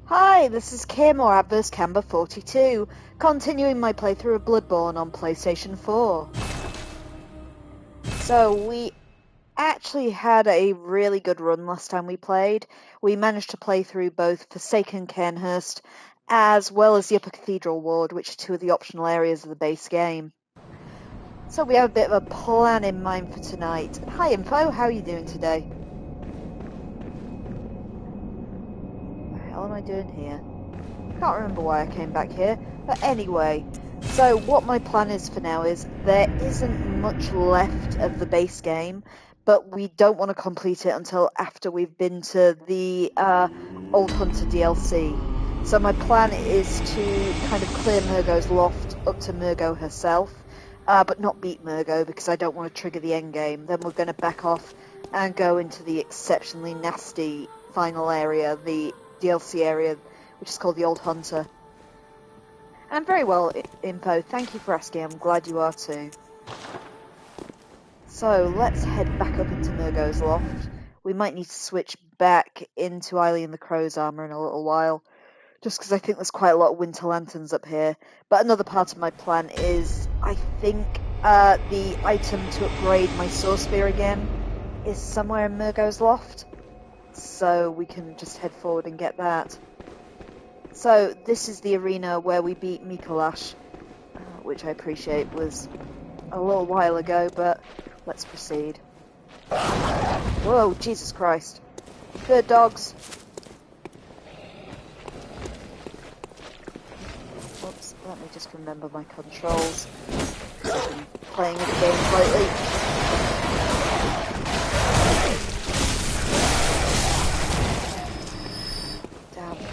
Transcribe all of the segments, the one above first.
Hi, this is Kim or Adverse Camber 42, continuing my playthrough of Bloodborne on PlayStation 4. So, we actually had a really good run last time we played. We managed to play through both Forsaken Cairnhurst as well as the Upper Cathedral Ward, which are two of the optional areas of the base game. So we have a bit of a plan in mind for tonight. Hi Info, how are you doing today? What the hell am I doing here? Can't remember why I came back here, but anyway, so what my plan is for now is there isn't much left of the base game, but we don't want to complete it until after we've been to the Old Hunter DLC. So my plan is to kind of clear Mergo's Loft up to Mergo herself, but not beat Mergo because I don't want to trigger the end game. Then we're going to back off and go into the exceptionally nasty final area, the DLC area, which is called the Old Hunter. I'm very well, Info. Thank you for asking. I'm glad you are too. So, let's head back up into Mergo's Loft. We might need to switch back into Eileen the Crow's armor in a little while, just because I think there's quite a lot of winter lanterns up here. But another part of my plan is, I think, the item to upgrade my Soul Spear again is somewhere in Mergo's Loft. So, we can just head forward and get that. So, this is the arena where we beat Mikolash, which I appreciate was a little while ago, but let's proceed. Whoa, Jesus Christ. Bird dogs. Oops, let me just remember my controls. I've been playing other games lately.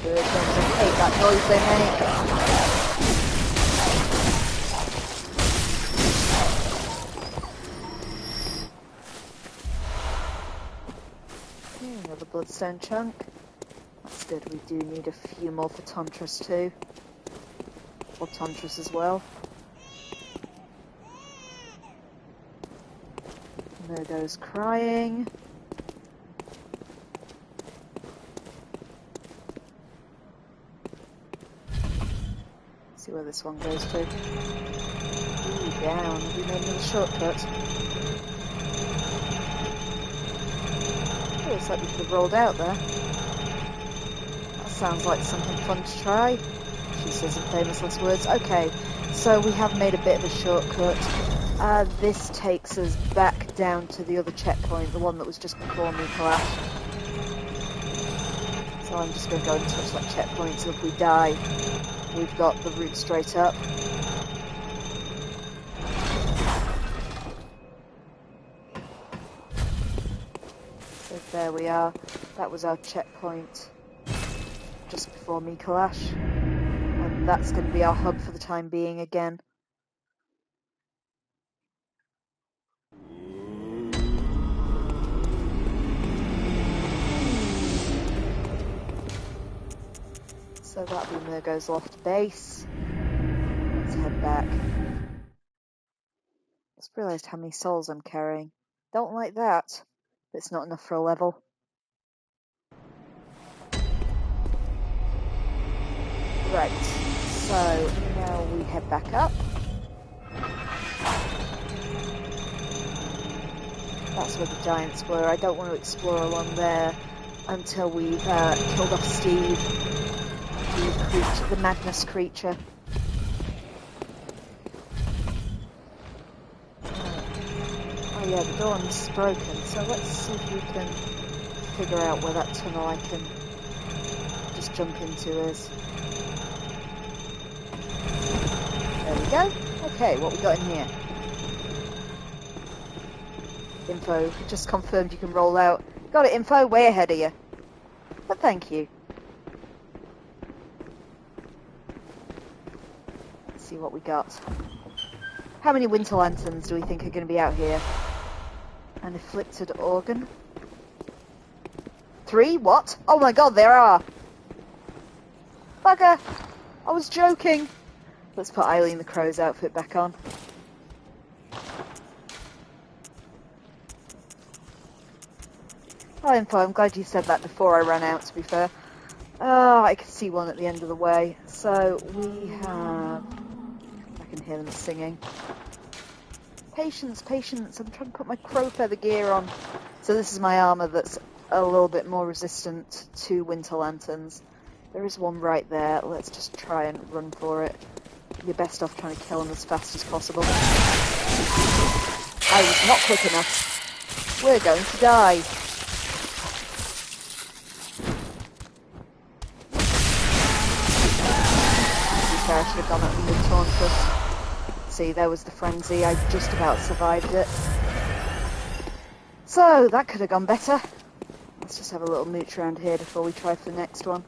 Bird dogs, I hate that noise they make. Another bloodstone chunk. That's good, we do need a few more for Tantras too. Or Tantras as well. Mergo's crying. See where this one goes to. Ooh, down. Have we made another shortcut? Oh, looks like we could have rolled out there. That sounds like something fun to try. She says in famous last words. Okay, so we have made a bit of a shortcut. This takes us back down to the other checkpoint, the one that was just before Mikolash. So I'm just going to go and touch that checkpoint, so if we die, we've got the route straight up. So there we are. That was our checkpoint just before Mikolash. And that's going to be our hub for the time being again. So that'll be Mergo's Loft base. Let's head back. Just realised how many souls I'm carrying. Don't like that, but it's not enough for a level. Right, so now we head back up. That's where the giants were. I don't want to explore along there until we've killed off Steve, the Magnus creature. Oh yeah, the door is broken, so let's see if we can figure out where that tunnel I can just jump into is. There we go. Okay, what we got in here? Info, just confirmed you can roll out. Got it, Info, way ahead of you. But thank you. Let's see what we got. How many winter lanterns do we think are going to be out here? An afflicted organ? 3? What? Oh my god, there are! Bugger! I was joking! Let's put Eileen the Crow's outfit back on. Oh, Info, I'm glad you said that before I ran out, to be fair. Oh, I could see one at the end of the way. So we have... I can hear them singing. Patience, patience, I'm trying to put my crow feather gear on. So this is my armour that's a little bit more resistant to winter lanterns. There is one right there. Let's just try and run for it. You're best off trying to kill him as fast as possible. I was not quick enough. We're going to die. I should have gone up with the Tauntress. See, there was the frenzy. I just about survived it. So, that could have gone better. Let's just have a little mooch around here before we try for the next one.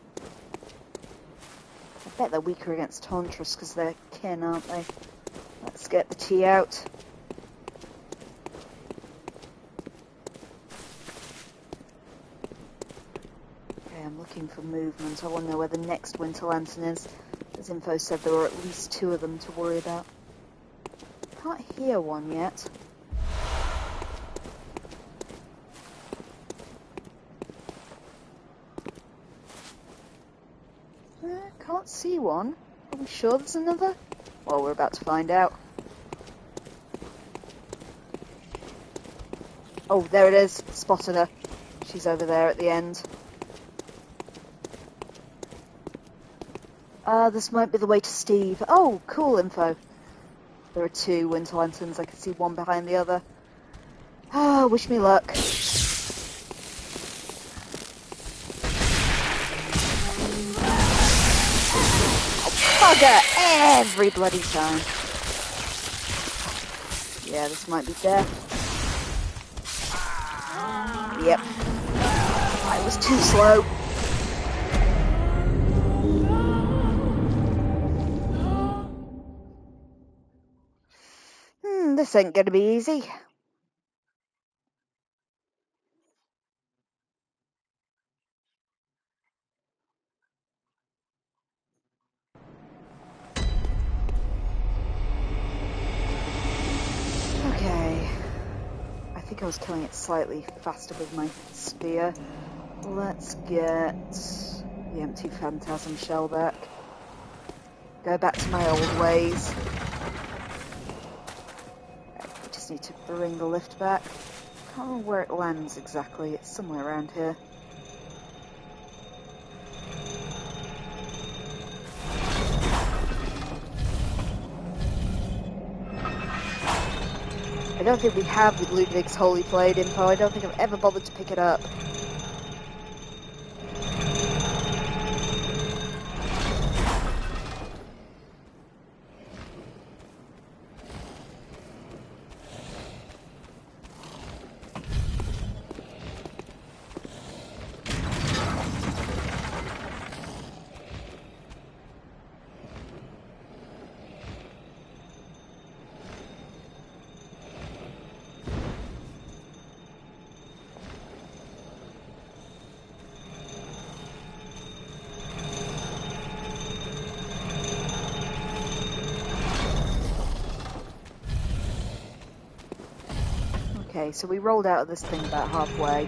I bet they're weaker against Tauntress because they're kin, aren't they? Let's get the tea out. Okay, I'm looking for movement. I want to know where the next Winter Lantern is. As info said, there were at least 2 of them to worry about. Can't hear one yet. Can't see one. Are we sure there's another? Well, we're about to find out. Oh, there it is. Spotted her. She's over there at the end. This might be the way to Steve. Oh, cool info. There are 2 Winter Lanterns. I can see one behind the other. Ah, wish me luck. Bugger every bloody time. Yeah, this might be death. Yep. I was too slow. This ain't gonna be easy. Okay. I think I was killing it slightly faster with my spear. Let's get the empty phantasm shell back. Go back to my old ways. I just need to bring the lift back. Can't remember where it lands exactly. It's somewhere around here. I don't think we have with Ludwig's Holy Blade info. I don't think I've ever bothered to pick it up. Okay, so we rolled out of this thing about halfway.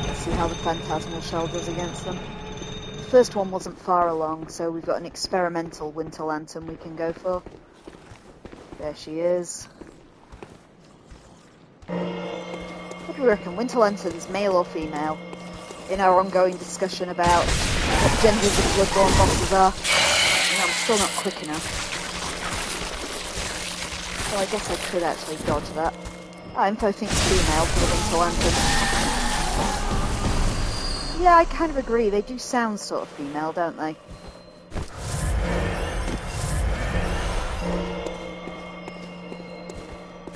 Let's see how the Phantasmal Shell does against them. The first one wasn't far along, so we've got an experimental Winter Lantern we can go for. There she is. What do we reckon? Winter Lanterns, male or female? In our ongoing discussion about what genders the Bloodborne bosses are. And I'm still not quick enough. So I guess I could actually dodge that. Info thinks female for the Winter Lantern. Yeah, I kind of agree. They do sound sort of female, don't they?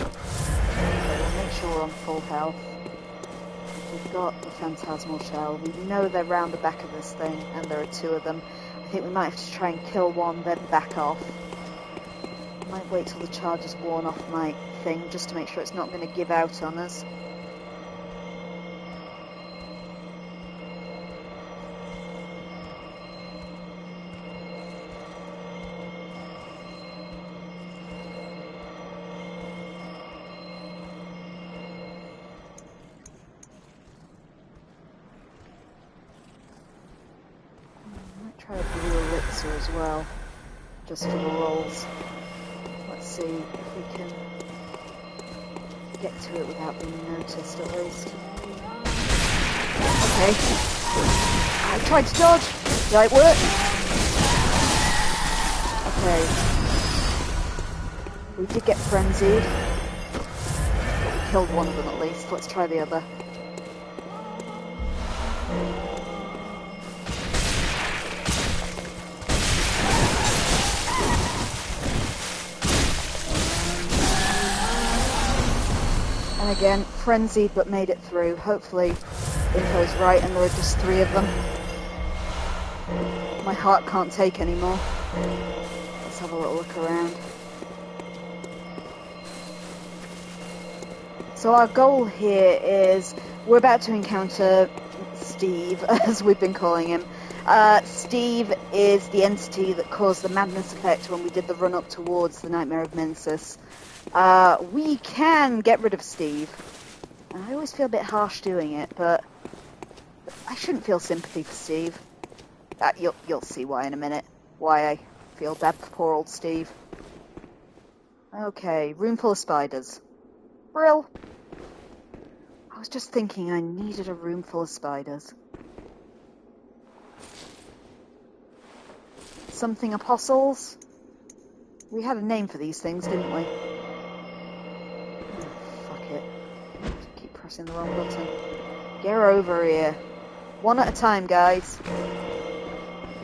Okay, we'll make sure we're on full health. We've got the Phantasmal Shell. We know they're round the back of this thing, and there are 2 of them. I think we might have to try and kill one, then back off. I might wait till the charge is worn off my thing, just to make sure it's not going to give out on us. try a blue elixir as well, just for the rolls. Let's see if we can get to it without being noticed at least. Okay. I tried to dodge. Did it work? Okay. We did get frenzied. But we killed one of them at least. Let's try the other. And again, frenzied but made it through. Hopefully info's right and there are just 3 of them. My heart can't take anymore. Let's have a little look around. So our goal here is, we're about to encounter Steve, as we've been calling him. Steve is the entity that caused the madness effect when we did the run up towards the Nightmare of Mensis. We can get rid of Steve. And I always feel a bit harsh doing it, but I shouldn't feel sympathy for Steve. You'll see why in a minute. Why I feel bad for poor old Steve. Okay, room full of spiders. Brill. I was just thinking I needed a room full of spiders. Something apostles? We had a name for these things, didn't we? Oh, fuck it. I keep pressing the wrong button. Get her over here. One at a time, guys.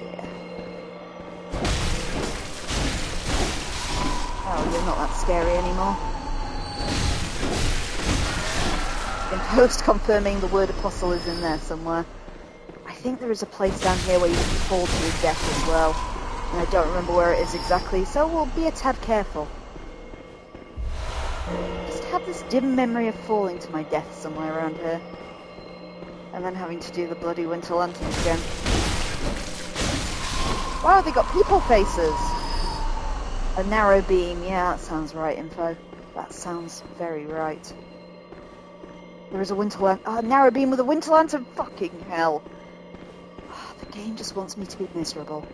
Yeah. Oh, you're not that scary anymore. In post confirming the word apostle is in there somewhere. I think there is a place down here where you can fall to your death as well. And I don't remember where it is exactly, so we'll be a tad careful. Just have this dim memory of falling to my death somewhere around here. And then having to do the bloody winter lanterns again. Wow, they got people faces! A narrow beam, yeah, that sounds right, info. That sounds very right. There is a winter lantern. A narrow beam with a winter lantern? Fucking hell. The game just wants me to be miserable.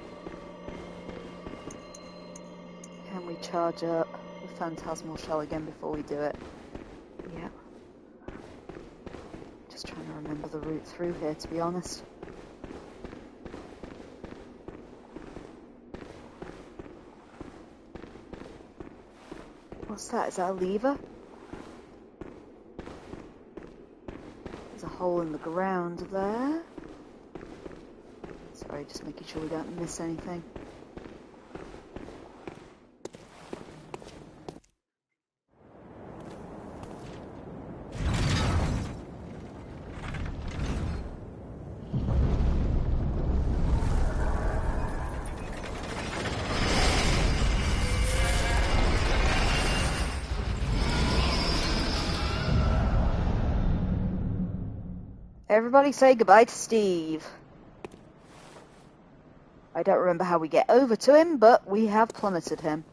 Can we charge up the phantasmal shell again before we do it? Yeah. Just trying to remember the route through here, to be honest. What's that? Is that a lever? There's a hole in the ground there. Sorry, just making sure we don't miss anything. Everybody say goodbye to Steve. I don't remember how we get over to him, but we have plummeted him.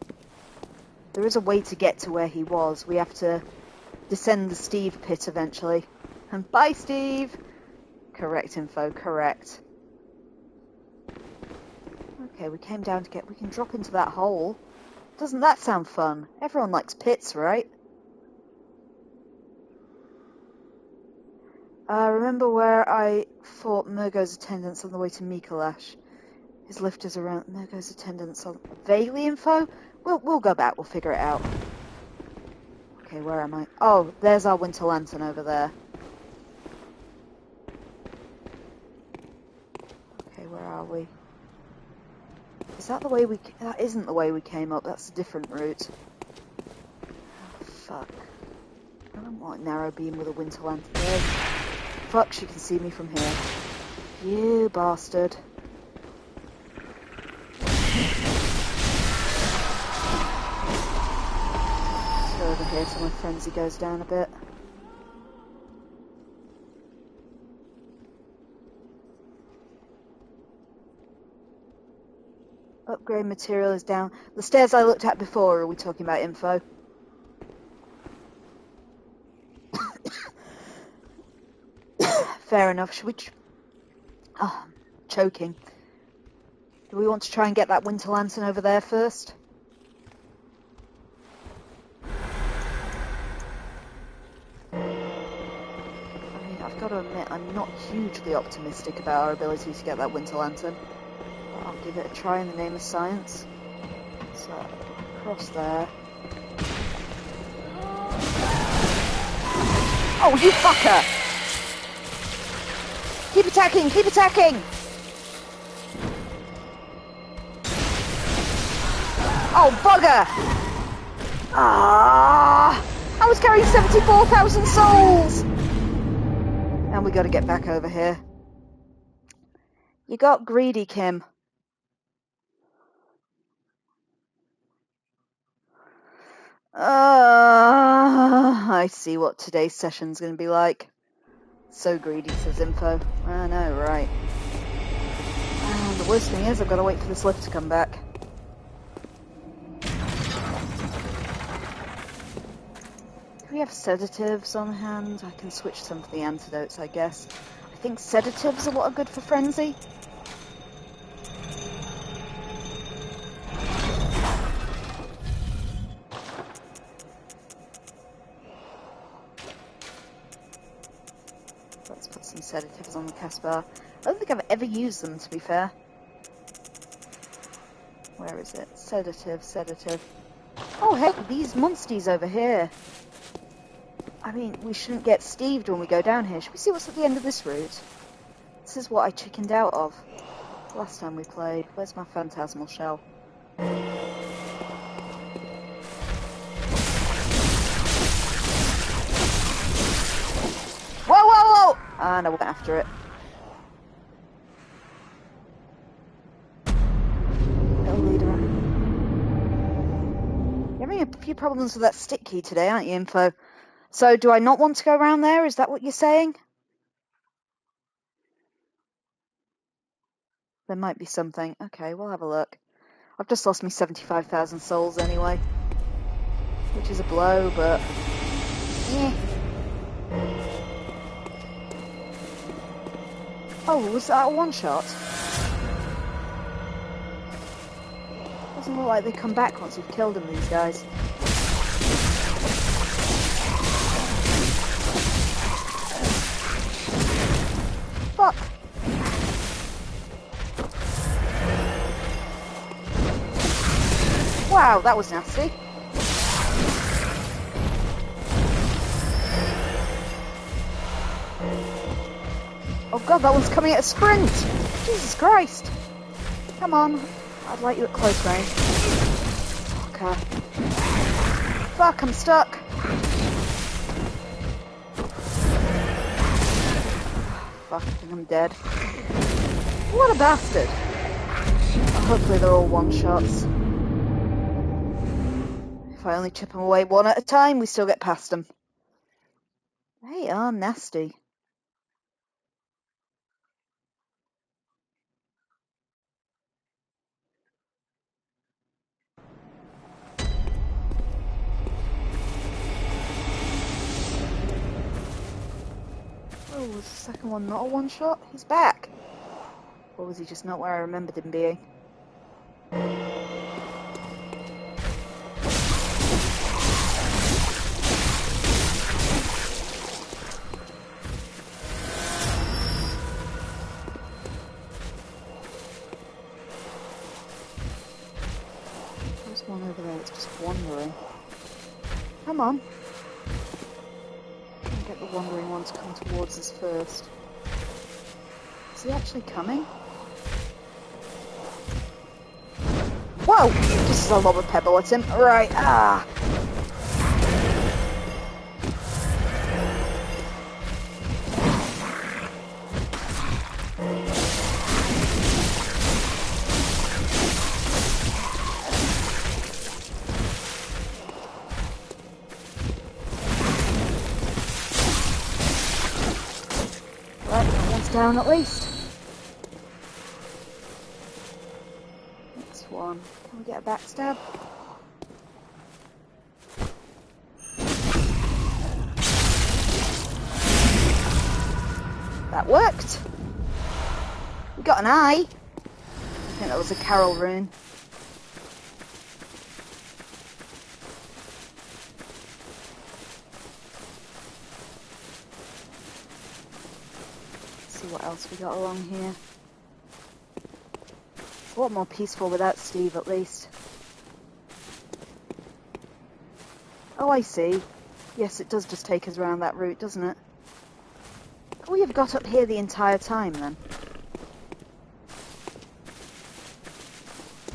There is a way to get to where he was. We have to descend the Steve pit eventually. And bye, Steve! Correct info, correct. Okay, we came down to get... We can drop into that hole. Doesn't that sound fun? Everyone likes pits, right? Remember where I fought Mergo's attendants on the way to Mikolash? His lift is around Mergo's attendants on... Vaguely info? We'll go back, we'll figure it out. Okay, where am I? Oh, there's our winter lantern over there. Okay, where are we? Is that the way we... That isn't the way we came up, that's a different route. Oh, fuck. I don't want a narrow beam with a winter lantern. There's... Fuck, she can see me from here. You bastard. Let's go over here till my frenzy goes down a bit. Upgrade material is down. The stairs I looked at before, are we talking about info? Fair enough. Should we... Oh, choking. Do we want to try and get that winter lantern over there first? I mean, I've got to admit, I'm not hugely optimistic about our ability to get that winter lantern. But I'll give it a try in the name of science. So, across there. Oh, you fucker! Keep attacking! Keep attacking! Oh, bugger! Ah! I was carrying 74,000 souls! And we gotta get back over here. You got greedy, Kim. I see what today's session's gonna be like. So greedy, says Info. I know, right. And the worst thing is, I've got to wait for this lift to come back. Do we have sedatives on hand? I can switch some for the antidotes, I guess. I think sedatives are what are good for frenzy. Let's put some sedatives on the cast bar. I don't think I've ever used them, to be fair. Where is it? Sedative, sedative. Oh, hey, these monsters over here. I mean, we shouldn't get Steved when we go down here. Should we see what's at the end of this route? This is what I chickened out of last time we played. Where's my phantasmal shell? Whoa, whoa, whoa! And I went after it. Little leader. You're having a few problems with that stick key today, aren't you, Info? So, do I not want to go around there? Is that what you're saying? There might be something. Okay, we'll have a look. I've just lost me 75,000 souls anyway. Which is a blow, but... yeah. Oh, was that a one-shot? Doesn't look like they come back once you've killed them, these guys. Fuck! Wow, that was nasty. Oh god, that one's coming at a sprint! Jesus Christ! Come on, I'd like you at close range. Fucker. Fuck, I'm stuck! Fuck, I think I'm dead. What a bastard! Oh, hopefully they're all one-shots. If I only chip them away one at a time, we still get past them. They are nasty. Oh, was the second one not a one-shot? He's back! Or was he just not where I remembered him being? There's one over there that's just wandering. Come on. Get the wandering one to come towards us first. Is he actually coming? Whoa! Just as I lob a pebble at him. Right, ah! Down at least. Next one. Can we get a backstab? That worked. We got an eye. I think that was a Carol rune. Let's see what else we got along here. It's a lot more peaceful without Steve, at least. Oh, I see. Yes, it does just take us around that route, doesn't it? We have got up here the entire time, then.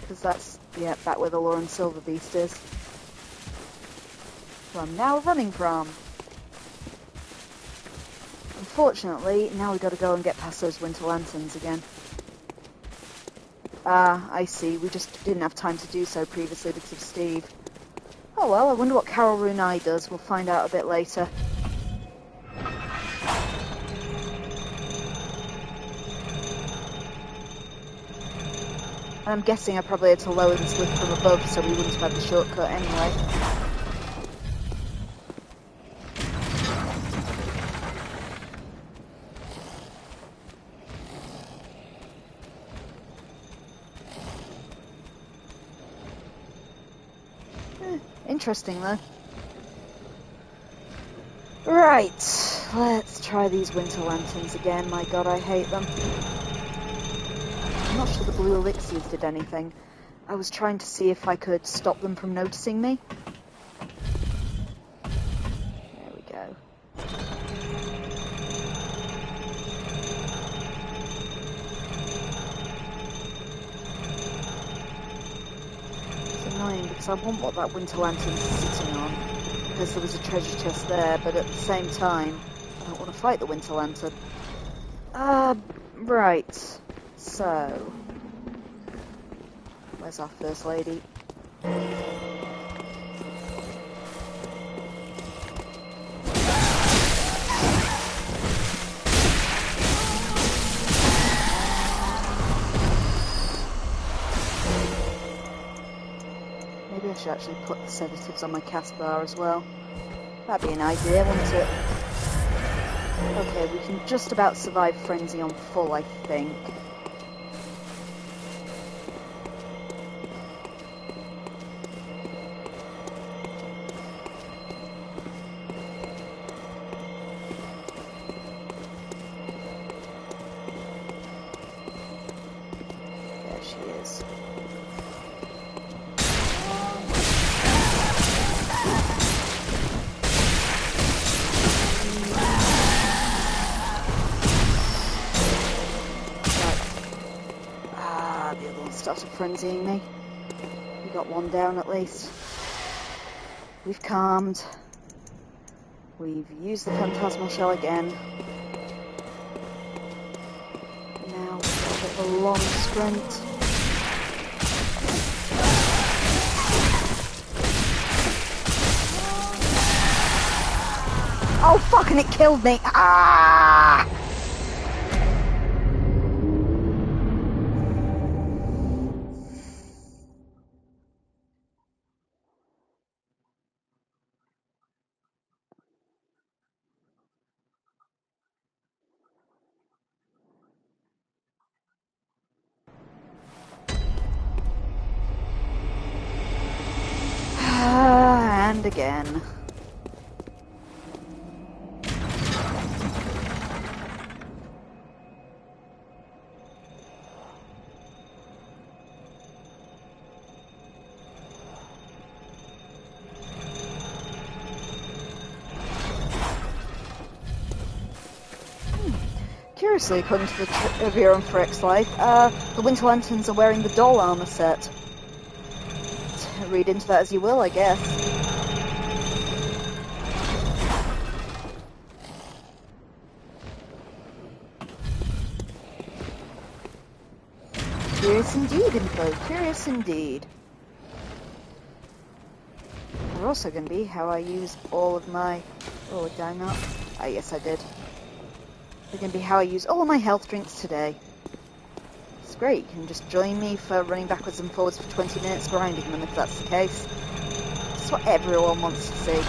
Because that's, yeah, back where the Lauren Silver Beast is. Who I'm now running from. Unfortunately, now we've got to go and get past those winter lanterns again. Ah, I see. We just didn't have time to do so previously because of Steve. Oh well, I wonder what Carol Runai does. We'll find out a bit later. And I'm guessing I probably had to lower the slip from above so we wouldn't have had the shortcut anyway. Interesting though. Right, let's try these winter lanterns again. My god, I hate them. I'm not sure the blue elixirs did anything. I was trying to see if I could stop them from noticing me. There we go. It's annoying because I want what that winter lantern's sitting on. Because there was a treasure chest there, but at the same time, I don't want to fight the winter lantern. Right. So, where's our first lady? Maybe I should actually put the sedatives on my cast bar as well. That'd be an idea, wouldn't it? Okay, we can just about survive frenzy on full, I think. There she is. Started frenzying me. We got one down at least. We've calmed. We've used the phantasmal shell again. Now we've got a bit of a long sprint. Oh fuck, and it killed me! Ah! And again. Curiously, according to the trivia on for X-Life, the Winter Lanterns are wearing the doll armor set. Read into that as you will, I guess. Curious indeed, info. Curious indeed. They're also going to be how I use all of my... Oh, did I not? Ah, yes, I did. They're going to be how I use all of my health drinks today. It's great. You can just join me for running backwards and forwards for 20 minutes grinding them if that's the case. It's what everyone wants to see.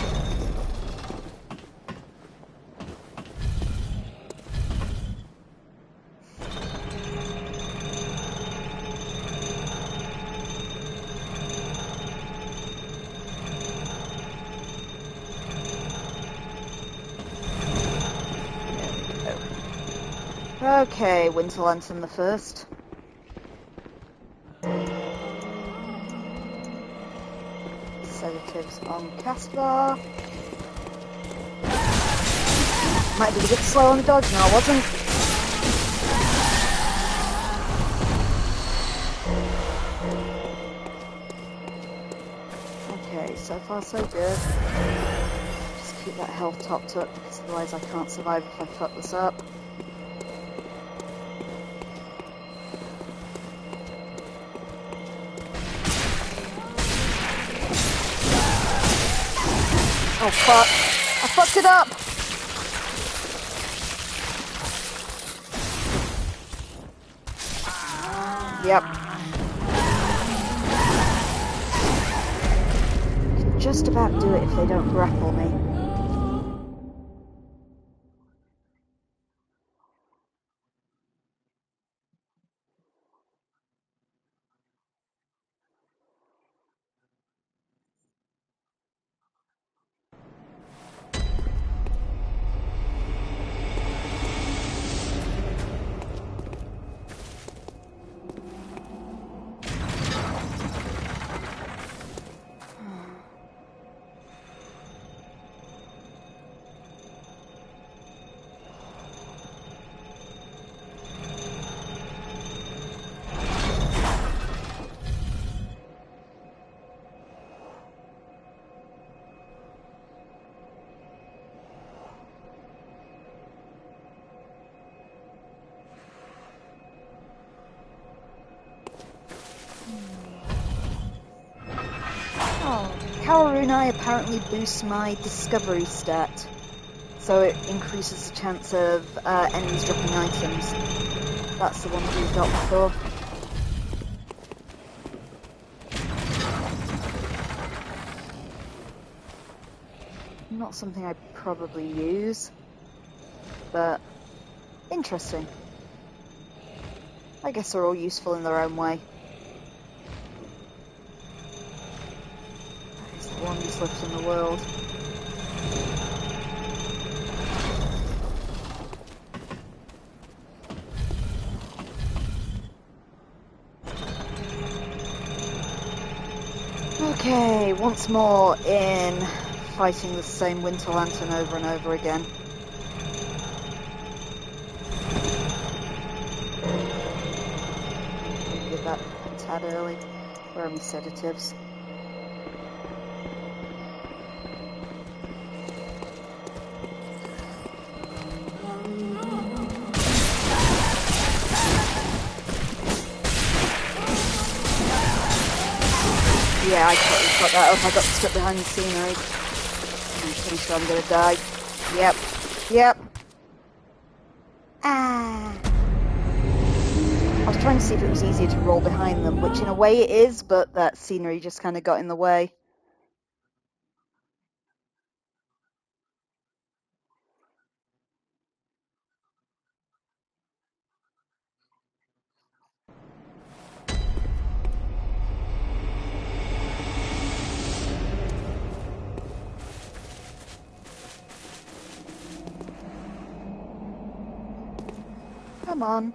Okay, Winter Lantern the First. Sedatives on cast bar. Might be a bit slow on the dodge, no I wasn't. Okay, so far so good. Just keep that health topped up because otherwise I can't survive if I fuck this up. Oh fuck! I fucked it up! Yep. Can just about do it if they don't grapple me. Kawarunai apparently boosts my discovery stat, so it increases the chance of enemies dropping items. That's the one that we've got before. Not something I probably use, but interesting. I guess they're all useful in their own way. The longest lift in the world. Okay, once more in fighting the same Winter Lantern over and over again. Did that a tad early. Where are my sedatives? Yeah, I totally fucked that up. I got stuck behind the scenery. I'm pretty sure I'm gonna die. Yep. Yep. Ah. I was trying to see if it was easier to roll behind them, which in a way it is, but that scenery just kind of got in the way. Come on.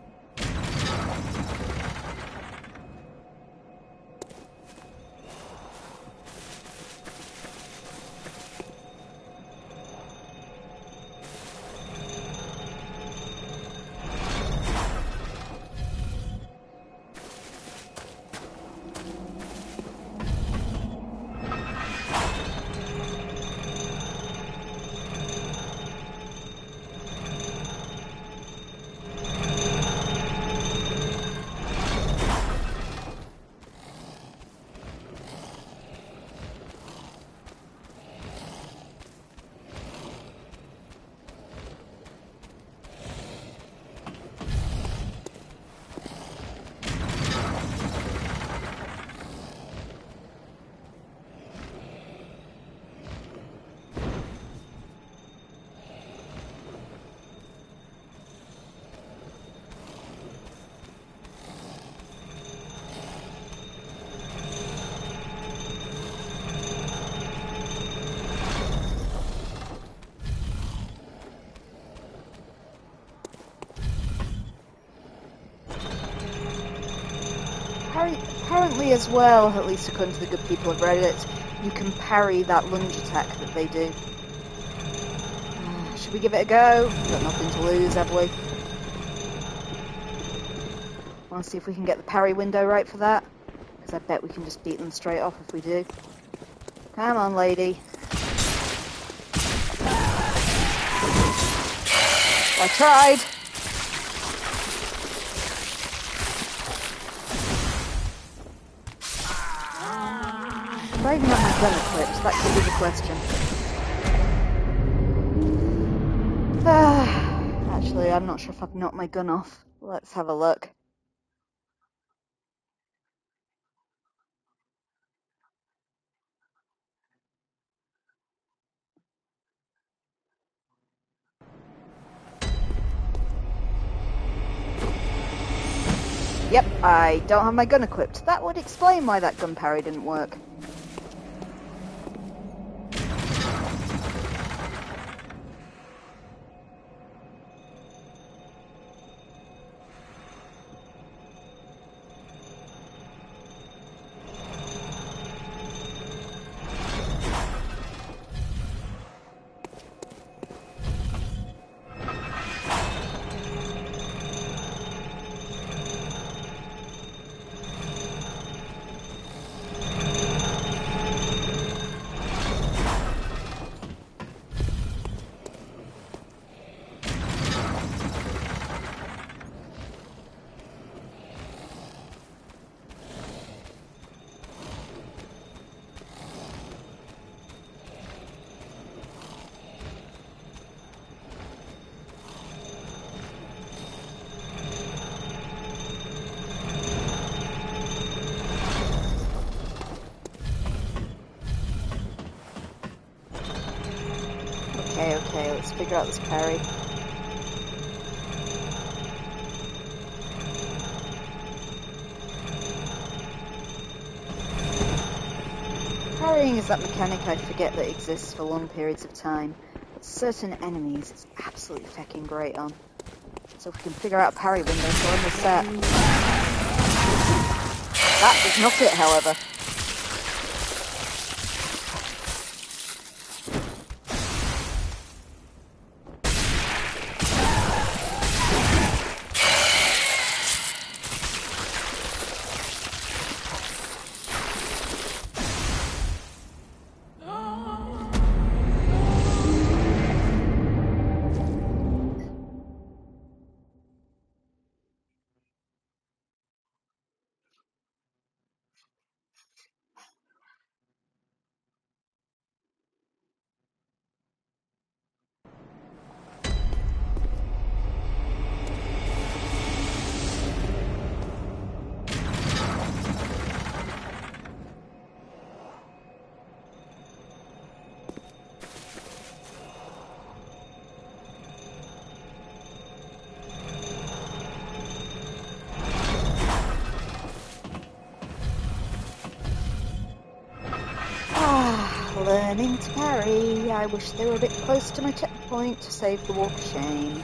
Apparently as well, at least according to the good people of Reddit, you can parry that lunge attack that they do. Should we give it a go? We've got nothing to lose, have we? Want to see if we can get the parry window right for that? Because I bet we can just beat them straight off if we do. Come on, lady. I tried! Have I even got my gun equipped? That could be the question. Actually, I'm not sure if I've knocked my gun off. Let's have a look. Yep, I don't have my gun equipped. That would explain why that gun parry didn't work. Okay, let's figure out this parry. Parrying is that mechanic I forget that exists for long periods of time, but certain enemies it's absolutely fecking great on. So if we can figure out parry windows, we're on the set. That is not it, however. Learning to parry. I wish they were a bit close to my checkpoint to save the walk of shame.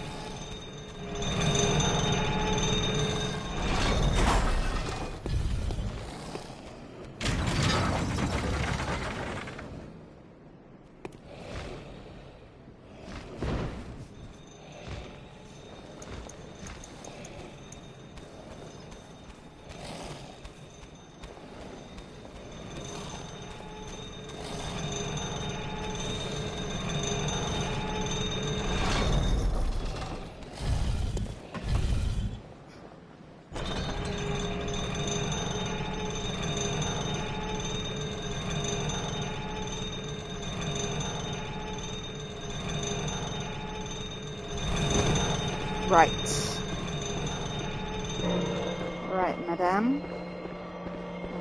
Right, madame.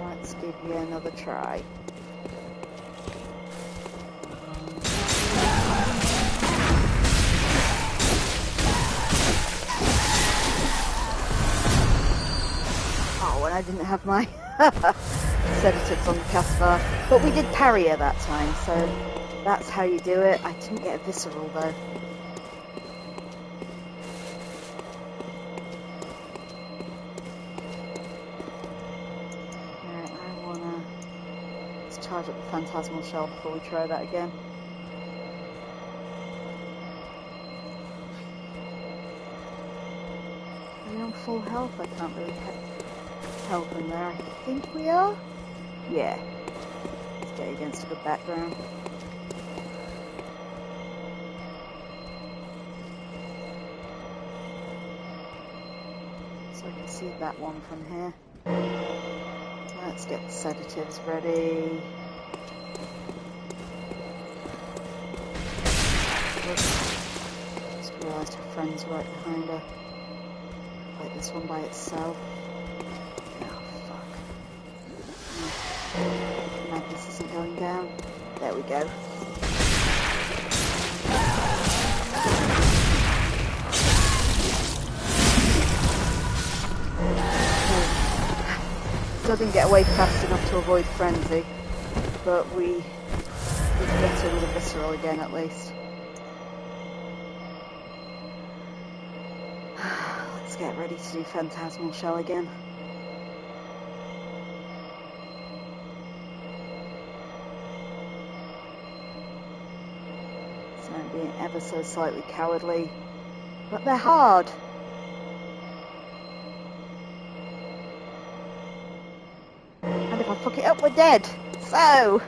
Let's give you another try. Oh, and I didn't have my sedatives on the Caspar. But we did parry her that time, so that's how you do it. I didn't get a visceral, though. Let's charge up the phantasmal shell before we try that again. Are we on full health? I can't really help them there. I think we are? Yeah. Let's get against a good background. So I can see that one from here. Let's get the sedatives ready. Just realised her friend's right behind her. Fight this one by itself. Oh, fuck. Madness isn't going down. There we go. Still didn't get away fast enough to avoid frenzy, but we get her with a visceral again at least. Let's get ready to do phantasmal shell again. So I'm being ever so slightly cowardly, but they're hard. And if I fuck it up, we're dead. So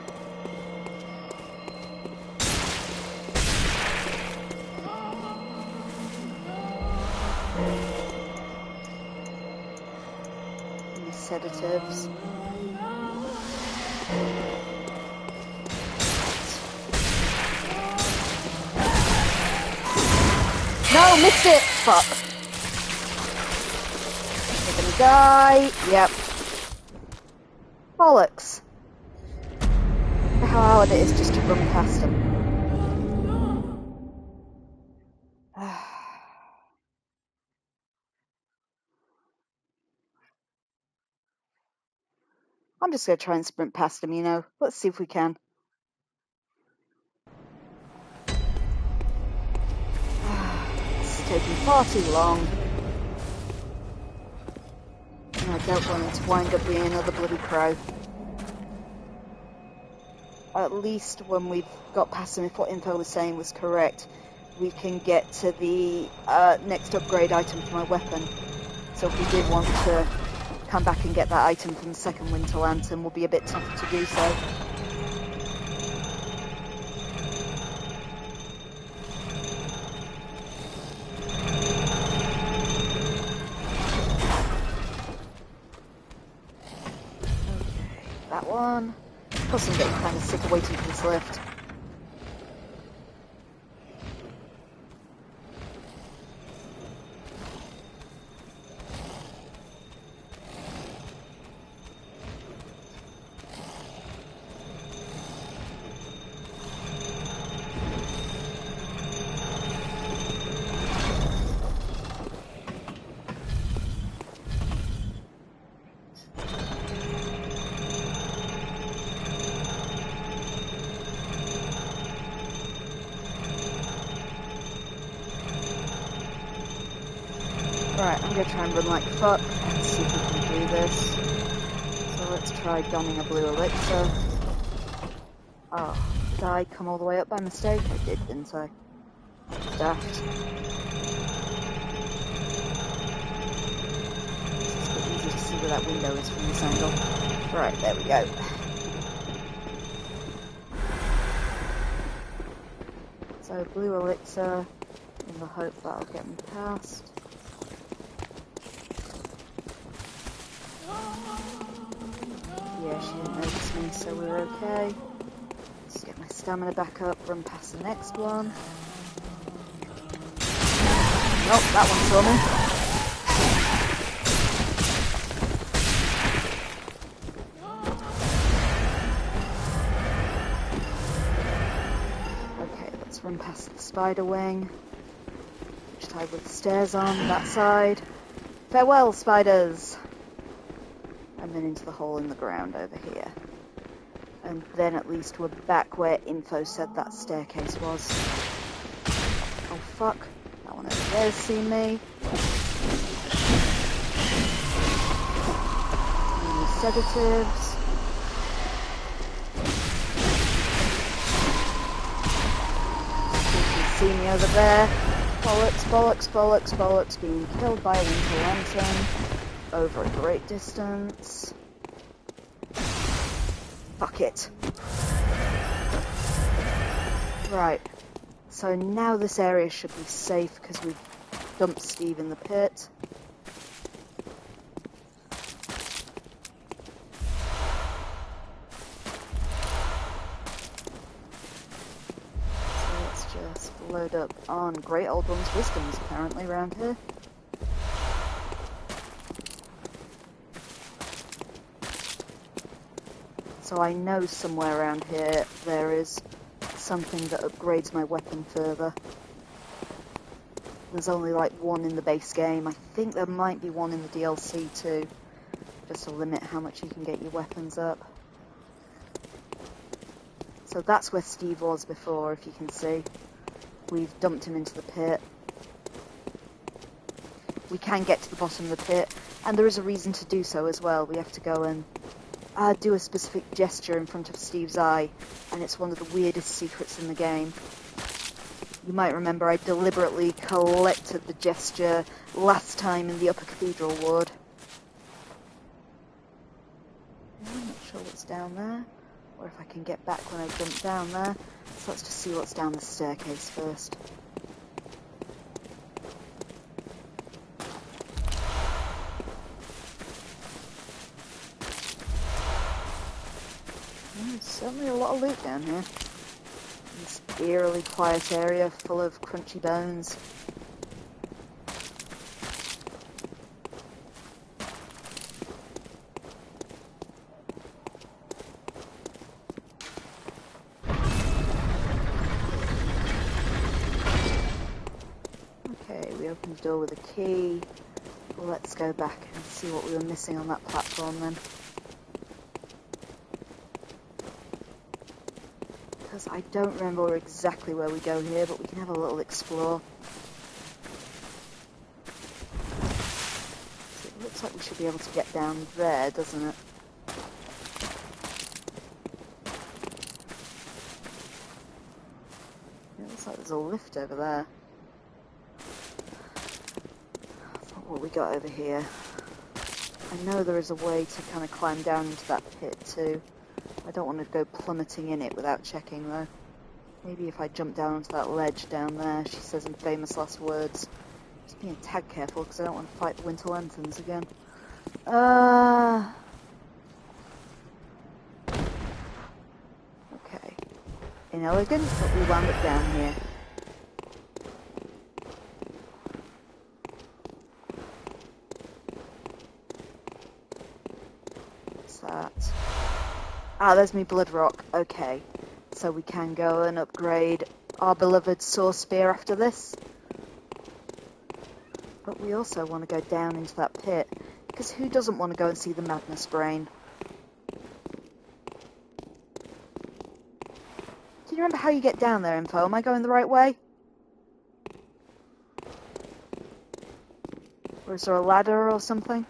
these sedatives. No, missed it! Fuck. They're gonna die. Yep. Bollocks. Look how hard it is just to run past them. I'm just going to try and sprint past them, you know. Let's see if we can. This is taking far too long. And I don't want it to wind up being another bloody crow. At least when we've got past them, if what info was saying was correct, we can get to the next upgrade item for my weapon. So if we did want to come back and get that item from the second Winter Lantern, will be a bit tougher to do so. That one. Plus I'm getting kind of sick of waiting for this lift. Right, I'm going to try and run like fuck and see if we can do this. So let's try donning a blue elixir. Oh, did I come all the way up by mistake? I did, didn't I? Daft. It's a bit easy to see where that window is from this angle. Right, there we go. So blue elixir, in the hope that I'll get me past. Yeah, she didn't notice me, so we're okay. Just get my stamina back up, run past the next one. Nope, that one saw me. Okay, let's run past the spider wing, which tied with the stairs on that side. Farewell, spiders! And then into the hole in the ground over here. And then at least we're back where info said that staircase was. Oh fuck, that one over there's seen me. Sedatives. see me over there. Bollocks, bollocks, bollocks, bollocks, being killed by a winter lantern over a great distance. Fuck it. Right, so now this area should be safe because we've dumped Steve in the pit. So let's just load up on Great Old One's Wisdoms apparently around here. So I know somewhere around here there is something that upgrades my weapon further. There's only like one in the base game. I think there might be one in the DLC too, just to limit how much you can get your weapons up. So that's where Steve was before, if you can see. We've dumped him into the pit. We can get to the bottom of the pit, and there is a reason to do so as well. We have to go and do a specific gesture in front of Steve's eye, and it's one of the weirdest secrets in the game. You might remember I deliberately collected the gesture last time in the Upper Cathedral Ward. I'm not sure what's down there, or if I can get back when I jump down there. So let's just see what's down the staircase first. There's certainly a lot of loot down here. This eerily quiet area full of crunchy bones. Okay, we opened the door with a key. Let's go back and see what we were missing on that platform then. Because I don't remember exactly where we go here, but we can have a little explore. So it looks like we should be able to get down there, doesn't it? It looks like there's a lift over there. That's not what we got over here. I know there is a way to kind of climb down into that pit too. I don't want to go plummeting in it without checking though. Maybe if I jump down onto that ledge down there, she says in famous last words. Just being a tad careful because I don't want to fight the Winter Lanterns again. Okay. Inelegant, but we wound up down here. What's that? Ah, there's me blood rock. Okay. So we can go and upgrade our beloved Sword Spear after this. But we also want to go down into that pit, because who doesn't want to go and see the Madness Brain? Do you remember how you get down there, Info? Am I going the right way? Or is there a ladder or something?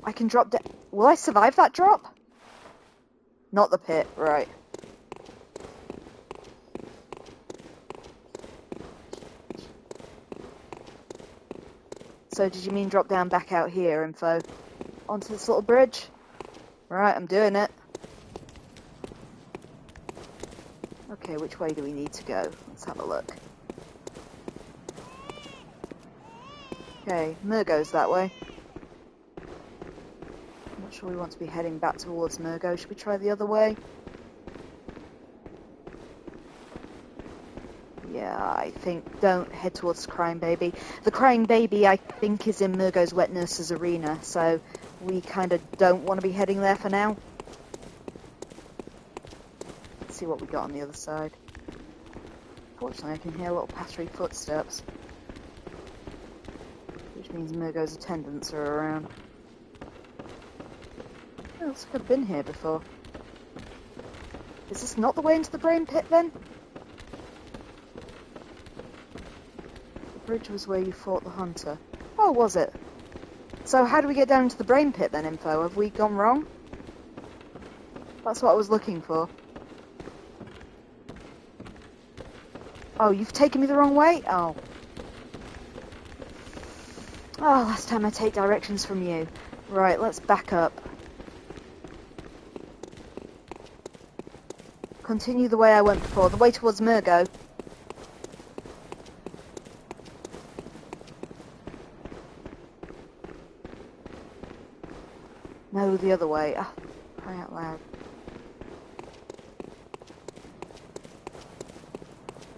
I can drop down. Will I survive that drop? Not the pit, right. So did you mean drop down back out here, Info? Onto this little bridge? Right, I'm doing it. Okay, which way do we need to go? Let's have a look. Okay, Mergo's that way. I'm not sure we want to be heading back towards Mergo. Should we try the other way? Yeah, I think don't head towards the Crying Baby. The Crying Baby, I think, is in Mergo's Wet Nurse's arena, so we kind of don't want to be heading there for now. Let's see what we got on the other side. Fortunately, I can hear little pattering footsteps, which means Mergo's attendants are around. Oh, looks like I've been here before. Is this not the way into the brain pit, then? The bridge was where you fought the hunter. Oh, was it? So how do we get down into the brain pit, then, Info? Have we gone wrong? That's what I was looking for. Oh, you've taken me the wrong way? Oh. Oh, last time I take directions from you. Right, let's back up. Continue the way I went before, the way towards Mergo. No, the other way. Ah, cry out loud.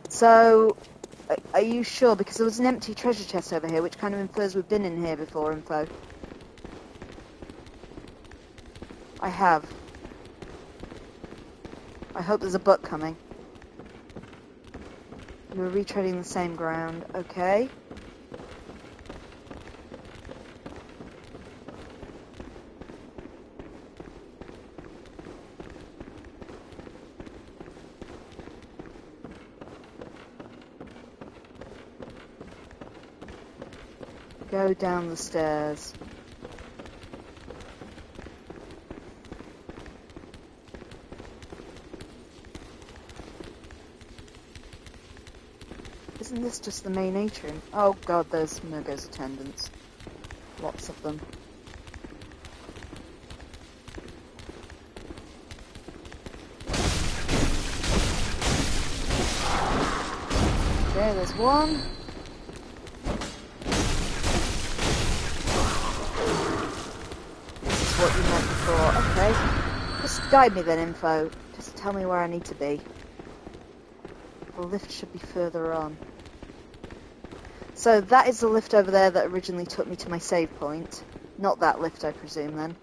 So, are you sure? Because there was an empty treasure chest over here, which kind of infers we've been in here before, info. I have. I hope there's a butt coming. You're retreading the same ground. Okay. Go down the stairs. Isn't this just the main atrium? Oh god, there's Mergo's attendants. Lots of them. Okay, there's one. This is what you meant before. Okay. Just guide me then, info. Just tell me where I need to be. The lift should be further on. So that is the lift over there that originally took me to my save point. Not that lift, I presume, then.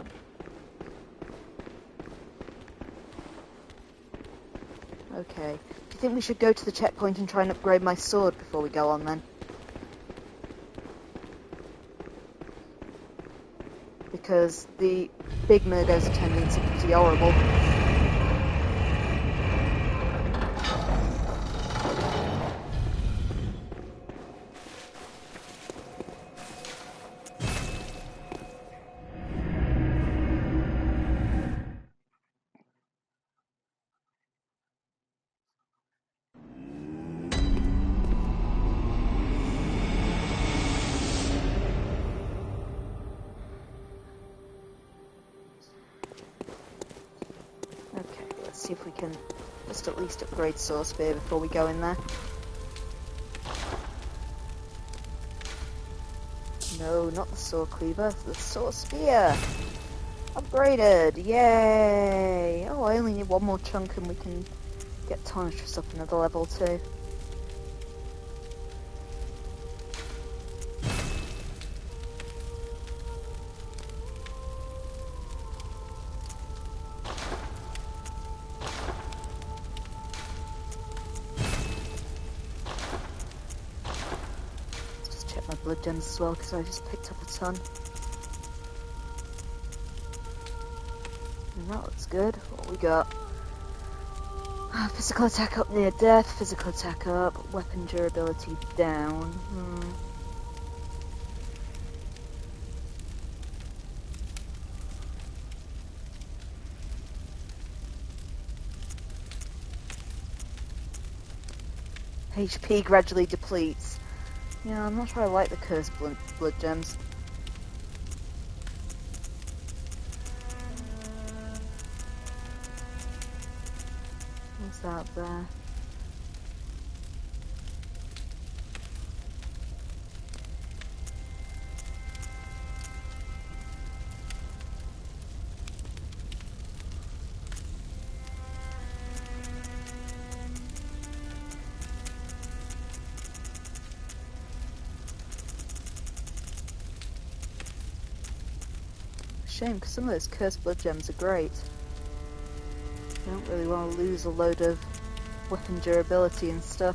Okay. Do you think we should go to the checkpoint and try and upgrade my sword before we go on, then? Because the big Mergo's attendants are pretty horrible. See if we can just at least upgrade Saw Spear before we go in there. No, not the Saw Cleaver, the Saw Spear! Upgraded! Yay! Oh, I only need one more chunk and we can get Tarnishress up another level too. My blood gems as well, because I just picked up a ton. And that looks good. What we got? Physical attack up near death, physical attack up, weapon durability down. HP gradually depletes. Yeah, I'm not sure I like the cursed blood gems. What's that up there? Shame, because some of those cursed blood gems are great. I don't really want to lose a load of weapon durability and stuff.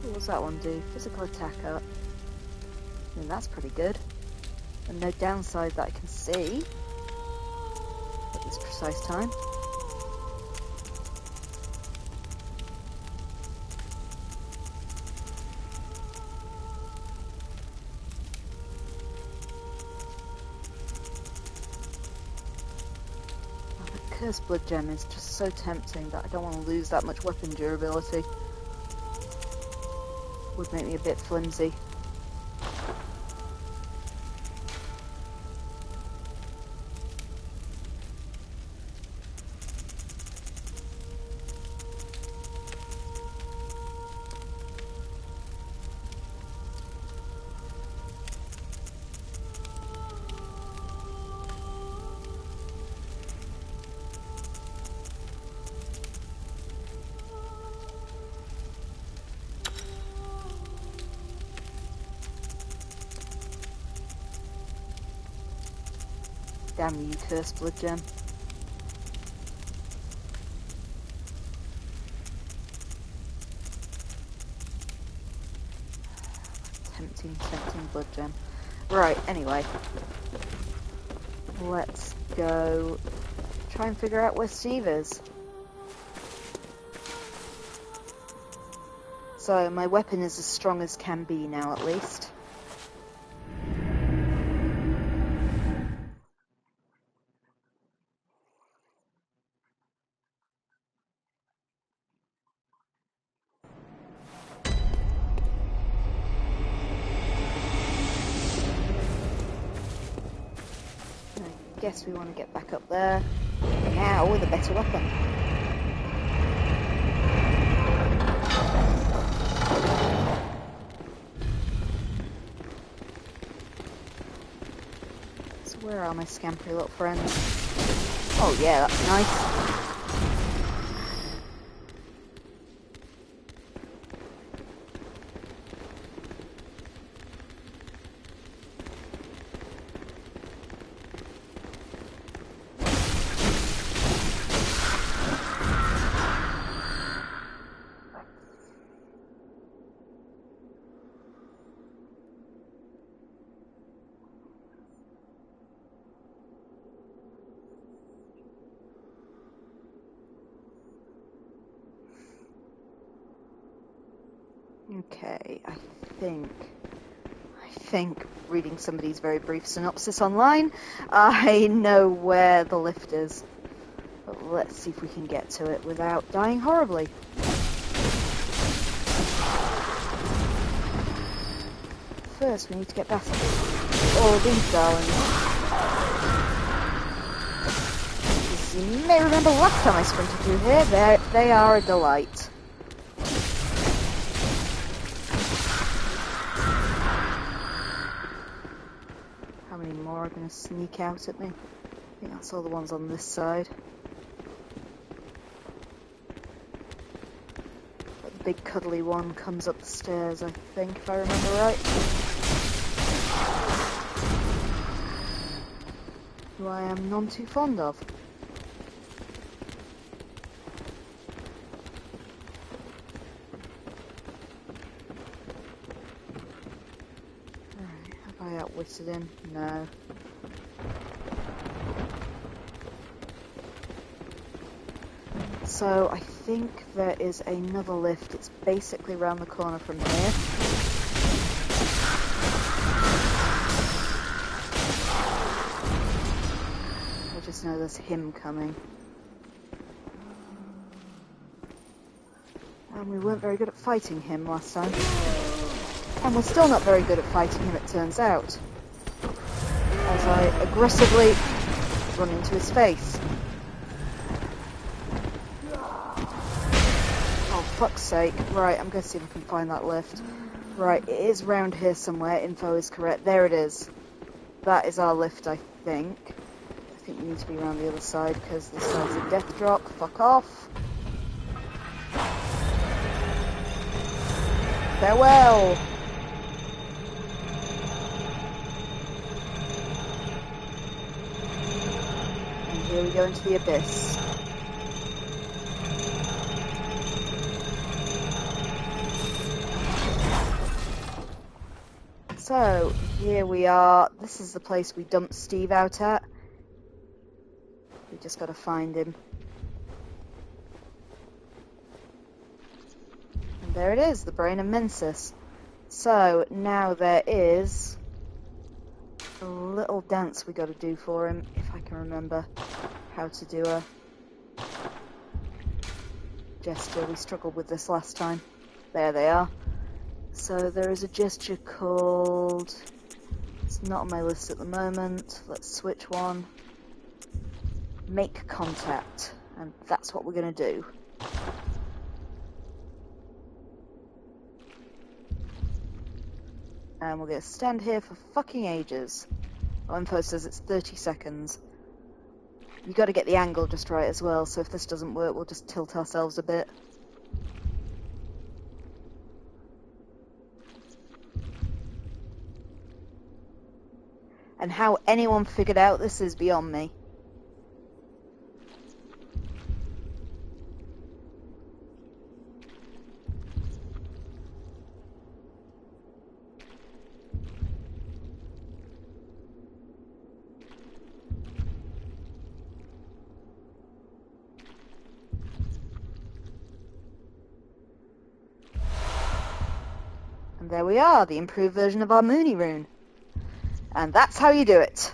What was that one do? Physical attack up. I mean, that's pretty good. And no downside that I can see at this precise time. cursed blood gem is just so tempting, but I don't want to lose that much weapon durability. Would make me a bit flimsy. Damn you, cursed blood gem. Tempting blood gem. Right, anyway. Let's go try and figure out where Steve is. So, my weapon is as strong as can be now, at least. Guess we want to get back up there now with a better weapon. So where are my scampery little friends? Oh yeah, that's nice. Okay, I think reading somebody's very brief synopsis online, I know where the lift is. But let's see if we can get to it without dying horribly. First, we need to get past all these darlings. As you may remember last time I sprinted through here, they are a delight. How many more are going to sneak out at me? I think that's all the ones on this side. But the big cuddly one comes up the stairs, I think, if I remember right. Who I am none too fond of. I outwitted him? No. So, I think there is another lift. It's basically around the corner from here. I just know there's him coming. And we weren't very good at fighting him last time. And we're still not very good at fighting him, it turns out. As I aggressively run into his face. Oh, fuck's sake. Right, I'm going to see if I can find that lift. Right, it is round here somewhere. Info is correct. There it is. That is our lift, I think. I think we need to be around the other side, because this side's a death drop. Fuck off. Farewell! Here we go into the abyss. So, here we are. This is the place we dumped Steve out at. We just gotta find him. And there it is, the brain of Mensis. So, now there is a little dance we gotta do for him, if I can remember how to do her. gesture. We struggled with this last time. There they are. So there is a gesture called... It's not on my list at the moment. Let's switch one. Make contact. And that's what we're going to do. And we're going to stand here for fucking ages. Our info says it's 30 seconds. You got to get the angle just right as well, so if this doesn't work, we'll just tilt ourselves a bit. And how anyone figured out this is beyond me. And there we are, the improved version of our Mooney rune. And that's how you do it.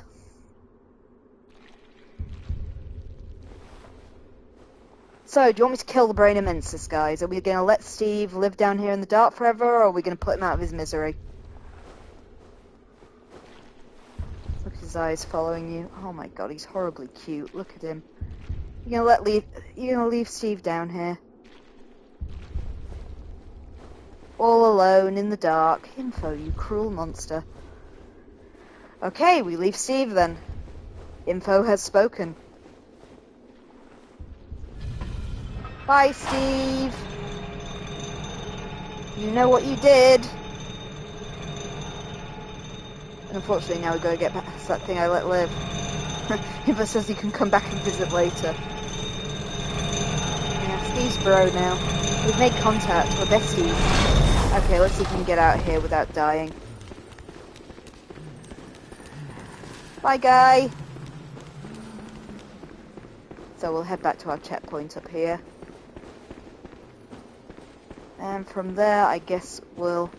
So, do you want me to kill the brain of Mensis, guys? Are we going to let Steve live down here in the dark forever, or are we going to put him out of his misery? Look at his eyes following you. Oh my god, he's horribly cute. Look at him. You're gonna leave Steve down here? All alone in the dark. Info, you cruel monster. Okay, we leave Steve then. Info has spoken. Bye, Steve. You know what you did. And unfortunately now we've got to get past that thing I let live. Info says you can come back and visit later. Yeah, Steve's bro now. We've made contact. We're besties. Okay, let's see if we can get out of here without dying. Bye, guy. So we'll head back to our checkpoint up here. And from there, I guess we'll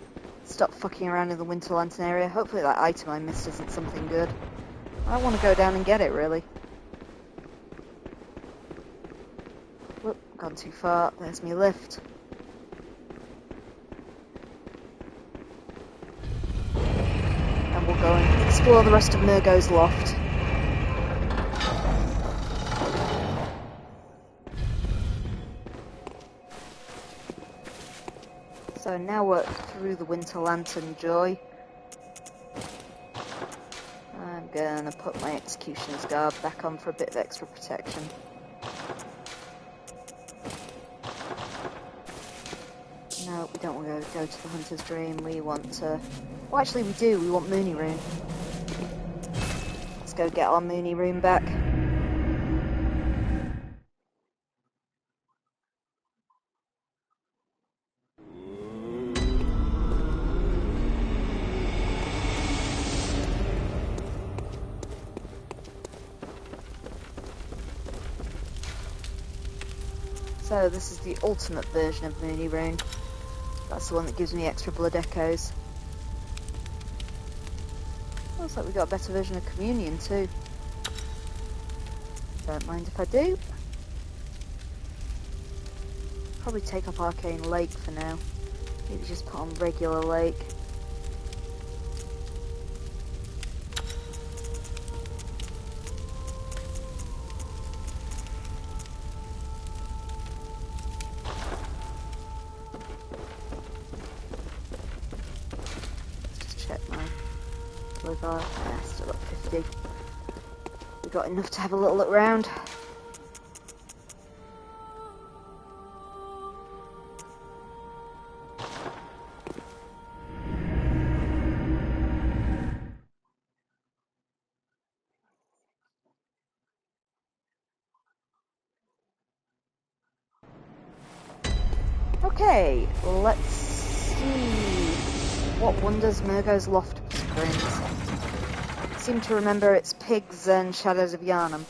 stop fucking around in the Winter Lantern area. Hopefully that item I missed isn't something good. I want to go down and get it, really. Whoop, gone too far. There's me lift. And we'll go and explore the rest of Mergo's loft. So now we're through the Winter Lantern Joy. I'm gonna put my Executioner's Garb back on for a bit of extra protection. No, we don't want to go to the Hunter's Dream. We want to... Well, actually we do. We want Mooney Rune. Let's go get our Mooney Rune back. So this is the ultimate version of Mooney Rune. That's the one that gives me extra blood echoes. Looks like we got a better version of Communion too. Don't mind if I do. Probably take up Arcane Lake for now. Maybe just put on regular Lake. Still at 50. We got enough to have a little look round. Okay, let's see what wonders Mergo's Loft brings. I seem to remember it's pigs and Shadows of Yharnam.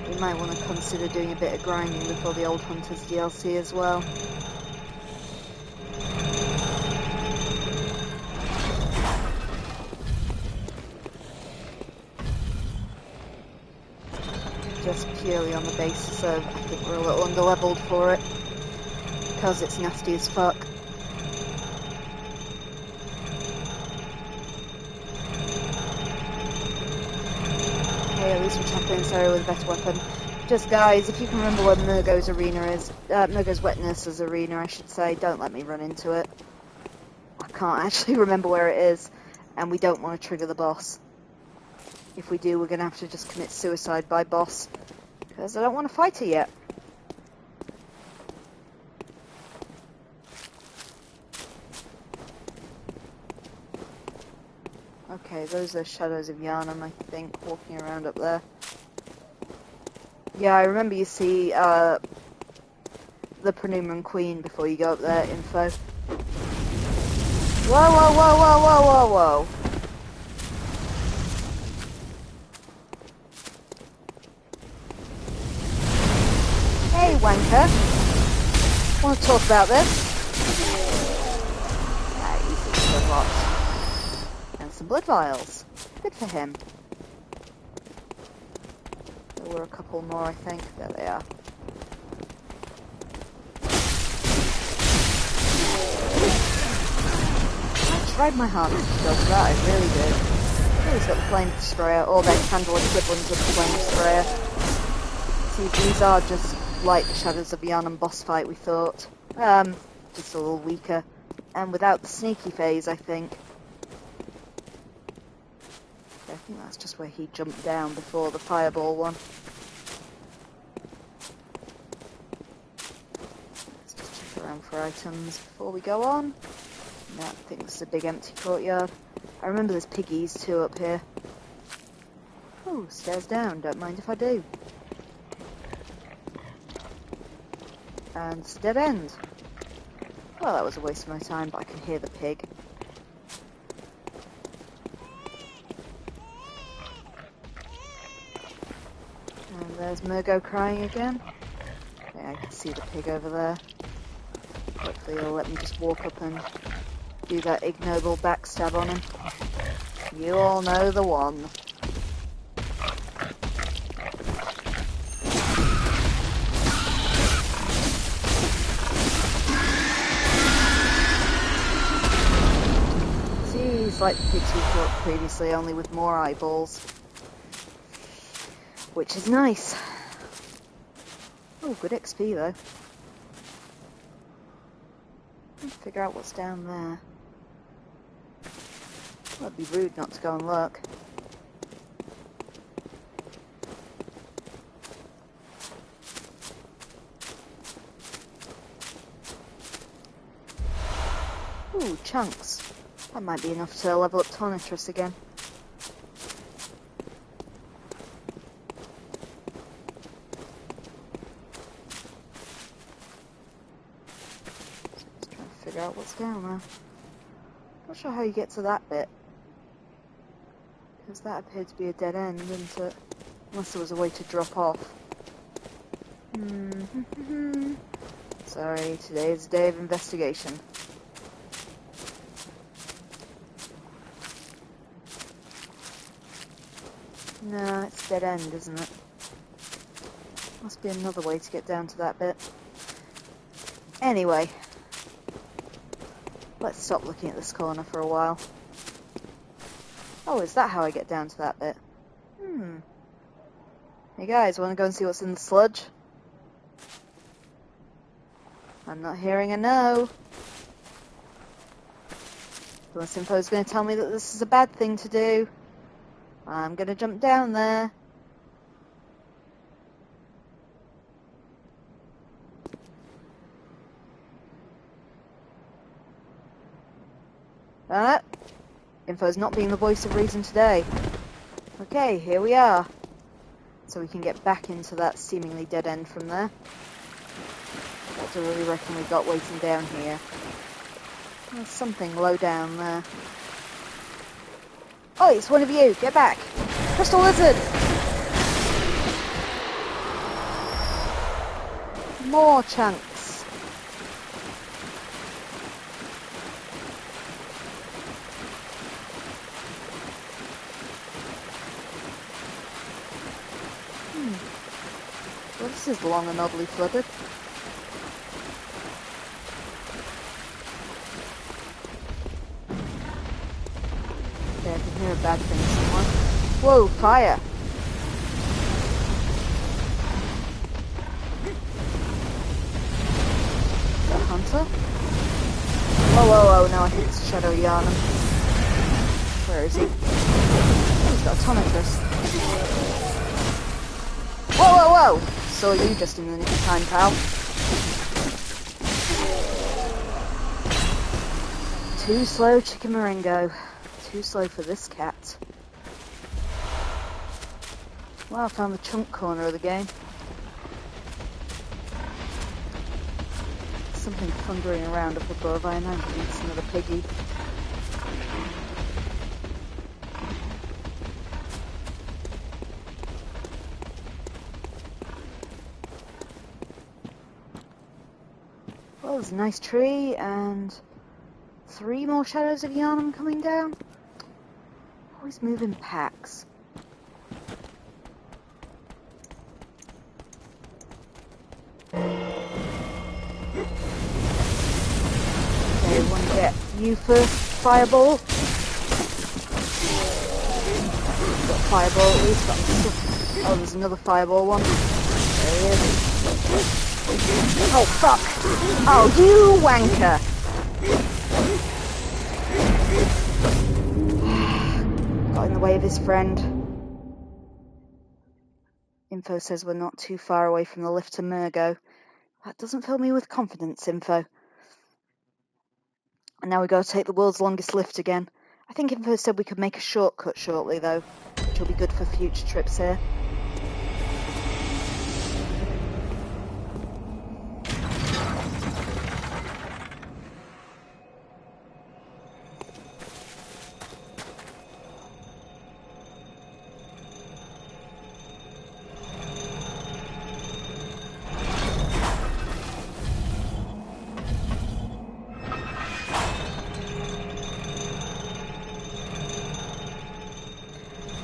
We might want to consider doing a bit of grinding before the Old Hunters DLC as well. Just purely on the basis of I think we're a little underleveled for it. Because it's nasty as fuck. Hey, at least we're tackling this area with a better weapon. Just guys, if you can remember where Mergo's arena is, Mergo's Wetness's arena I should say, don't let me run into it. I can't actually remember where it is, and we don't want to trigger the boss. If we do, we're going to have to just commit suicide by boss, because I don't want to fight her yet. Okay, those are shadows of Yharnam, I think, walking around up there. Yeah, I remember you see the Prenumran Queen before you go up there, info. Whoa, whoa, whoa, whoa, whoa, whoa, whoa. Hey, wanker. Want to talk about this? Easy, a lot. And some blood vials. Good for him. There were a couple more, I think. There they are. I tried my hardest to go for that, I really did. Oh, he's got the flame destroyer, or their candle equivalent of the flame destroyer. See, these are just like the Shadows of Yharnam boss fight we thought. Just a little weaker. And without the sneaky phase, I think. I think that's just where he jumped down before the fireball one. Let's just check around for items before we go on. No, I think this is a big empty courtyard. I remember there's piggies too up here. Oh, stairs down, don't mind if I do. And it's a dead end. Well, that was a waste of my time, but I can hear the pig. And there's Mergo crying again. Yeah, I can see the pig over there. Hopefully he'll let me just walk up and do that ignoble backstab on him. You all know the one. See, he's like the pigs we fought previously, only with more eyeballs. Which is nice. Oh, good XP though. Let's figure out what's down there. Well, it'd be rude not to go and look. Ooh, chunks. That might be enough to level up Tornitrus again. Let's try to figure out what's down there. Not sure how you get to that bit. Because that appeared to be a dead end, didn't it? Unless there was a way to drop off. Sorry, today is a day of investigation. No, it's dead end, isn't it? Must be another way to get down to that bit. Anyway. Let's stop looking at this corner for a while. Oh, is that how I get down to that bit? Hey guys, wanna go and see what's in the sludge? I'm not hearing a no. Unless info's gonna tell me that this is a bad thing to do. I'm gonna jump down there. Info's not being the voice of reason today. Okay, here we are. So we can get back into that seemingly dead end from there. What do we reckon we got waiting down here? There's something low down there. Oh, it's one of you! Get back! Crystal Lizard! More chunks. Well, this is long and oddly flooded. Okay, I can hear a bad thing somewhere. Whoa, fire! Is that a hunter? Oh, no, I think it's Shadow Yarnum. Where is he? Oh, he's got a ton of this. Whoa! Saw you just in the nick of time, pal. Too slow, Chicken Mergo. Too slow for this cat. Well, I found the chunk corner of the game. Something thundering around up above. I know it's another piggy. Well, there's a nice tree and 3 more shadows of Yarnum coming down. Always moving packs. Okay, want to get you first, Fireball. Got Fireball at least. Oh, there's another Fireball one. There he is. Oh, fuck! Oh, you wanker! Got in the way of his friend. Info says we're not too far away from the lift to Mergo. That doesn't fill me with confidence, Info. And now we gotta take the world's longest lift again. I think Info said we could make a shortcut shortly, though, which will be good for future trips here.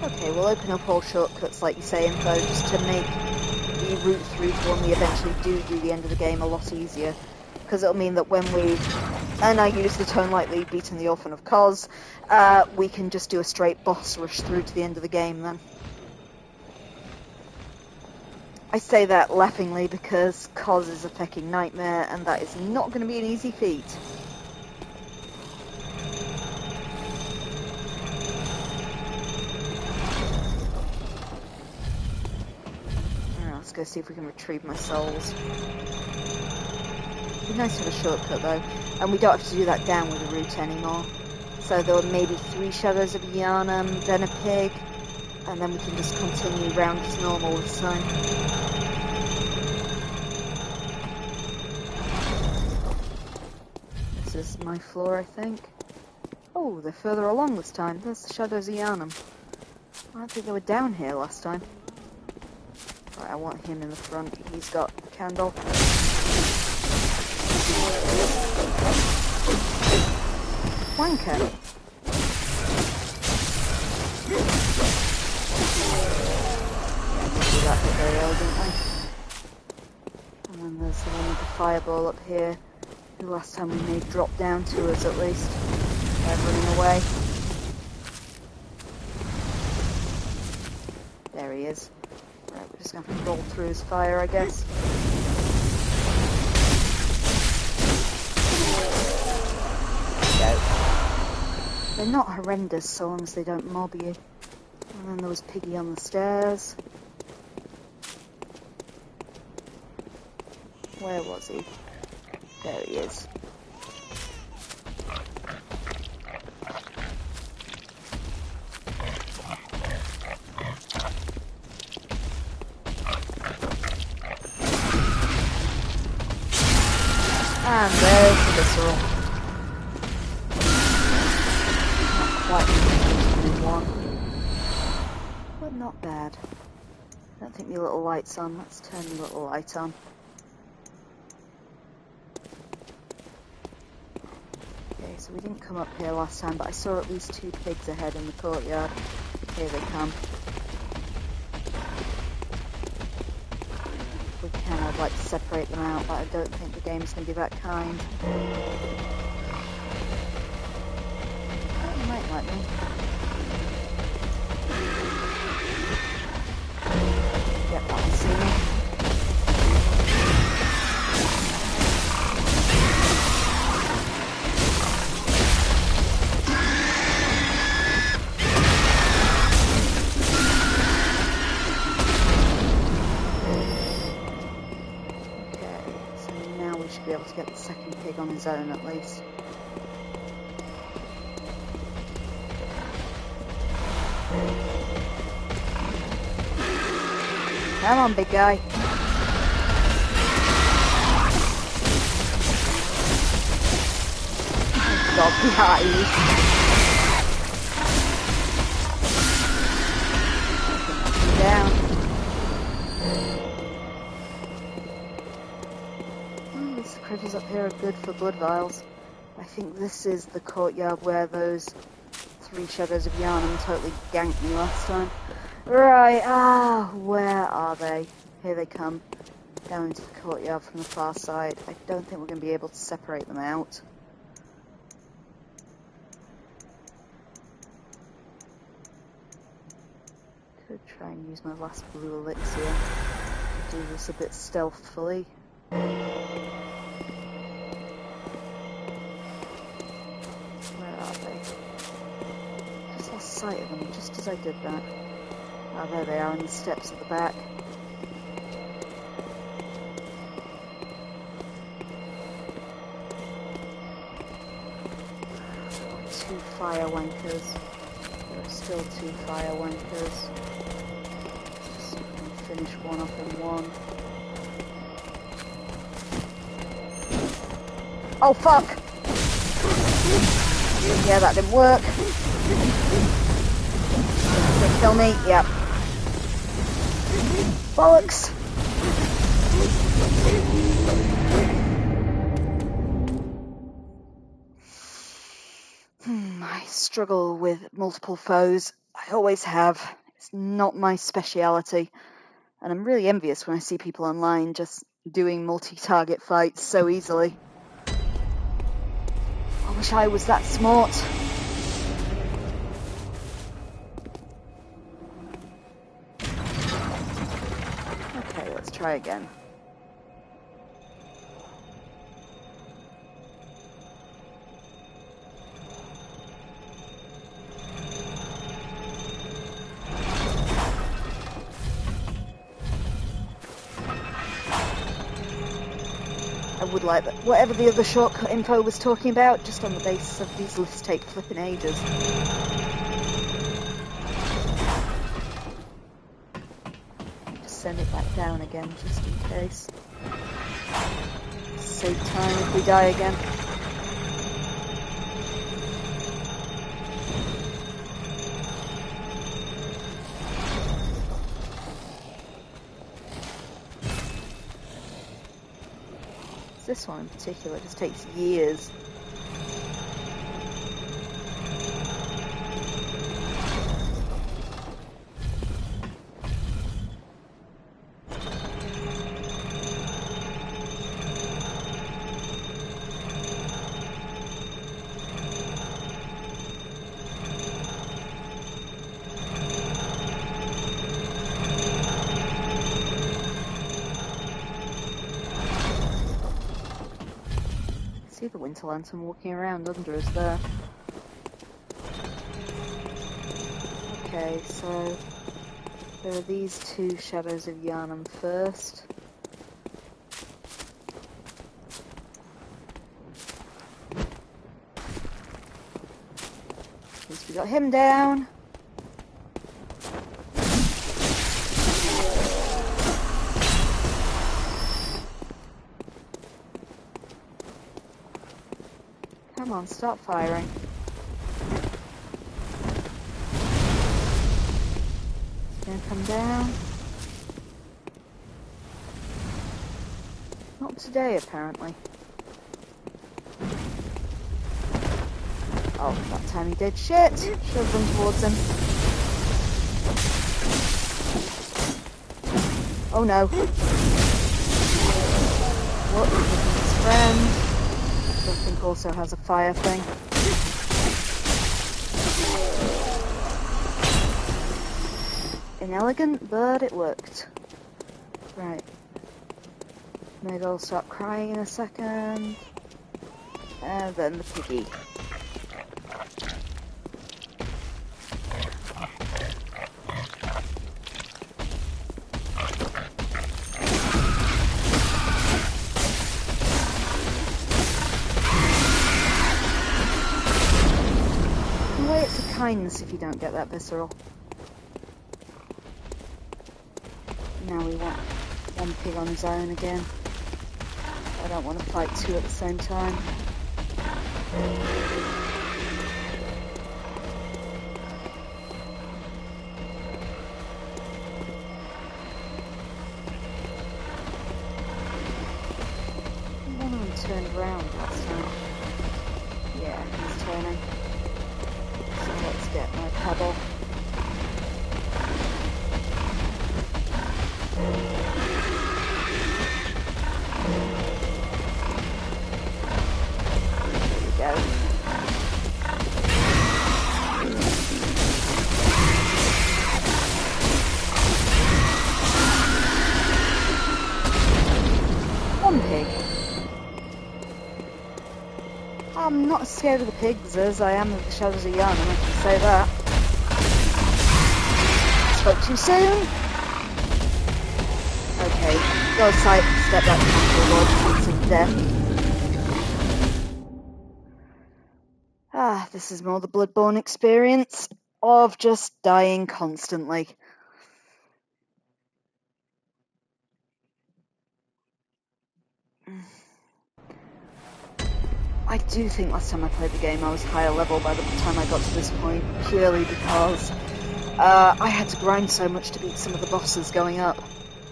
Okay, we'll open up all shortcuts like you say, Info, just to make the route through to when we eventually do the end of the game a lot easier. Because it'll mean that when we, and I use the tone lightly, beating the Orphan of Kos, we can just do a straight boss rush through to the end of the game then. I say that laughingly because Kos is a fucking nightmare and that is not going to be an easy feat. Let's go see if we can retrieve my souls. It'd be nice to have a shortcut though, and we don't have to do that down with the route anymore. So there were maybe 3 shadows of Yarnum, then a pig, and then we can just continue round as normal this time. This is my floor, I think. Oh, they're further along this time. There's the shadows of Yarnum. I don't think they were down here last time. Right, I want him in the front. He's got a candle. Wanker. We do that bit very elegantly. And then there's the one with the fireball up here, who last time we made drop down to us at least. They're running away. There he is. Right, we're just going to have to roll through his fire, I guess. Go. They're not horrendous so long as they don't mob you. And then there was Piggy on the stairs. Where was he? There he is. And there's the visceral. Not quite in one. But not bad. I don't think the little light's on. Let's turn the little light on. So we didn't come up here last time, but I saw at least 2 pigs ahead in the courtyard. Here they come. If we can, I'd like to separate them out, but I don't think the game's going to be that kind. Oh, you might like me. Yep, that'll see me. Be able to get the second pig on his own at least. Come on, big guy. Oh God, behind. Down. The critters up here are good for blood vials. I think this is the courtyard where those 3 shadows of Yharnam totally ganked me last time. Right, where are they? Here they come. Down into the courtyard from the far side. I don't think we're going to be able to separate them out. Could try and use my last blue elixir to do this a bit stealthily. Sight of them just as I did that. Oh, there they are on the steps at the back. Oh, 2 fire wankers. There are still 2 fire wankers. Just finish one off in one. Oh fuck! Yeah, that didn't work. They kill me? Yep. Bollocks! I struggle with multiple foes. I always have. It's not my speciality. And I'm really envious when I see people online just doing multi-target fights so easily. I wish I was that smart. Okay, let's try again. I would like that. Whatever the other shortcut info was talking about, just on the basis of these lists take flipping ages. Just send it back down again, just in case. Save time if we die again. This one in particular just takes years. See the winter lantern walking around under us there. Okay, so there are these 2 shadows of Yharnam first. At least we got him down. Come on, stop firing. It's gonna come down. Not today, apparently. Oh, that time he did. Shit! Should have run towards him. Oh no. What is his friend? I think also has a fire thing. Inelegant, but it worked. Right. Maybe I'll stop crying in a second. And then the piggy. Anyway, it's a kindness if you don't get that visceral. Now we want one pig on his own again. I don't want to fight two at the same time. One of them turned around last time. Yeah, he's turning. So let's get my pebble. I'm not as scared of the pigs as I am of the Shadows of Yarnum, I can say that. Spoke too soon? Okay, go sidestep that cancel Lord of death. Ah, this is more the Bloodborne experience of just dying constantly. I do think last time I played the game I was higher level by the time I got to this point, purely because I had to grind so much to beat some of the bosses going up.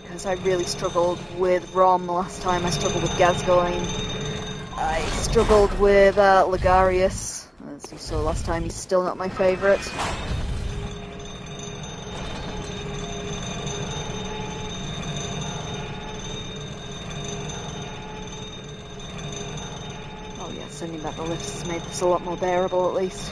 Because I really struggled with Rom last time, I struggled with Gascoigne, I struggled with Ligarius. As you saw last time, he's still not my favourite. Oh yeah, sending back the lifts has made this a lot more bearable at least.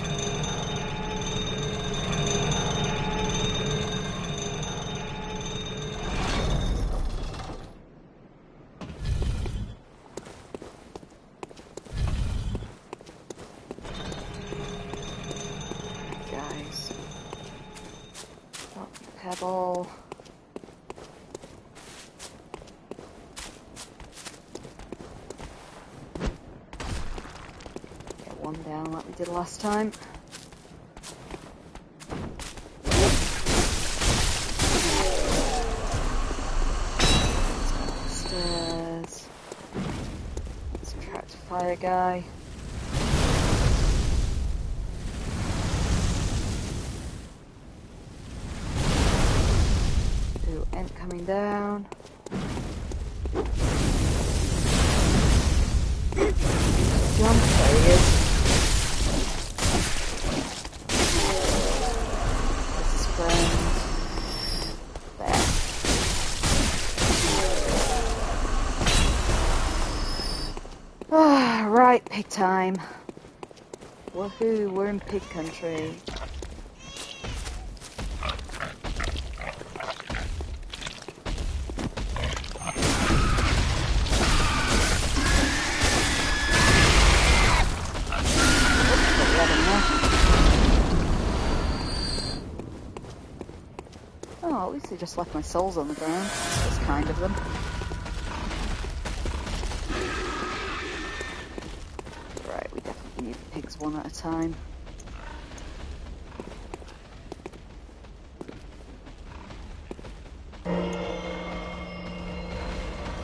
Guys. Oh, pebble. One down like we did last time. Stairs. Let's attract a fire guy. Ooh, Ent coming down. Jump, there he is. Right, pig time. Woohoo, we're in pig country. Oh, at least they just left my souls on the ground. That's kind of them. Pigs one at a time.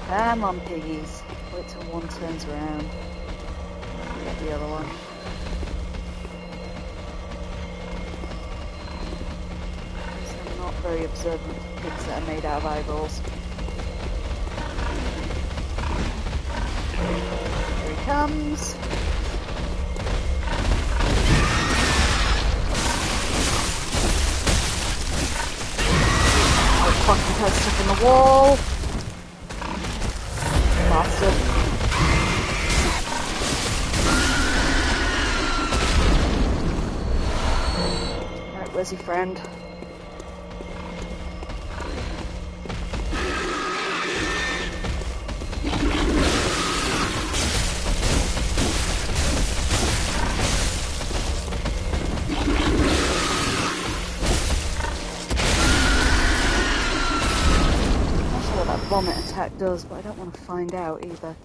Come on, piggies. Wait till one turns around. Get the other one. I'm not very observant of pigs that are made out of eyeballs. Here he comes. fucking head stuck in the wall. Bastard. Right, where's your friend? Vomit attack does, but I don't want to find out either.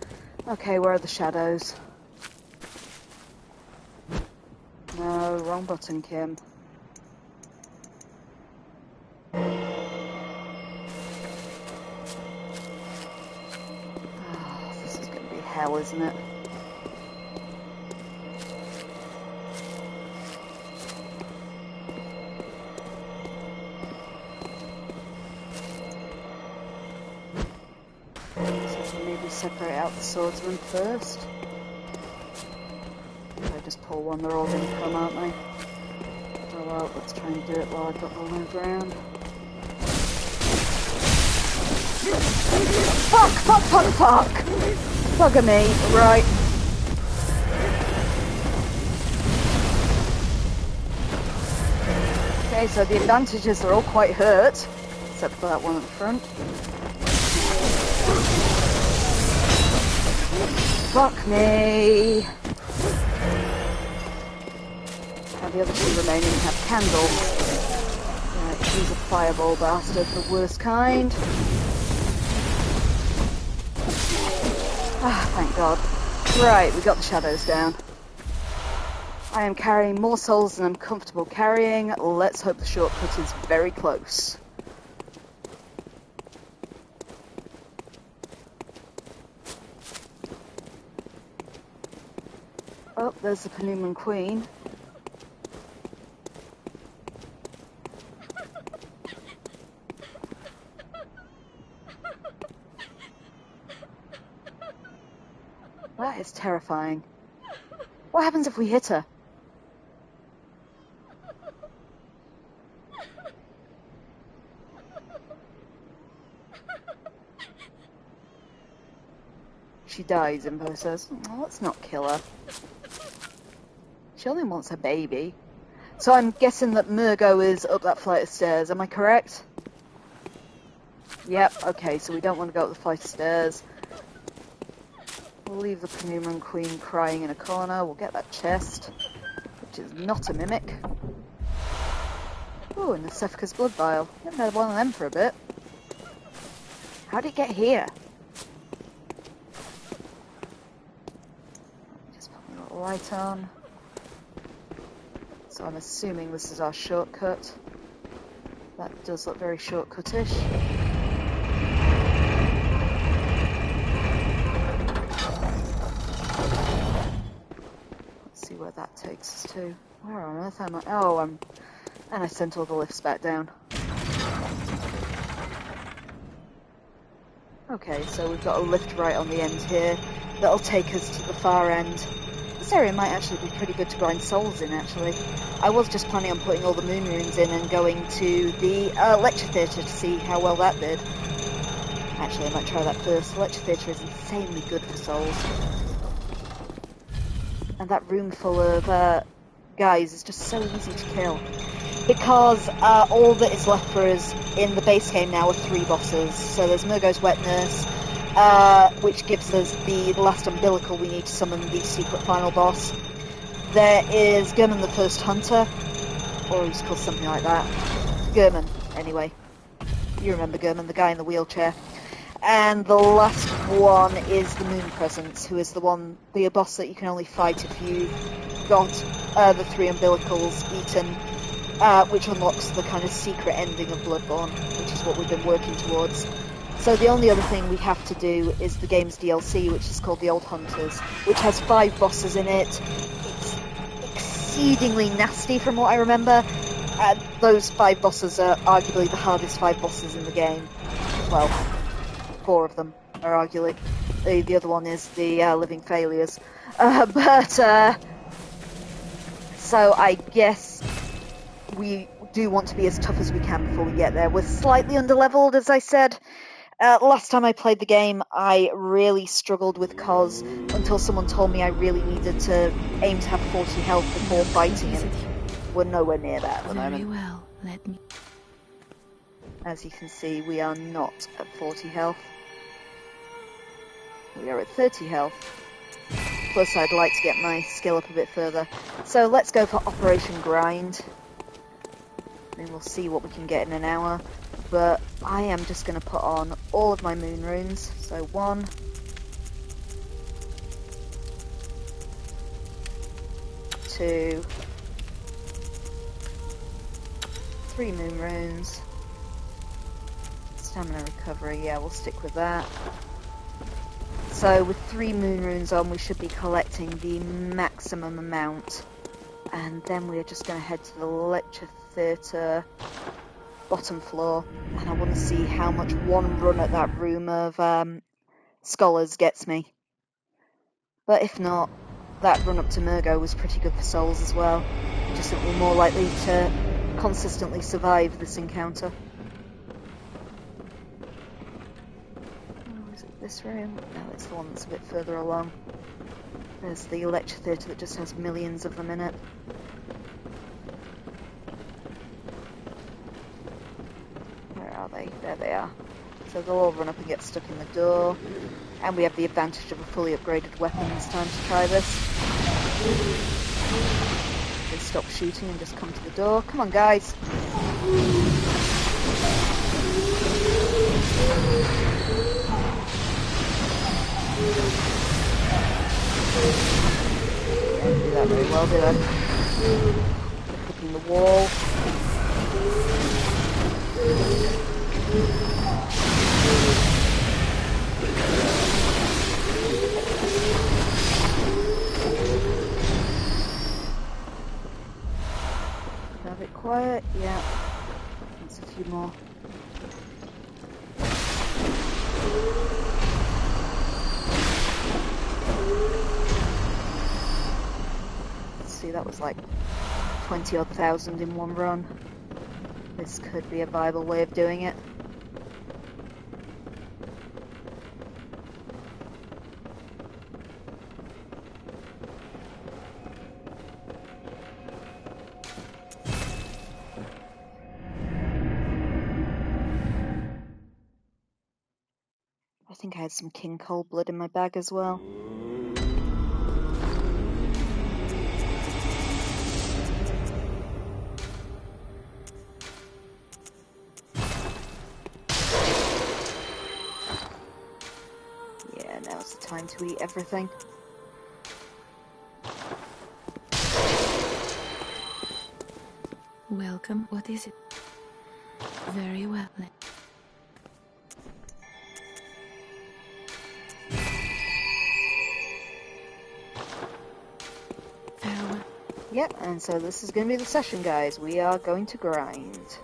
Okay, where are the shadows? No, wrong button, Kim. Oh, this is going to be hell, isn't it? Separate out the swordsman first. If I just pull one, they're all going to come, aren't they? Oh well, let's try and do it while I've got the low ground. Fuck, fuck, fuck, fuck! Bugger me, right. Okay, so the advantages are all quite hurt, except for that one at the front. Fuck me! And the other two remaining have candles. Right, he's a fireball bastard, the worst kind. Ah, thank God. Right, we got the shadows down. I am carrying more souls than I'm comfortable carrying. Let's hope the shortcut is very close. Oh, there's the Penumbran Queen. That is terrifying. What happens if we hit her? She dies, Impo says. Oh, let's not kill her. She only wants a baby. So I'm guessing that Mergo is up that flight of stairs, am I correct? Yep, okay, so we don't want to go up the flight of stairs. We'll leave the Penumbran Queen crying in a corner. We'll get that chest, which is not a mimic. Ooh, and the Sephka's blood vial. I haven't had one of them for a bit. How did it get here? Just put my little light on. So I'm assuming this is our shortcut. That does look very shortcut-ish. Let's see where that takes us to. Where on earth am I? Oh, and I sent all the lifts back down. Okay, so we've got a lift right on the end here. That'll take us to the far end. This area might actually be pretty good to grind souls in, actually. I was just planning on putting all the moon runes in and going to the lecture theatre to see how well that did. Actually, I might try that first. The lecture theatre is insanely good for souls. And that room full of guys is just so easy to kill. Because all that is left for us in the base game now are 3 bosses. So there's Mergo's Wet Nurse, which gives us the last umbilical we need to summon the secret final boss. There is German the First Hunter, or he's called something like that. German, anyway. You remember German, the guy in the wheelchair. And the last one is the Moon Presence, who is the boss that you can only fight if you've got the 3 umbilicals eaten, which unlocks the kind of secret ending of Bloodborne, which is what we've been working towards. So the only other thing we have to do is the game's DLC, which is called The Old Hunters, which has 5 bosses in it. It's exceedingly nasty from what I remember. Those 5 bosses are arguably the hardest 5 bosses in the game. Well, 4 of them are arguably. The other one is the Living Failures. So I guess we do want to be as tough as we can before we get there. We're slightly underleveled, as I said. Last time I played the game, I really struggled with Cos until someone told me I really needed to aim to have 40 health before fighting him. We're nowhere near that at the moment. Very well, let me... As you can see, we are not at 40 health. We are at 30 health. Plus, I'd like to get my skill up a bit further. So let's go for Operation Grind. And we'll see what we can get in an hour. But I am just going to put on all of my moon runes. So 1, 2, 3 moon runes. Stamina recovery, yeah, we'll stick with that. So with 3 moon runes on, we should be collecting the maximum amount. And then we're just going to head to the lecture theatre bottom floor. And I want to see how much one run at that room of scholars gets me. But if not, that run up to Mergo was pretty good for souls as well. Just that we're more likely to consistently survive this encounter. Oh, is it this room? No, it's the one that's a bit further along. There's the lecture theatre that just has millions of them in it. Where are they? There they are. So they'll all run up and get stuck in the door. And we have the advantage of a fully upgraded weapon this time to try this. They stop shooting and just come to the door. Come on, guys! Yeah, I do that very well, do I? Clicking the wall. Have it quiet, yeah. There's a few more. Let's see, that was like 20 odd thousand in one run. This could be a viable way of doing it. I think I had some King Cold Blood in my bag as well. Yeah, now's the time to eat everything. Welcome, what is it? Very well, farewell. Yep, and so this is going to be the session, guys. We are going to grind.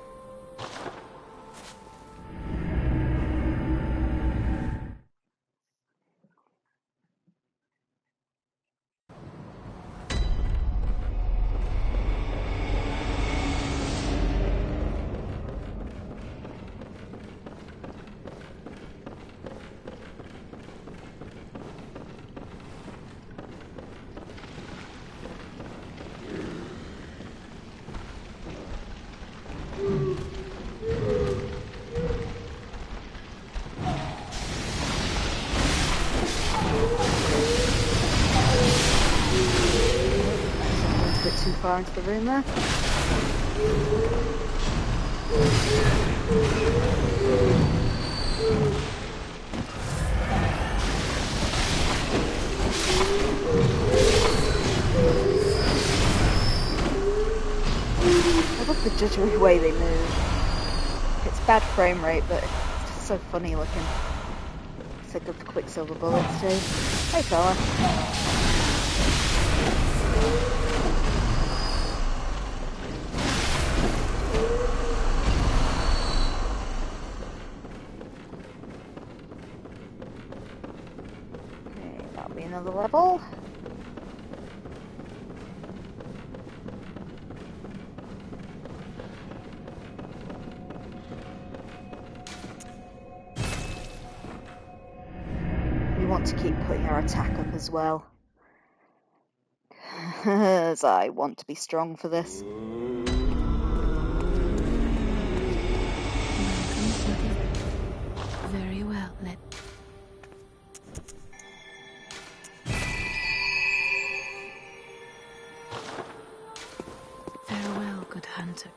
Too far into the room there. I love the judgery way they move. It's bad frame rate, but it's just so funny looking. Sick of the Quicksilver bullets too. Hey fella. Another level. not to keep putting our attack up as well. As I want to be strong for this. Very well, Farewell, good hunter.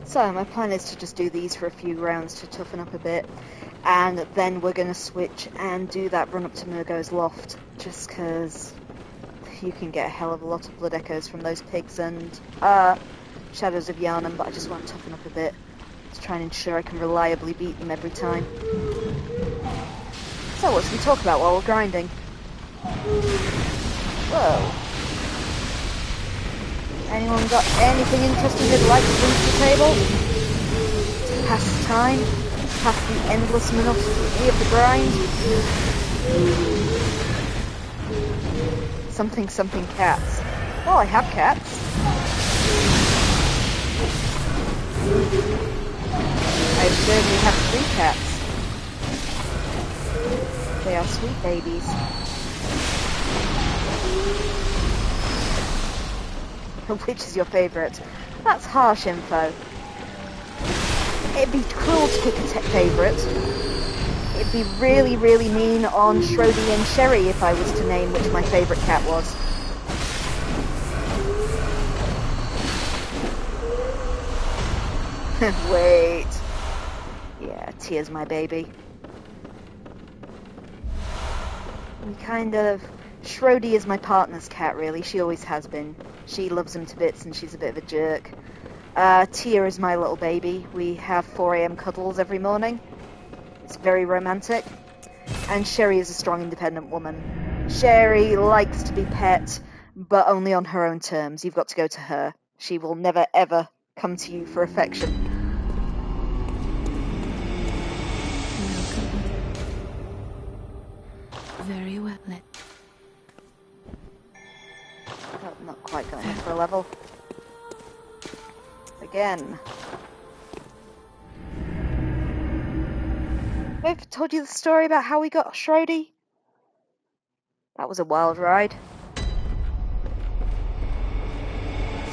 So my plan is to just do these for a few rounds to toughen up a bit, and then we're going to switch and do that run up to Mergo's loft, just because you can get a hell of a lot of blood echoes from those pigs and Shadows of Yharnam, but I just want to toughen up a bit to try and ensure I can reliably beat them every time. So what should we talk about while we're grinding? Whoa. Anyone got anything interesting they'd like to bring to the table? To pass the time? Pass the endless monotony of the grind? Something cats. Oh, I have cats. I certainly have 3 cats. They are sweet babies. Which is your favourite? That's harsh info. It'd be cruel to pick a favourite. It'd be really, really mean on Shrody and Sherry if I was to name which my favourite cat was. Wait. Yeah, Tia's my baby. Shrody is my partner's cat, really. She always has been. She loves him to bits and she's a bit of a jerk. Tia is my little baby. We have 4 a.m. cuddles every morning. It's very romantic. And Sherry is a strong, independent woman. Sherry likes to be pet, but only on her own terms. You've got to go to her. She will never, ever come to you for affection. Very well. Oh, not quite going up for a level. Again. Have I ever told you the story about how we got Shrody? That was a wild ride.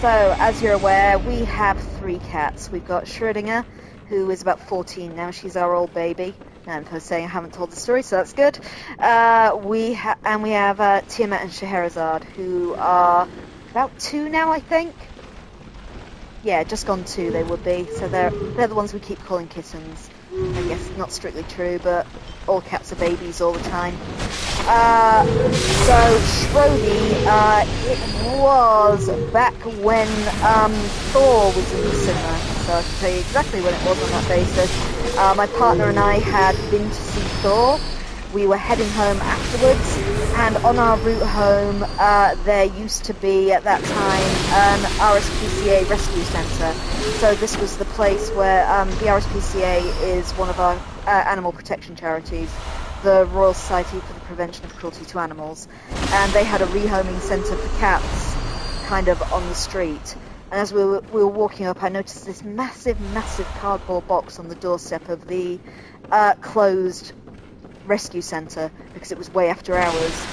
So, as you're aware, we have 3 cats. We've got Schrödinger, who is about 14 now. She's our old baby. Now I'm saying I haven't told the story, so that's good. We have Tiamat and Scheherazade, who are about 2 now, I think. Yeah, just gone 2 they would be. So they're the ones we keep calling kittens. I guess not strictly true, but all cats are babies all the time. So Shrody, it was back when Thor was in the cinema, so I can tell you exactly when it was on that basis. My partner and I had been to see Thor. We were heading home afterwards, and on our route home, there used to be, at that time, an RSPCA rescue centre. So this was the place where the RSPCA is one of our animal protection charities, the Royal Society for the Prevention of Cruelty to Animals. And they had a rehoming centre for cats, kind of on the street. And as we were walking up, I noticed this massive cardboard box on the doorstep of the closed rescue centre, because it was way after hours.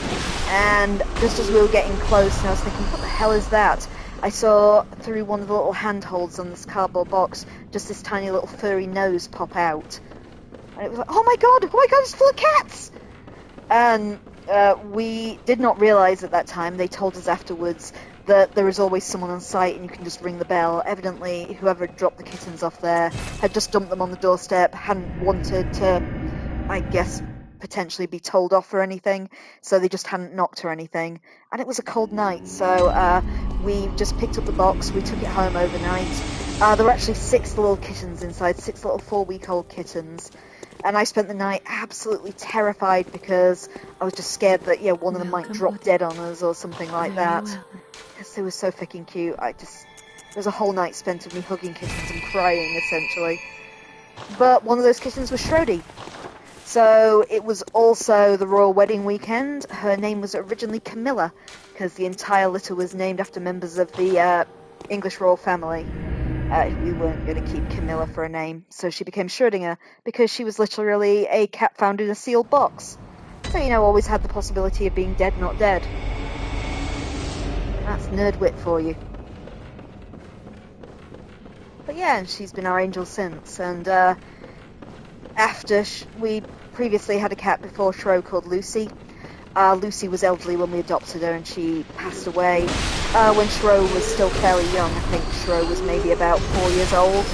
And just as we were getting close, and I was thinking, what the hell is that? I saw through one of the little handholds on this cardboard box just this tiny little furry nose pop out. And it was like, oh my god, it's full of cats! And we did not realise at that time, they told us afterwards, that there is always someone on site and you can just ring the bell. Evidently, whoever dropped the kittens off there had just dumped them on the doorstep, hadn't wanted to, I guess, potentially be told off or anything, so they just hadn't knocked or anything. And it was a cold night, so we just picked up the box, we took it home overnight, There were actually 6 little kittens inside, 6 little 4-week-old kittens. And I spent the night absolutely terrified because I was just scared that, one of them might drop dead on us or something like that. Because they were so fucking cute. There was a whole night spent of me hugging kittens and crying, essentially. But one of those kittens was Shrody. So it was also the royal wedding weekend. Her name was originally Camilla, because the entire litter was named after members of the English royal family. We weren't going to keep Camilla for a name, so she became Schrödinger, because she was literally a cat found in a sealed box. So, always had the possibility of being dead, not dead. That's nerdwit for you. But yeah, she's been our angel since, and after we previously had a cat before Shro called Lucy. Lucy was elderly when we adopted her, and she passed away when Shro was still fairly young. I think Shro was maybe about 4 years old.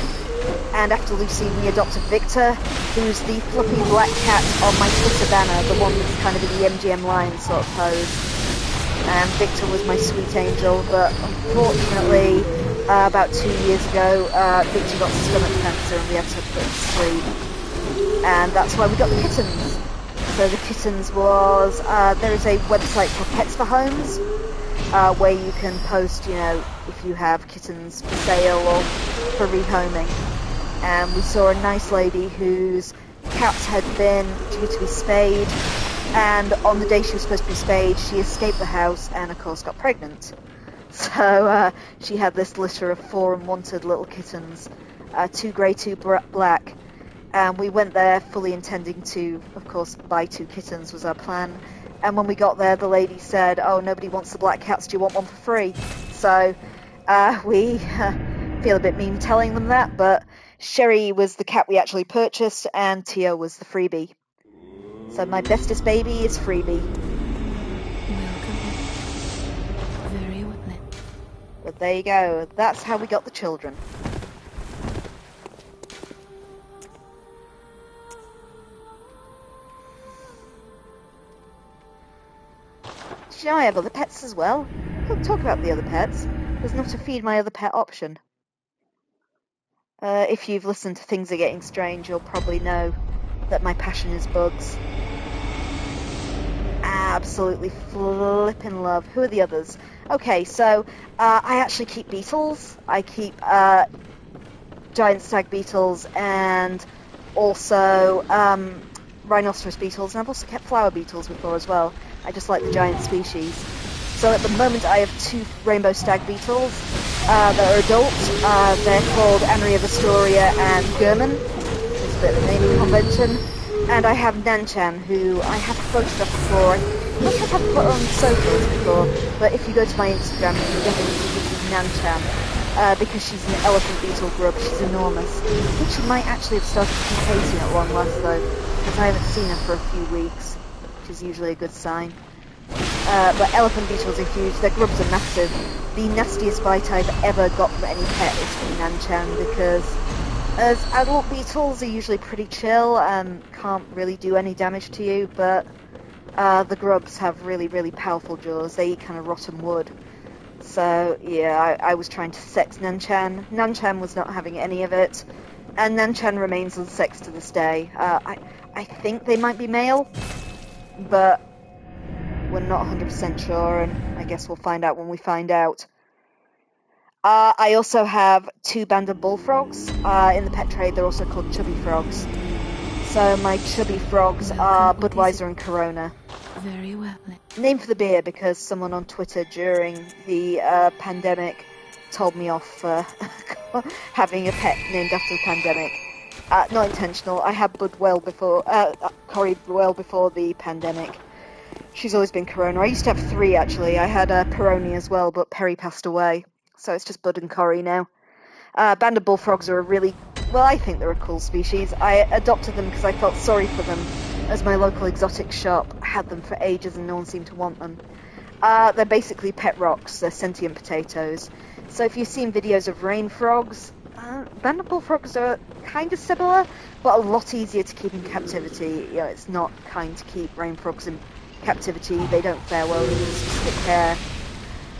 And after Lucy, we adopted Victor, who's the fluffy black cat on my Twitter banner, the one that's kind of in the MGM Lion sort of pose. And Victor was my sweet angel, but unfortunately, about 2 years ago, Victor got stomach cancer and we had to put him to sleep. And that's why we got the kittens. So the kittens was, there is a website called Pets for Homes, where you can post, if you have kittens for sale or for rehoming. And we saw a nice lady whose cats had been due to be spayed, and on the day she was supposed to be spayed, she escaped the house and, of course, got pregnant. So she had this litter of 4 unwanted little kittens, 2 grey, 2 black. And we went there fully intending to, of course, buy 2 kittens was our plan. And when we got there, the lady said, "Oh, nobody wants the black cats, do you want one for free?" So we feel a bit mean telling them that, but Sherry was the cat we actually purchased, and Tio was the freebie. So my bestest baby is freebie. Very well. But there you go, that's how we got the children. Did you know I have other pets as well? Don't talk about the other pets. There's not a feed my other pet option. If you've listened to Things Are Getting Strange, you'll probably know that my passion is bugs. Absolutely flippin' love. Who are the others? Okay, so I actually keep beetles. I keep giant stag beetles and also rhinoceros beetles, and I've also kept flower beetles before as well. I just like the giant species. So at the moment I have 2 rainbow stag beetles that are adults. They're called Anria Astoria and German. It's a bit of a naming convention. And I have Nanchan, who I have photographed before. I'm not sure if I've put her on socials before, but if you go to my Instagram, you can definitely see this is Nanchan. Because she's an elephant beetle grub, she's enormous. I think she might actually have started pupacing at long last though, because I haven't seen her for a few weeks, which is usually a good sign. But elephant beetles are huge, their grubs are massive. The nastiest bite I've ever got from any pet is from Nanchan, because as adult beetles are usually pretty chill and can't really do any damage to you, but the grubs have really, really powerful jaws. They eat kind of rotten wood. So, yeah, I was trying to sex Nanchan. Nanchan was not having any of it. And Nanchan remains unsexed to this day. I think they might be male, but we're not 100% sure, and I guess we'll find out when we find out. I also have 2 banded bullfrogs. In the pet trade, they're also called chubby frogs. So my chubby frogs are Budweiser and Corona. Very well. Named for the beer because someone on Twitter during the pandemic told me off for having a pet named after the pandemic. Not intentional. I had Bud well before, Corrie well before the pandemic. She's always been Corona. I used to have 3 actually. I had Peroni as well, but Perry passed away. So it's just Bud and Corrie now. Banded bullfrogs are a really, well, I think they're a cool species. I adopted them because I felt sorry for them, as my local exotic shop had them for ages and no one seemed to want them. They're basically pet rocks. They're sentient potatoes. So if you've seen videos of rain frogs, banded bullfrogs are kind of similar, but a lot easier to keep in captivity. You know, it's not kind to keep rain frogs in captivity. They don't fare well in specific care.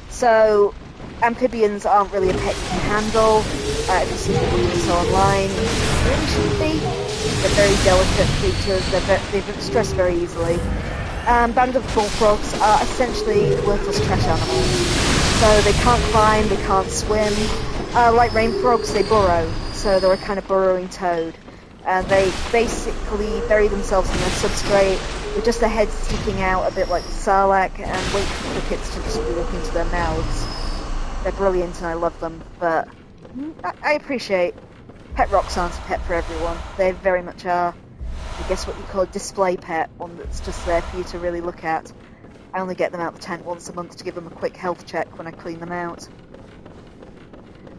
So amphibians aren't really a pet you can handle. If you see people doing so online, they really shouldn't be. They're very delicate creatures. They stress very easily. Band of bullfrogs are essentially worthless trash animals. So they can't climb, they can't swim. Like rain frogs, they burrow. So they're a kind of burrowing toad. And they basically bury themselves in their substrate with just their heads sticking out a bit like the sarlacc and wait for crickets to just walk into their mouths. They're brilliant and I love them, but I appreciate pet rocks aren't a pet for everyone. They very much are, I guess, what you call a display pet, one that's just there for you to really look at. I only get them out the tent once a month to give them a quick health check when I clean them out.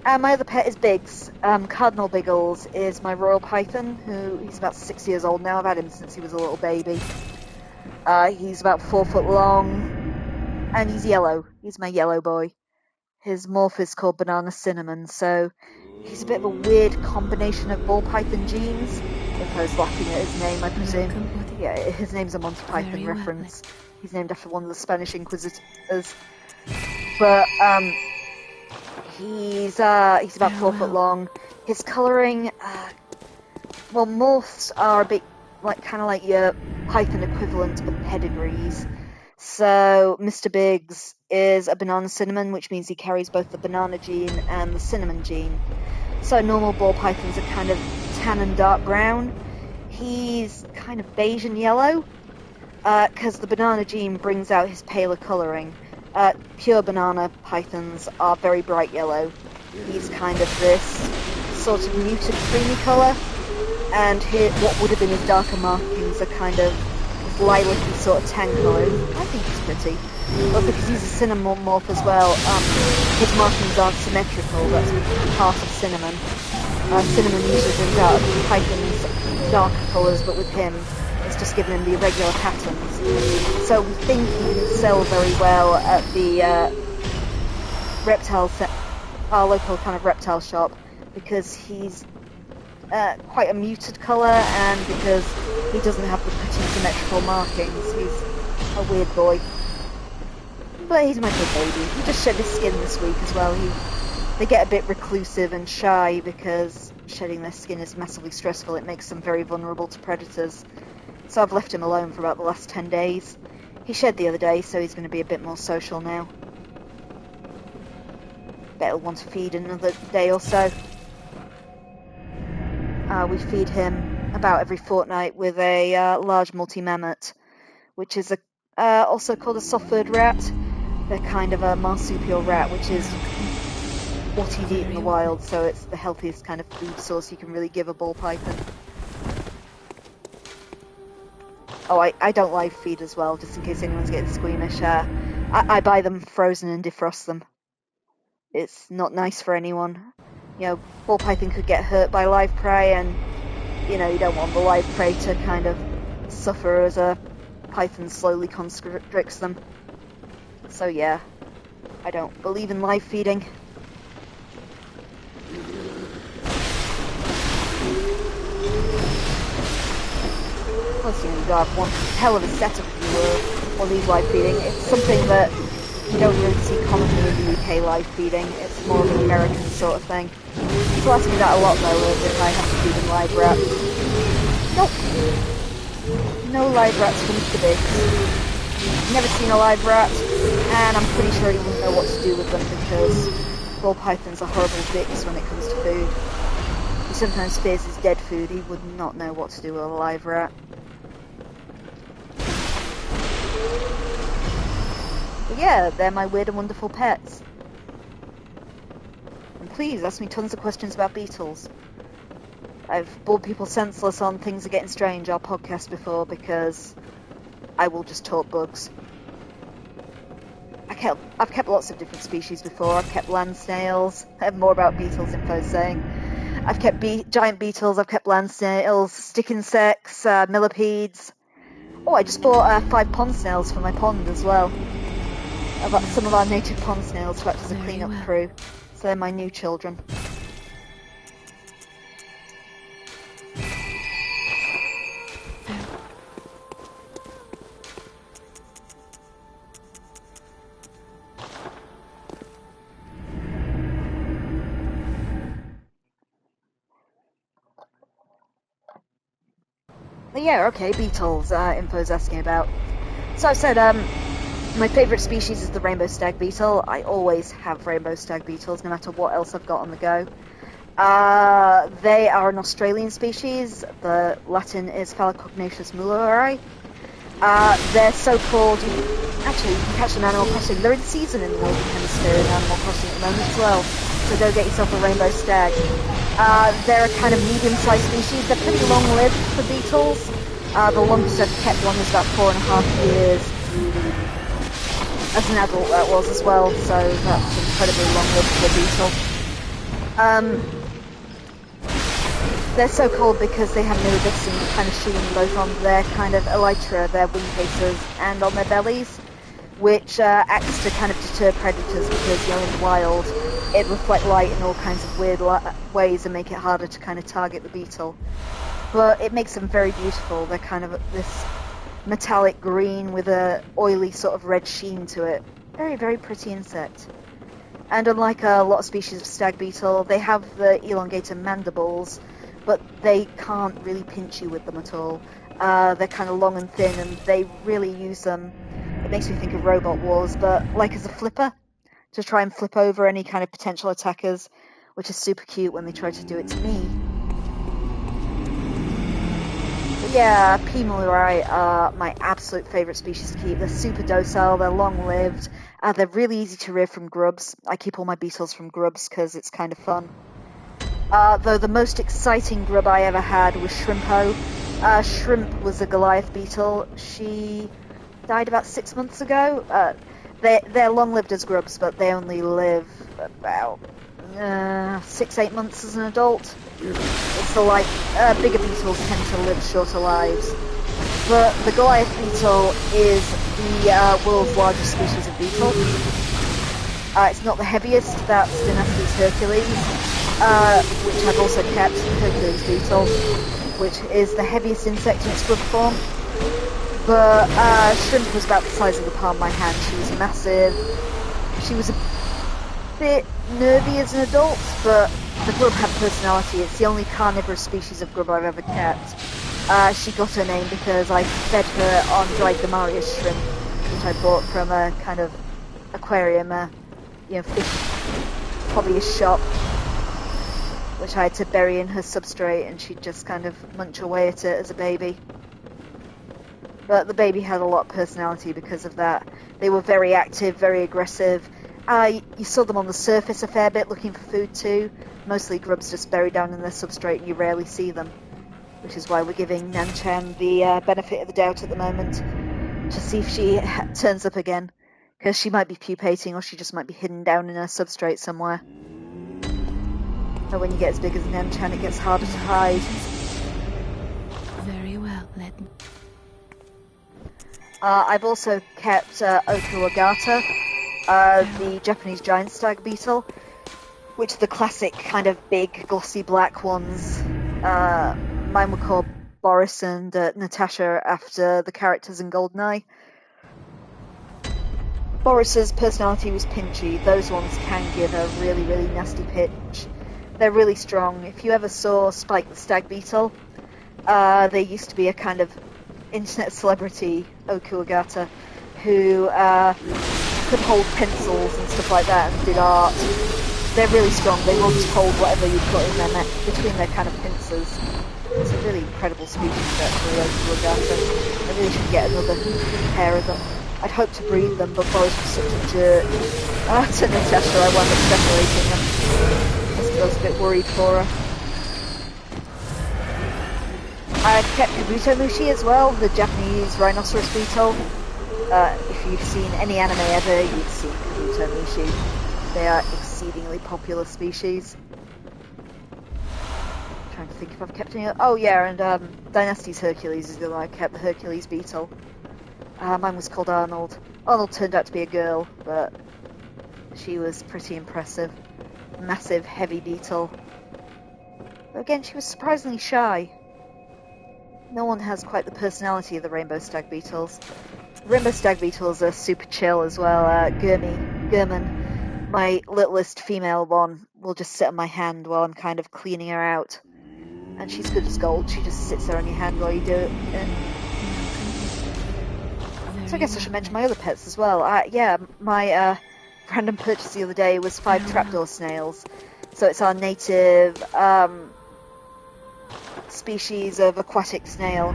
My other pet is Biggs. Cardinal Biggles is my royal python, he's about 6 years old now. I've had him since he was a little baby. He's about 4 foot long, and he's yellow. He's my yellow boy. His morph is called Banana Cinnamon, so he's a bit of a weird combination of ball python genes. If I was laughing at his name, I presume. Yeah, his name's a Monty Python reference. He's named after one of the Spanish Inquisitors. But, he's about 4 foot long. His colouring, well, morphs are a bit kind of like your python equivalent of pedigrees. So Mr. Biggs is a banana cinnamon, which means he carries both the banana gene and the cinnamon gene. So normal ball pythons are kind of tan and dark brown. He's kind of beige and yellow, because the banana gene brings out his paler colouring. Pure banana pythons are very bright yellow. He's kind of this sort of muted creamy colour, and what would have been his darker markings are kind of lilac-y sort of tan colours. I think he's pretty. But because he's a cinnamon morph as well, his markings aren't symmetrical. That's part of cinnamon. Cinnamon usually brings out python's darker colours, but with him, it's just given him the irregular patterns. So we think he didn't sell very well at the our local kind of reptile shop, because he's quite a muted colour, and because he doesn't have the pretty symmetrical markings. He's a weird boy. But he's my good baby. He just shed his skin this week as well. They get a bit reclusive and shy because shedding their skin is massively stressful. It makes them very vulnerable to predators. So I've left him alone for about the last 10 days. He shed the other day, so he's going to be a bit more social now. Bet he'll want to feed in another day or so. We feed him about every fortnight with a large multi-mammoth, which is also called a soft-furred rat. They're kind of a marsupial rat, which is what he'd eat in the wild, so it's the healthiest kind of food source you can really give a ball python. Oh, I don't live feed as well, just in case anyone's getting squeamish. I buy them frozen and defrost them. It's not nice for anyone. You know, ball python could get hurt by live prey, and, you know, you don't want the live prey to kind of suffer as a python slowly constricts them. So yeah, I don't believe in live feeding. Plus, you know, you gotta have one hell of a setup if you will on these live feeding. It's something that you don't really see commonly in the UK live feeding. It's more of an American sort of thing. People ask me that a lot though, if I have to feed them live rats. Nope. No live rats for Mr. Biggs. Never seen a live rat, and I'm pretty sure he wouldn't know what to do with them, because ball pythons are horrible dicks when it comes to food. He sometimes fears his dead food. He would not know what to do with a live rat. But yeah, they're my weird and wonderful pets. And please ask me tons of questions about beetles. I've bored people senseless on Things Are Getting Strange, our podcast, before, because I will just talk bugs. I've kept lots of different species before. I've kept land snails. I have more about beetles info saying. I've kept giant beetles, I've kept land snails, stick insects, millipedes. Oh, I just bought 5 pond snails for my pond as well. I've got some of our native pond snails to act as a clean-up crew. So they're my new children. Yeah, okay, beetles, Info's asking about. So I said, my favourite species is the rainbow stag beetle. I always have rainbow stag beetles, no matter what else I've got on the go. They are an Australian species. The Latin is Phalacognathus mulleri. They're so-called, actually, you can catch them in Animal Crossing. They're in season in the Northern Hemisphere in Animal Crossing at the moment as well. So go get yourself a rainbow stag. They're a kind of medium-sized species. They're pretty long-lived for beetles. The longest I've kept one was about 4.5 years. As an adult, that was as well. So that's incredibly long-lived for a beetle. They're so called because they have no vixen kind of shooting both on their kind of elytra, their wing cases, and on their bellies, which acts to kind of deter predators because, in the wild, it reflects light in all kinds of weird ways and make it harder to kind of target the beetle. But it makes them very beautiful. They're kind of this metallic green with a oily sort of red sheen to it. Very, very pretty insect. And unlike a lot of species of stag beetle, they have the elongated mandibles, but they can't really pinch you with them at all. They're kind of long and thin, and they really use them. It makes me think of Robot Wars, but like as a flipper, to try and flip over any kind of potential attackers, which is super cute when they try to do it to me. But yeah, P. mulleri are my absolute favourite species to keep. They're super docile, they're long-lived, they're really easy to rear from grubs. I keep all my beetles from grubs because it's kind of fun. Though the most exciting grub I ever had was Shrimpo. Shrimp was a Goliath beetle. She died about 6 months ago. They're long-lived as grubs, but they only live about 6-8 months as an adult. It's the bigger beetles tend to live shorter lives. But the Goliath beetle is the world's largest species of beetle. It's not the heaviest, that's Dynasty's Hercules, which I've also kept, Hercules beetle, which is the heaviest insect in its grub form. But Shrimp was about the size of the palm of my hand. She was massive. She was a bit nervy as an adult, but the grub had personality. It's the only carnivorous species of grub I've ever kept. She got her name because I fed her on dried Gamarius shrimp, which I bought from a kind of aquarium, fish hobbyist shop, which I had to bury in her substrate, and she'd just kind of munch away at it as a baby. But the baby had a lot of personality because of that. They were very active, very aggressive. You saw them on the surface a fair bit looking for food too. Mostly grubs just buried down in their substrate and you rarely see them. Which is why we're giving Nanchan the benefit of the doubt at the moment to see if she turns up again. Because she might be pupating or she just might be hidden down in her substrate somewhere. But when you get as big as Nanchan, it gets harder to hide. Very well, let me... I've also kept Okuwagata, the Japanese giant stag beetle, which are the classic kind of big glossy black ones. Mine were called Boris and Natasha after the characters in GoldenEye. Boris's personality was pinchy. Those ones can give a really, really nasty pinch. They're really strong. If you ever saw Spike the stag beetle, they used to be a kind of internet celebrity, Okuwagata, who could hold pencils and stuff like that and did art. They're really strong. They will just hold whatever you put in their neck between their kind of pincers. It's a really incredible species, actually, Okuwagata. I really should get another pair of them. I'd hoped to breed them, but Boris was such a jerk. To Natasha, I wound up separating them. I was a bit worried for her. I kept Kabuto Mushi as well, the Japanese rhinoceros beetle. If you've seen any anime ever, you've seen Kabuto Mushi. They are exceedingly popular species. I'm trying to think if I've kept any... Oh yeah, and Dynasty's Hercules is the one I kept, the Hercules beetle. Mine was called Arnold. Arnold turned out to be a girl, but she was pretty impressive. Massive, heavy beetle. But again, she was surprisingly shy. No one has quite the personality of the rainbow stag beetles. Rainbow stag beetles are super chill as well. German, my littlest female one, will just sit on my hand while I'm kind of cleaning her out. And she's good as gold. She just sits there on your hand while you do it. So I guess I should mention my other pets as well. Yeah, my random purchase the other day was 5 trapdoor snails. So it's our native species of aquatic snail.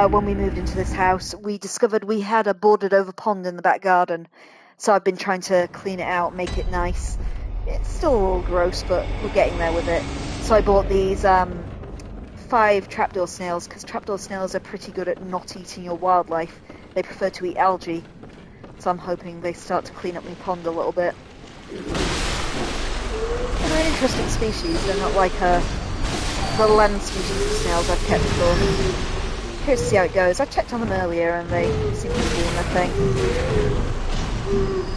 When we moved into this house, we discovered we had a boarded over pond in the back garden. So I've been trying to clean it out, make it nice. It's still a little gross, but we're getting there with it. So I bought these 5 trapdoor snails, because trapdoor snails are pretty good at not eating your wildlife. They prefer to eat algae. So I'm hoping they start to clean up my pond a little bit. They're an interesting species. They're not like the land species of snails I've kept before. Here's to see how it goes. I checked on them earlier and they seem to be doing their thing.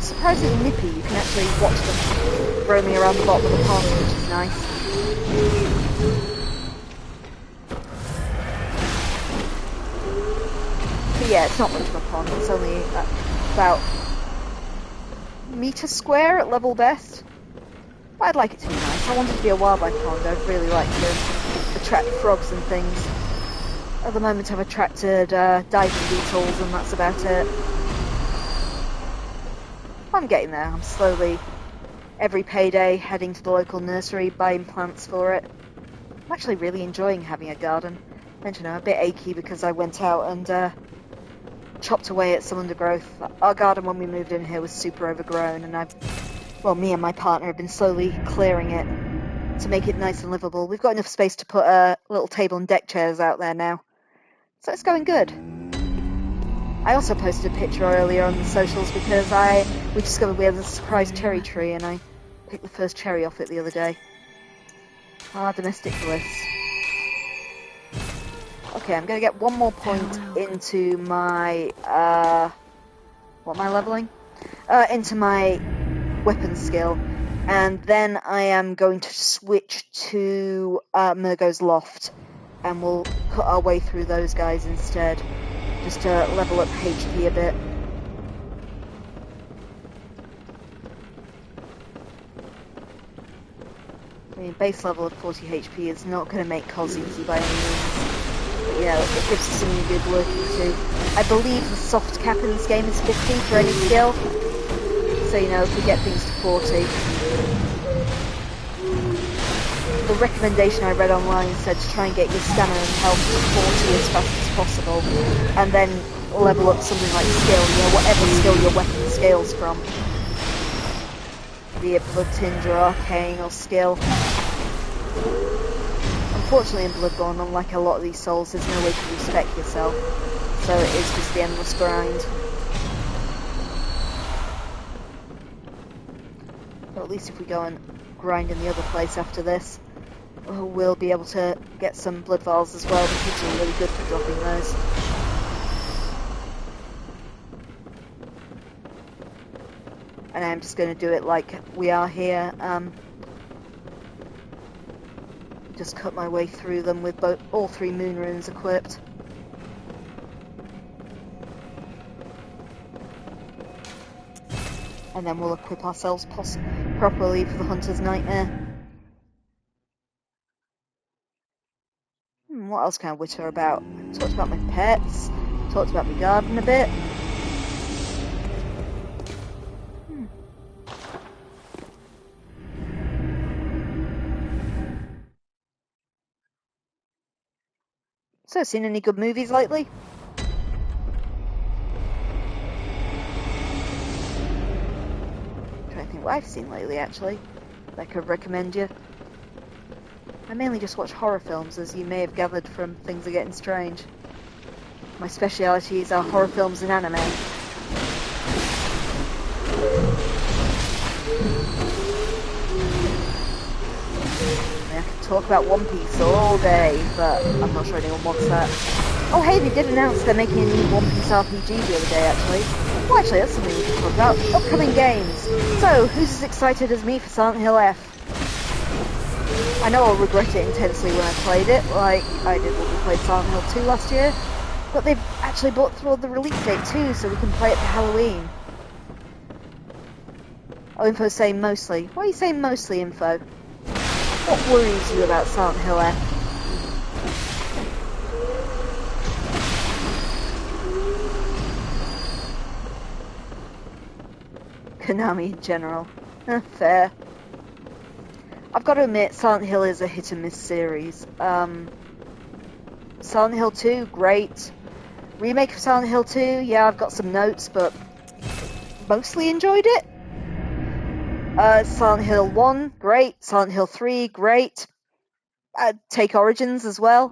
Surprisingly nippy. You can actually watch them roaming around the bottom of the pond, which is nice. But yeah, it's not much of a pond. It's only about a metre square at level best. But I'd like it to be nice. I want it to be a wildlife pond. I'd really like to attract frogs and things. At the moment I've attracted diving beetles and that's about it. I'm getting there. I'm slowly, every payday, heading to the local nursery, buying plants for it. I'm actually really enjoying having a garden. And I'm a bit achy because I went out and chopped away at some undergrowth. Our garden when we moved in here was super overgrown and me and my partner have been slowly clearing it to make it nice and livable. We've got enough space to put a little table and deck chairs out there now. So it's going good. I also posted a picture earlier on the socials because we discovered we had a surprise cherry tree and I picked the first cherry off it the other day. Domestic bliss. Okay, I'm going to get one more point into my, what am I leveling? Into my weapon skill. And then I am going to switch to Mergo's Loft. And we'll cut our way through those guys instead. Just to level up HP a bit. I mean, base level of 40 HP is not going to make Cos easy by any means. But yeah, it gives us something good working to. I believe the soft cap in this game is 50 for any skill. So, if we get things to 40. The recommendation I read online said to try and get your stamina and health to 40 as fast as possible. And then level up something like skill, whatever skill your weapon scales from. Be it Blood Tinge or Arcane or skill. Unfortunately in Bloodborne, unlike a lot of these souls, there's no way to respec yourself. So it is just the endless grind. But at least if we go and grind in the other place after this, we'll be able to get some blood vials as well. The kids are really good for dropping those. And I'm just going to do it like we are here. Just cut my way through them with all 3 moon runes equipped. And then we'll equip ourselves properly for the Hunter's Nightmare. What else can I witter about? Talked about my pets. Talked about my garden a bit. So, seen any good movies lately? I'm trying to think what I've seen lately, actually, that I could recommend you. I mainly just watch horror films, as you may have gathered from Things Are Getting Strange. My specialities are horror films and anime. I could talk about One Piece all day, but I'm not sure anyone wants that. Oh hey, they did announce they're making a new One Piece RPG the other day, actually. Well, actually, that's something we can talk about. Upcoming games. So, who's as excited as me for Silent Hill F? I know I'll regret it intensely when I played it, like I did when we played Silent Hill 2 last year. But they've actually brought through the release date too, so we can play it for Halloween. Oh, Info's saying mostly. Why are you saying mostly, Info? What worries you about Silent Hill F? Konami in general. Fair. I've got to admit, Silent Hill is a hit and miss series. Silent Hill 2, great. Remake of Silent Hill 2, yeah, I've got some notes, but mostly enjoyed it. Silent Hill 1, great. Silent Hill 3, great. Take Origins as well.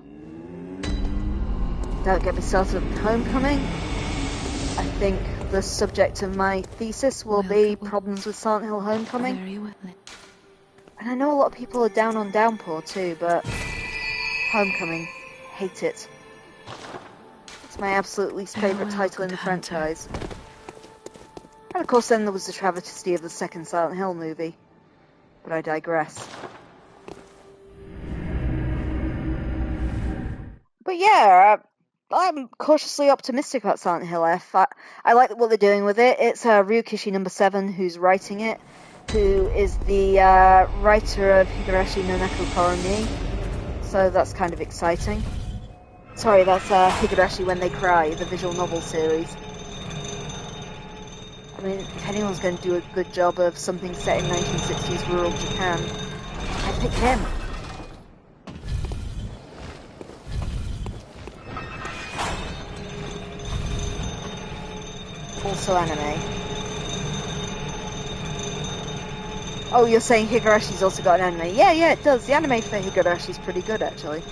Don't get me started on Homecoming. I think the subject of my thesis will be problems with Silent Hill Homecoming. Very well. And I know a lot of people are down on Downpour too, but Homecoming, hate it. It's my absolute least favourite title in the franchise. And of course then there was the travesty of the second Silent Hill movie. But I digress. But yeah, I'm cautiously optimistic about Silent Hill F. I like what they're doing with it. It's Ryukishi No. 7 who's writing it, who is the writer of Higurashi no Naku Koromi. So that's kind of exciting. Sorry, that's Higurashi When They Cry, the visual novel series. I mean, if anyone's going to do a good job of something set in 1960s rural Japan, I pick him. Also anime. Oh, you're saying Higurashi's also got an anime? Yeah, it does. The anime for Higurashi's pretty good, actually.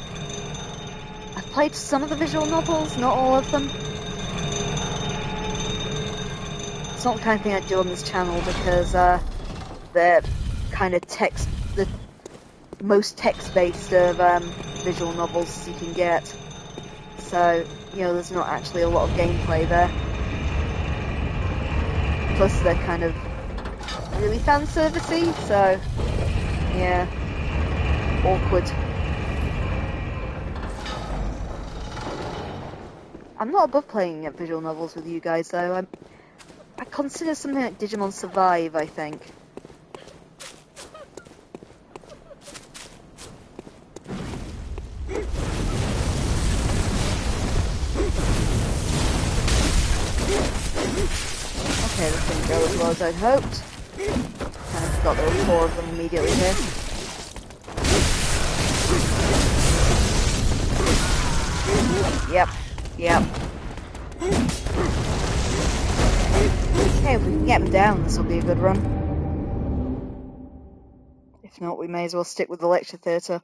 I've played some of the visual novels, not all of them. It's not the kind of thing I do on this channel because they're kind of the most text-based of visual novels you can get. So, you know, there's not actually a lot of gameplay there. Plus, they're kind of really fan servicey, so yeah, awkward. I'm not above playing visual novels with you guys, though. I consider something like Digimon Survive, I think. Okay, this didn't go as well as I'd hoped. Kind of forgot there were 4 of them immediately here. Yep. Okay, if we can get them down, this will be a good run. If not, we may as well stick with the lecture theatre.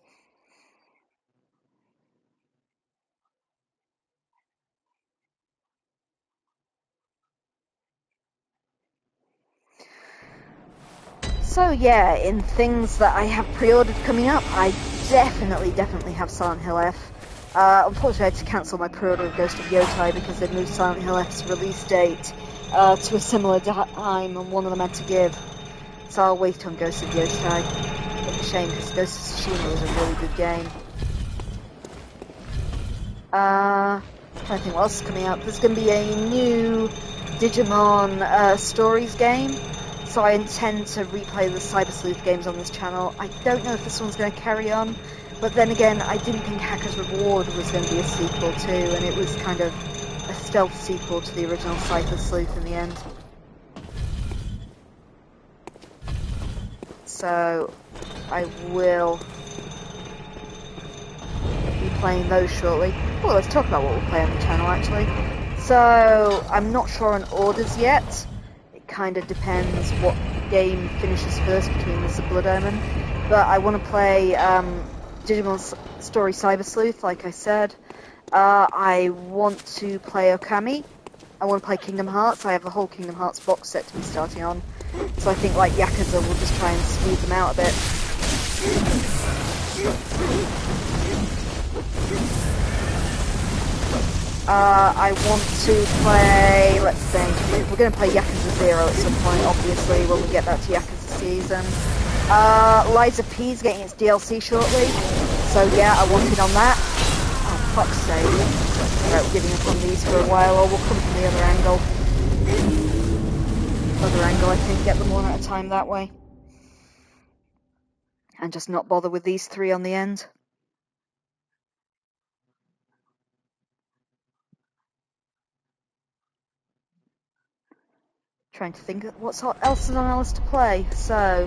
So yeah, in things that I have pre-ordered coming up, I definitely have Silent Hill F. Unfortunately, I had to cancel my pre-order of Ghost of Yotai because they moved Silent Hill F's release date to a similar time, and one of them had to give. So I'll wait on Ghost of Yotai. It's a shame because Ghost of Tsushima was a really good game. I don't think what else is coming out. There's going to be a new Digimon Stories game. So I intend to replay the Cyber Sleuth games on this channel. I don't know if this one's going to carry on, but then again, I didn't think Hacker's Reward was going to be a sequel too, and it was kind of a stealth sequel to the original Cyber Sleuth in the end. So I will be playing those shortly. Well, let's talk about what we'll play on the channel actually. So I'm not sure on orders yet. Kind of depends what game finishes first between this and Blood Omen, but I want to play Digimon Story Cyber Sleuth, like I said. I want to play Okami. I want to play Kingdom Hearts. I have a whole Kingdom Hearts box set to be starting on, so I think like Yakuza will just try and smooth them out a bit. I want to play, let's think, we're going to play Yakuza 0 at some point, obviously, when we get back to Yakuza season. Liza P's getting its DLC shortly, so yeah, I want it on that. Oh, fuck's sake. Right, we're giving up on these for a while, or we'll come from the other angle. I think, get them one at a time that way. And just not bother with these 3 on the end. Trying to think of what else is on our list to play. So,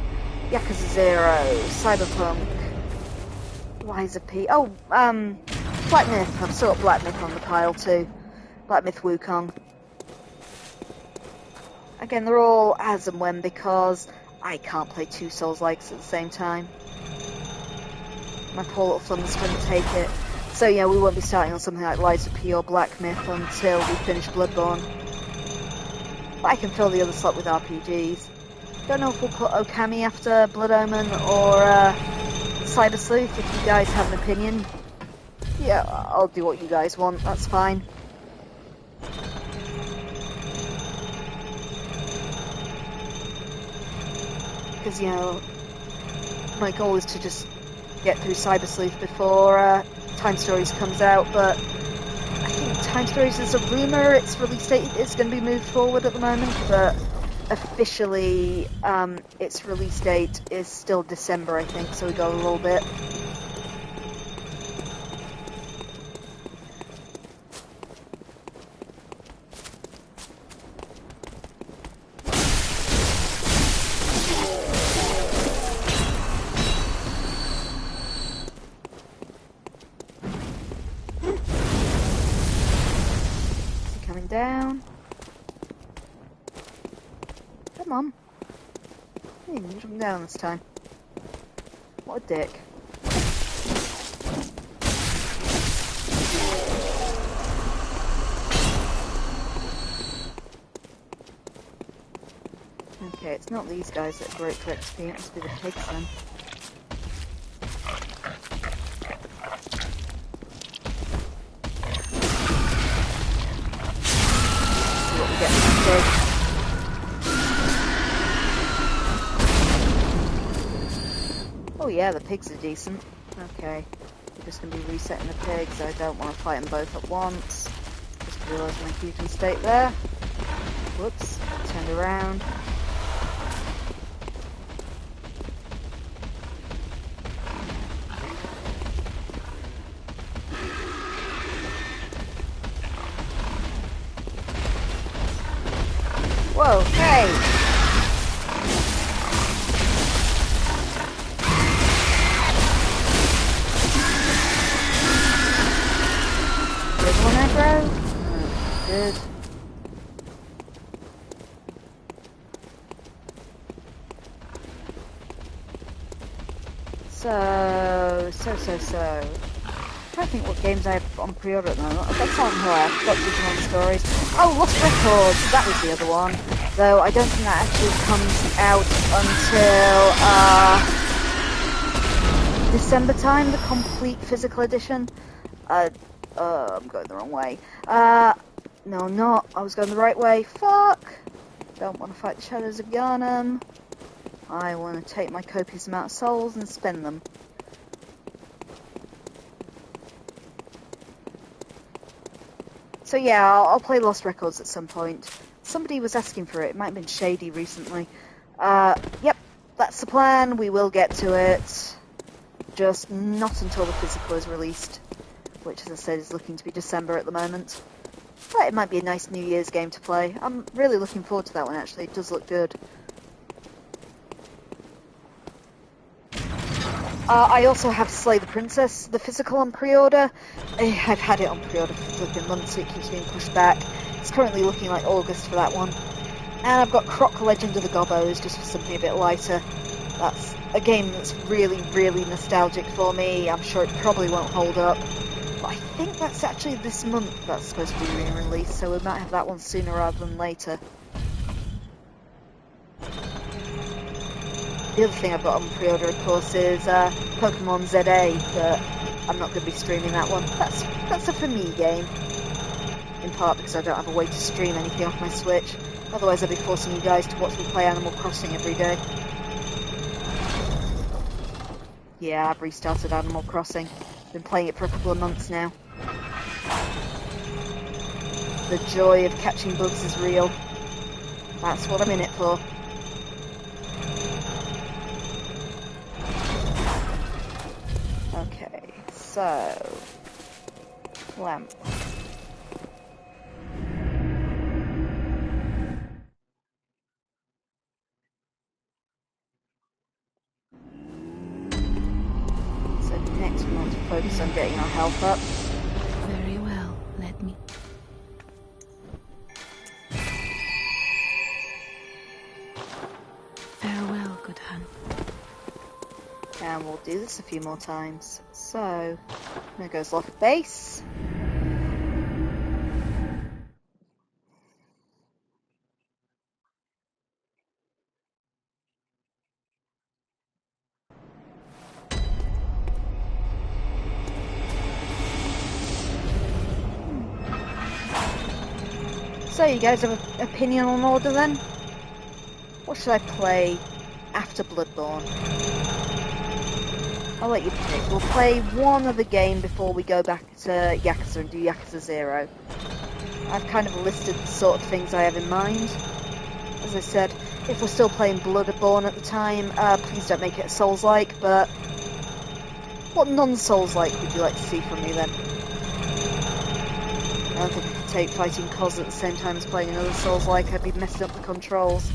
Yakuza 0, Cyberpunk, Liza P. Oh, Black Myth. I've still got Black Myth on the pile too. Black Myth Wukong. Again, they're all as and when because I can't play two Souls-likes at the same time. My poor little thumbs couldn't take it. So yeah, we won't be starting on something like Liza P or Black Myth until we finish Bloodborne. But I can fill the other slot with RPGs. Don't know if we'll put Okami after Blood Omen or Cyber Sleuth, if you guys have an opinion. Yeah, I'll do what you guys want, that's fine. Because, you know, my goal is to just get through Cyber Sleuth before Time Stories comes out, but I think Time Stories is a rumour, its release date is going to be moved forward at the moment, but officially its release date is still December, I think, so we got a little bit. Down. Come on. He didn't jump down this time. What a dick. Okay, it's not these guys that are great for XP, it must be the pigs then. Oh yeah, the pigs are decent. Okay, we're just going to be resetting the pigs. I don't want to fight them both at once. Just realised my huge mistake there. Whoops, turned around. Whoa, hey! Good. So. I'm trying to think what games I have on pre-order at the moment. I've got Silent Hill, I've got Digimon Stories. Oh, Lost Records! That was the other one. Though I don't think that actually comes out until December time, the complete physical edition. I'm going the wrong way. No, I'm not. I was going the right way. Fuck! Don't want to fight the Shadows of Yharnam. I want to take my copious amount of souls and spend them. So yeah, I'll play Lost Records at some point. Somebody was asking for it. It might have been Shady recently. Yep, that's the plan. We will get to it. Just not until the physical is released. Which, as I said, is looking to be December at the moment. But it might be a nice New Year's game to play. I'm really looking forward to that one, actually. It does look good. I also have Slay the Princess, the physical on pre-order. I've had it on pre-order for flipping months, so it keeps being pushed back. It's currently looking like August for that one. And I've got Croc Legend of the Gobbos, just for something a bit lighter. That's a game that's really, really nostalgic for me. I'm sure it probably won't hold up. But I think that's actually this month that's supposed to be re-released, so we might have that one sooner rather than later. The other thing I've got on pre-order, of course, is Pokemon ZA, but I'm not going to be streaming that one. That's a for me game. In part because I don't have a way to stream anything off my Switch. Otherwise I'd be forcing you guys to watch me play Animal Crossing every day. Yeah, I've restarted Animal Crossing. Been playing it for a couple of months now. The joy of catching bugs is real. That's what I'm in it for. Okay, so... lamp. Next, we want to focus on getting our health up. Very well, let me... Farewell, good hun. And we'll do this a few more times. So, there goes Loft base. So, you guys have an opinion on order then? What should I play after Bloodborne? I'll let you pick. We'll play one other game before we go back to Yakuza and do Yakuza 0. I've kind of listed the sort of things I have in mind. As I said, if we're still playing Bloodborne at the time, please don't make it a Souls-like, but what non-Souls-like would you like to see from me then? I don't think I could take fighting Kos at the same time as playing another Souls-like. I'd be messing up the controls.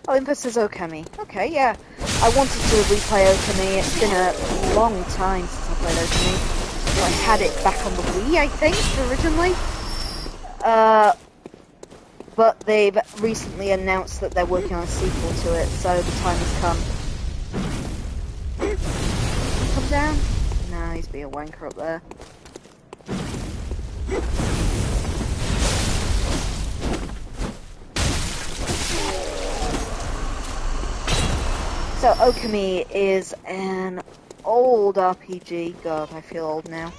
Oh, Info says Okami. Okay, yeah. I wanted to replay Okami. It's been a long time since I played Okami. I had it back on the Wii, I think, originally. But they've recently announced that they're working on a sequel to it, so the time has come. Come down? No, he's being a wanker up there. So Okami is an old RPG. God, I feel old now.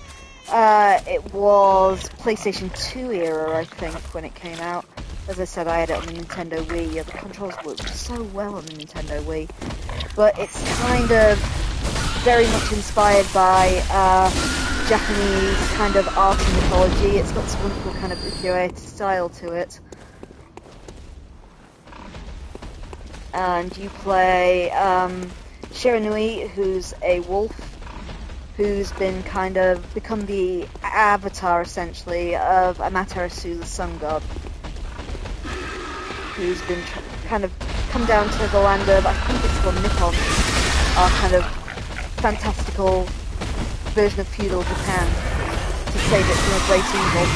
It was PlayStation 2 era, I think, when it came out. As I said, I had it on the Nintendo Wii. Yeah, the controls worked so well on the Nintendo Wii. But it's kind of very much inspired by Japanese kind of art and mythology. It's got this wonderful kind of ukiyo-e style to it. And you play Shiranui, who's a wolf, who's been kind of become the avatar, essentially, of Amaterasu, the sun god, who's been kind of come down to the land of, I think it's called Nippon, our kind of fantastical version of feudal Japan, to save it from a great evil.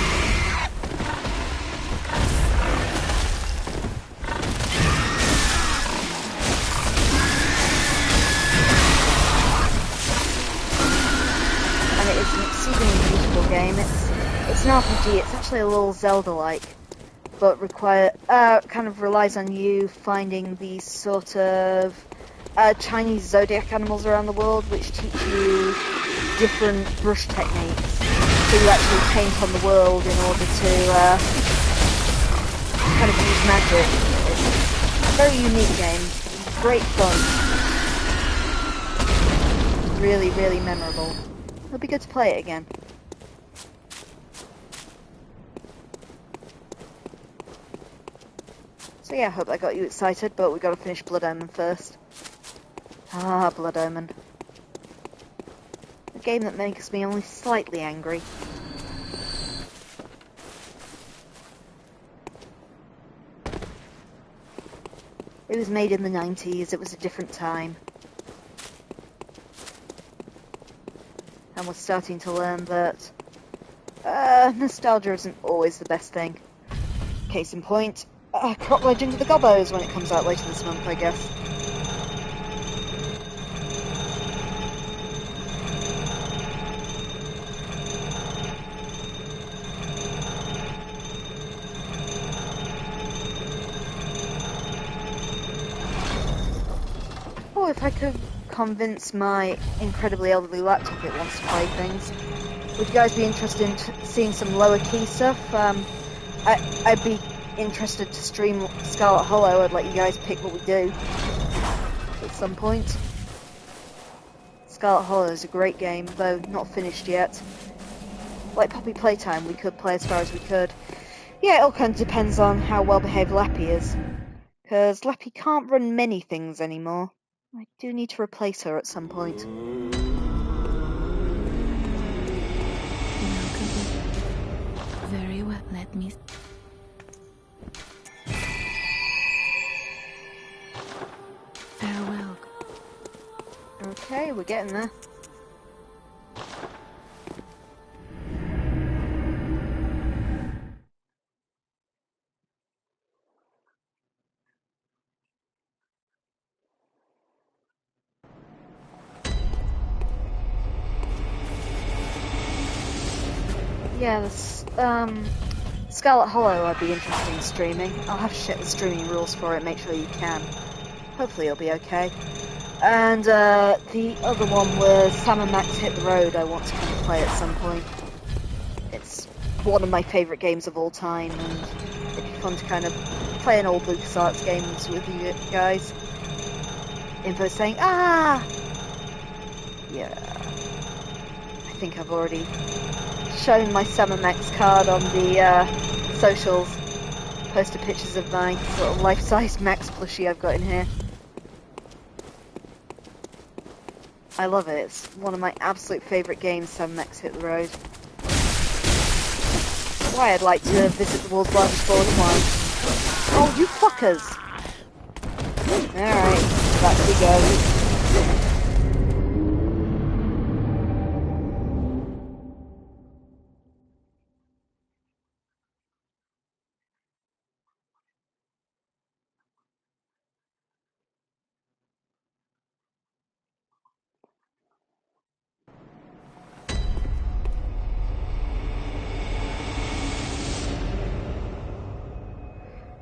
It's an exceedingly beautiful game. It's an RPG. It's actually a little Zelda-like, but kind of relies on you finding these sort of Chinese zodiac animals around the world, which teach you different brush techniques. So you actually paint on the world in order to kind of use magic. It's a very unique game. Great fun. Really, really memorable. It'll be good to play it again. So yeah, I hope that got you excited, but we've got to finish Blood Omen first. Ah, Blood Omen. A game that makes me only slightly angry. It was made in the 90s, it was a different time. And we're starting to learn that nostalgia isn't always the best thing. Case in point, Croc Legend of the Gobbos when it comes out later this month, I guess. Oh, if I could convince my incredibly elderly laptop it wants to play things. Would you guys be interested in seeing some lower key stuff? I'd be interested to stream Scarlet Hollow. I'd let you guys pick what we do at some point. Scarlet Hollow is a great game, though not finished yet. Like Poppy Playtime, we could play as far as we could. Yeah, it all kind of depends on how well behaved Lappy is. Because Lappy can't run many things anymore. I do need to replace her at some point. Very well, let me... Okay, we're getting there. Yeah, this, Scarlet Hollow I'd be interested in streaming. I'll have to check the streaming rules for it, make sure you can. Hopefully it'll be okay. And, the other one was Sam and Max Hit the Road I want to kind of play at some point. It's one of my favourite games of all time, and it'd be fun to kind of play an old LucasArts games with you guys. Info saying, ah! Yeah. I think I've already shown my Sam Max card on the socials. Posted pictures of my sort of life-size Max plushie I've got in here. I love it. It's one of my absolute favourite games, Sam Max Hit the Road. Why I'd like to visit the world's largest border line. Oh, you fuckers! Alright, back we go.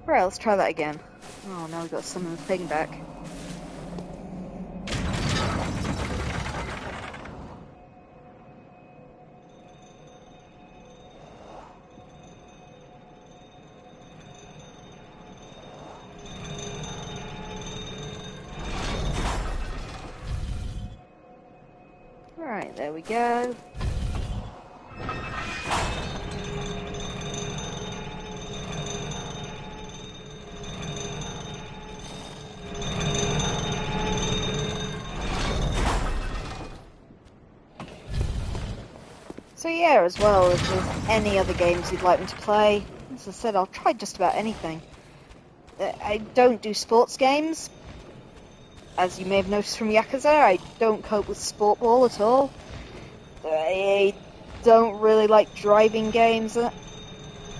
Right, let's try that again. Oh, now we've got some of the thing back. Alright, there we go. So yeah, as well, if there's any other games you'd like me to play, as I said, I'll try just about anything. I don't do sports games. As you may have noticed from Yakuza, I don't cope with sport ball at all. I don't really like driving games.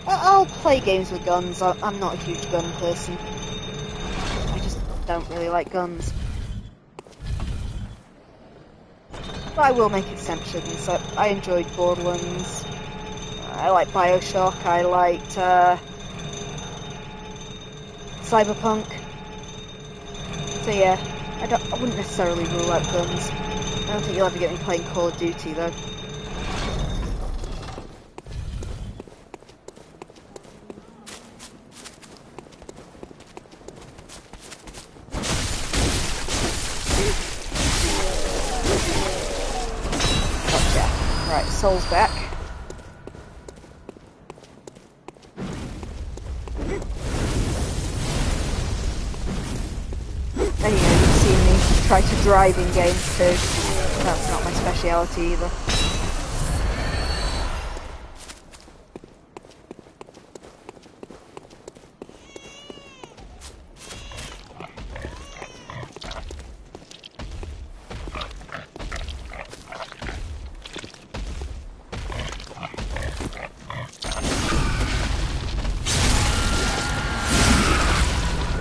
I'll play games with guns. I'm not a huge gun person. I just don't really like guns. But I will make exceptions. I enjoyed Borderlands. I like Bioshock. I liked Cyberpunk. So yeah, I wouldn't necessarily rule out guns. I don't think you'll ever get me playing Call of Duty though. Right, Soul's back. Anyway, you've seen me try to drive in games too. That's not my speciality either.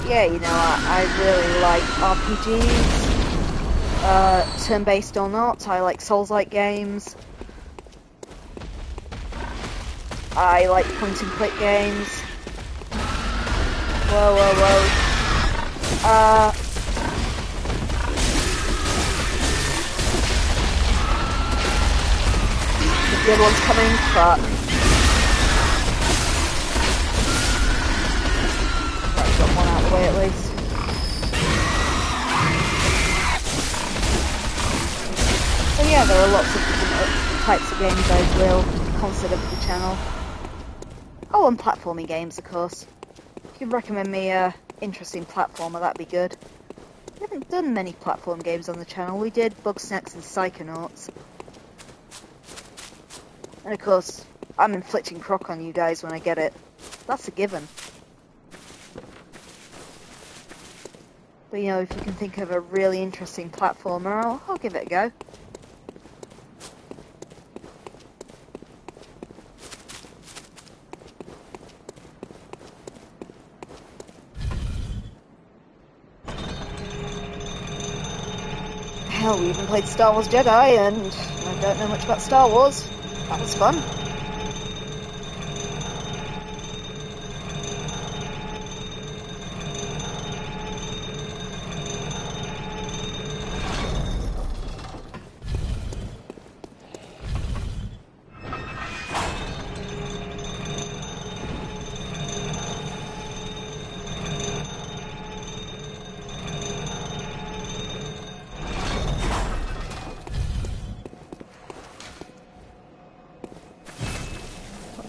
Yeah, you know, I really like RPGs, turn-based or not. I like Souls-like games. I like point-and-click games. Whoa, whoa, whoa. The other one's coming, fuck. Got one out of the way at least. So yeah, there are lots of different types of games I will consider for the channel. Oh, and platforming games, of course. If you recommend me a interesting platformer, that'd be good. We haven't done many platform games on the channel. We did Bugsnax and Psychonauts. And of course, I'm inflicting croc on you guys when I get it. That's a given. But you know, if you can think of a really interesting platformer, I'll give it a go. Hell, we even played Star Wars Jedi, and I don't know much about Star Wars. That was fun.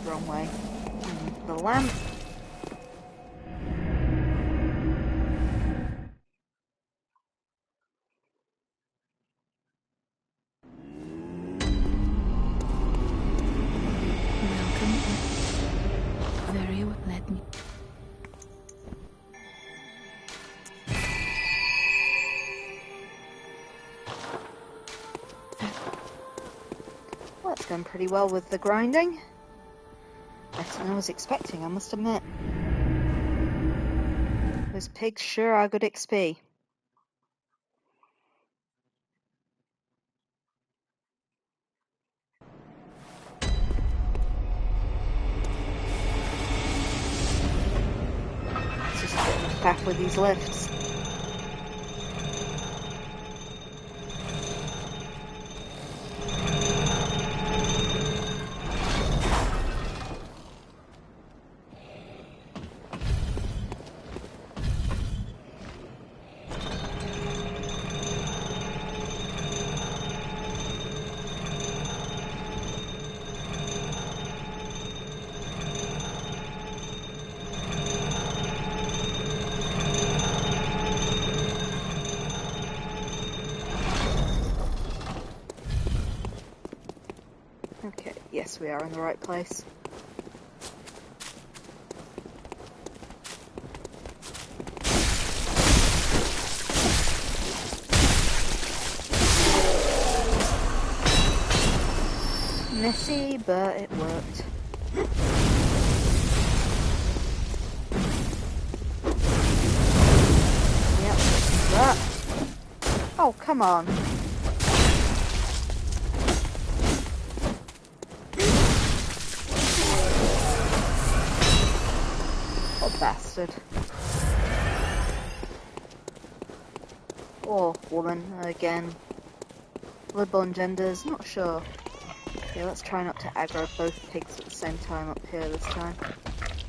Wrong way. The lamp. Welcome. Very well. Let me. Well, it's going pretty well with the grinding. Better than I was expecting, I must admit. Those pigs sure are good XP. It's just a bit of a faff with these lifts. Okay, yes, we are in the right place. Messy, but it worked. Yep, that. Oh, come on. What bastard. Or woman, again. Bloodborne genders, not sure. Yeah, let's try not to aggro both pigs at the same time up here this time.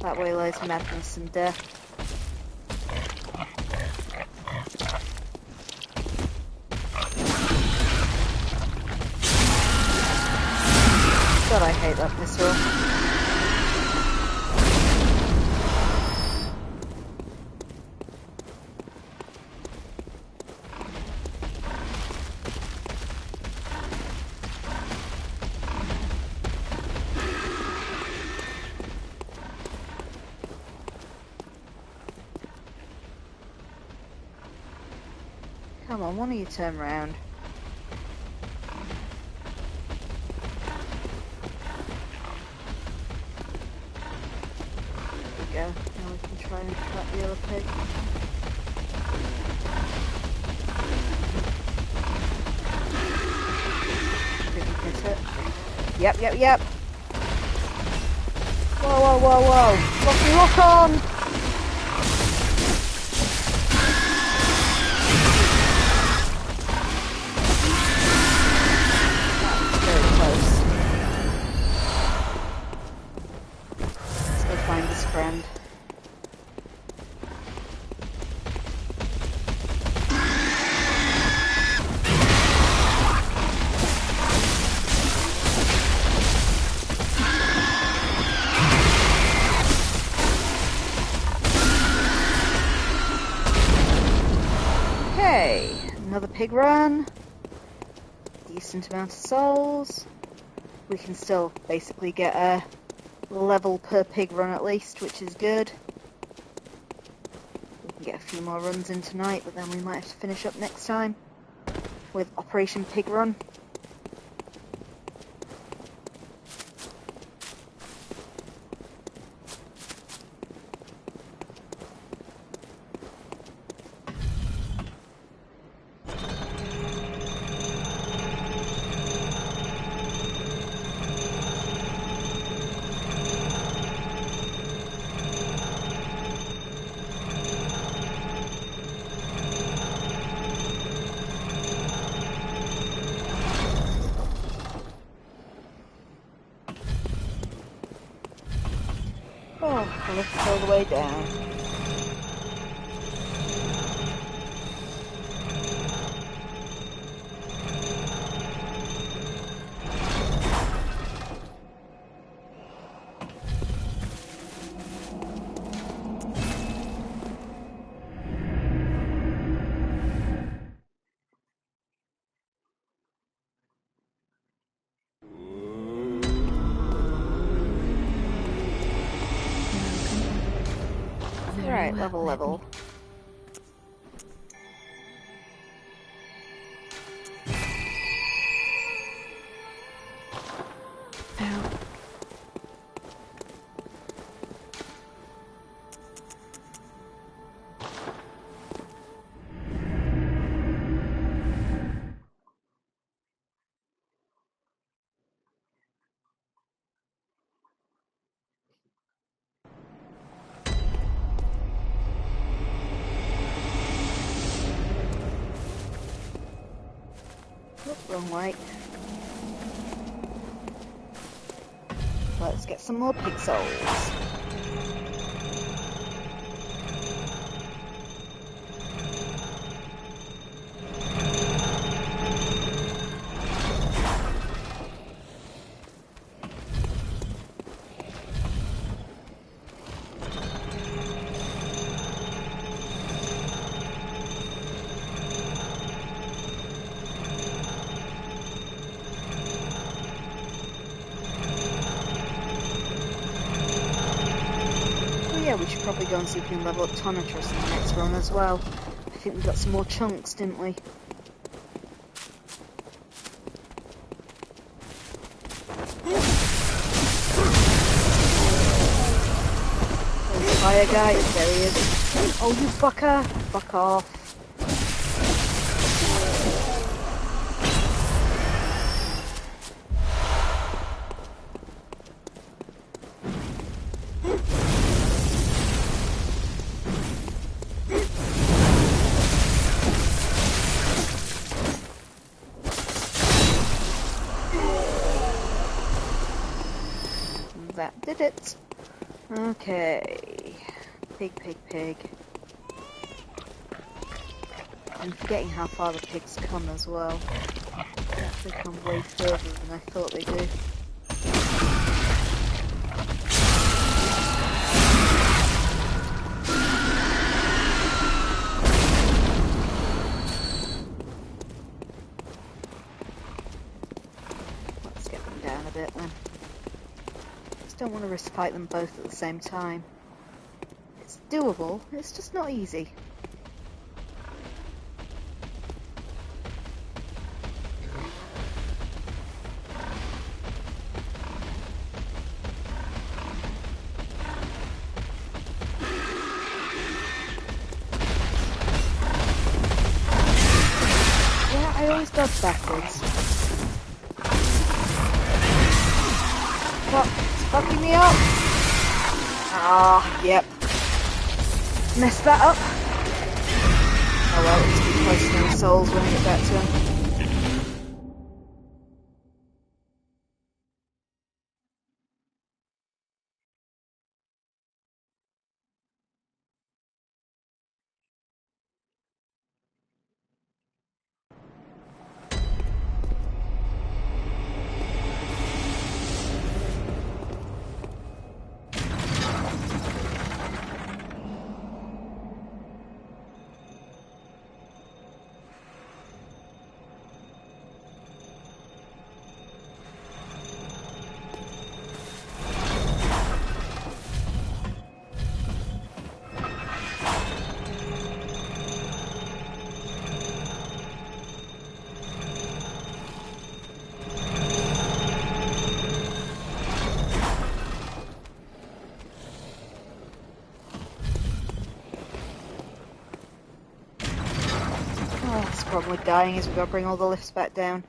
That way lies madness and death. God, I hate that missile. Come on, one of you turn round. There we go. Now we can try and trap the other pig. Didn't hit it. Yep. Whoa. Lock on! Find his friend. Okay, another pig run. Decent amount of souls. We can still basically get a level per pig run at least, which is good. We Get a few more runs in tonight, but then we might have to finish up next time with Operation Pig Run. Oh, the lift's all the way down. Right, level. Wrong way. Let's get some more pixels. Yeah, we should probably go and see if we can level up Tonitrus in the next run as well. I think we got some more chunks, didn't we? There's the fire guy. There he is. Oh, you fucker! Fuck off. That did it. Okay. Pig. I'm forgetting how far the pigs come as well. They come way further than I thought they do. Let's get them down a bit then. Don't want to risk fight them both at the same time. It's doable, it's just not easy. Yeah, I always dodge backwards. What? Fucking me up! Ah, yep. Messed that up. Oh well, it's too close to no souls when I get back to him. that's the problem with dying, is we've got to bring all the lifts back down.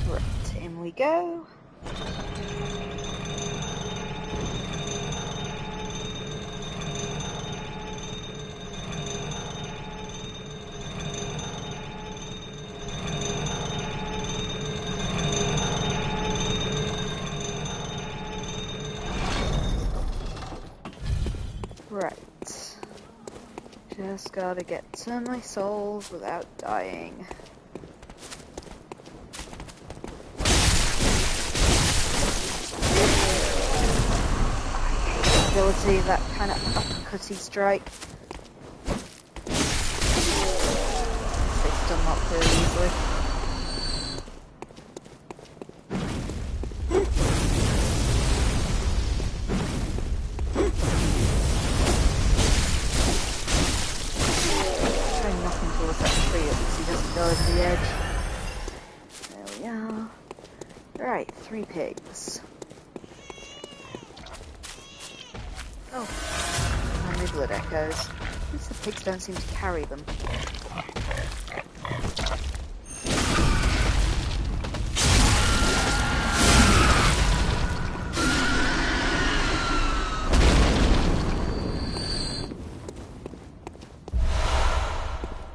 Right, in we go. Right. Just gotta get to my souls without dying. Ability, that kind of uppercutty strike. They stun not very easily. The edge. There we are. Right, 3 pigs. Oh, and my blood echoes. At least the pigs don't seem to carry them.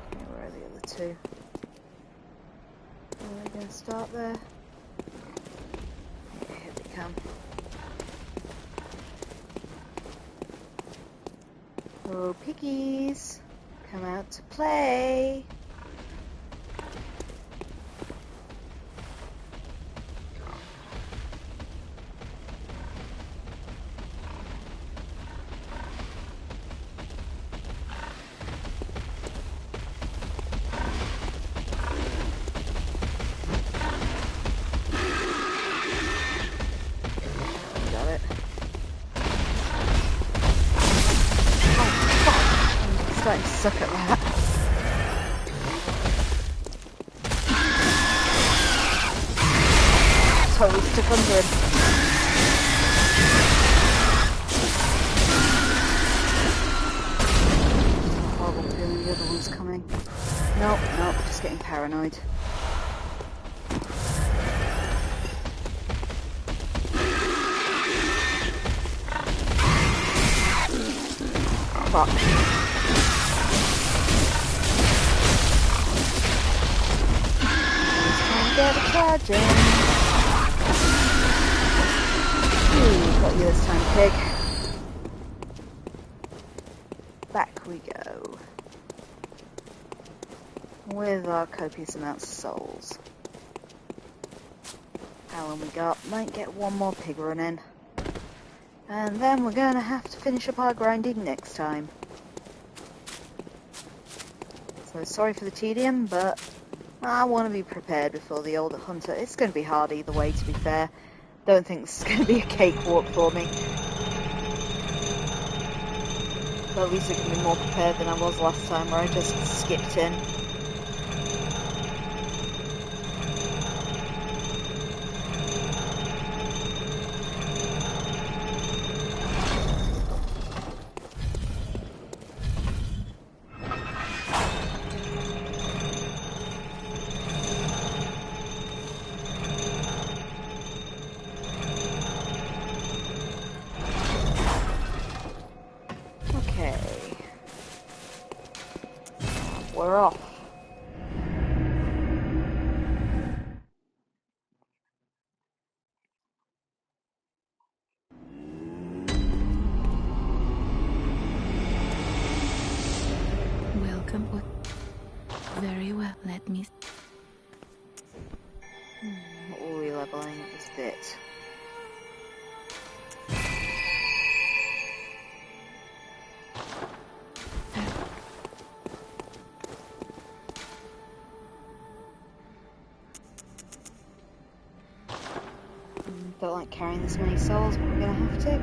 Okay, where are the other 2? We're going to start there. Yeah, here they come. Oh, piggies, come out to play. Starting to suck at that. Totally stuck under him. Horrible feeling the other one's coming. Nope, just getting paranoid. Fuck. Get a charging. Ooh, got you this time, pig. Back we go. With our copious amounts of souls. How long we got? Might get one more pig run in. And then we're gonna have to finish up our grinding next time. So sorry for the tedium, but I want to be prepared before the old hunter. It's going to be hard either way, to be fair. Don't think this is going to be a cakewalk for me. But at least I can be more prepared than I was last time, where I just skipped in. We're off. Welcome. Very well, let me... What were we leveling this bit? Don't like carrying this many souls, but we're gonna have to.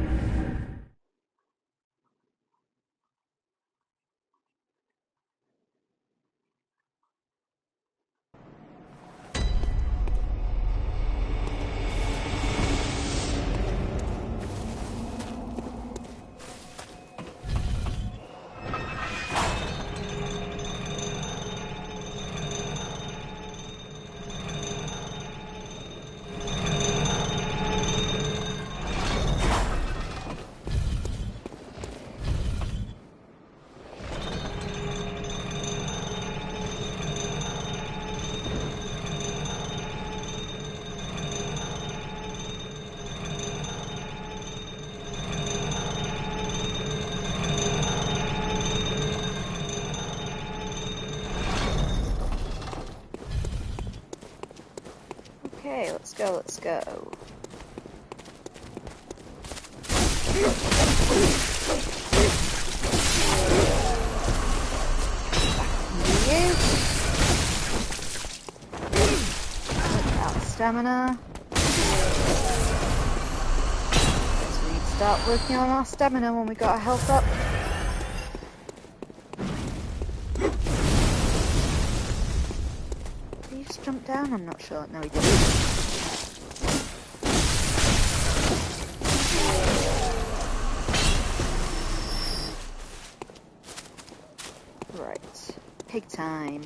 let's go. You. Without stamina. Guess we need to start working on our stamina when we got our health up. Did he just jump down? I'm not sure. No, he didn't. Right. Pig time.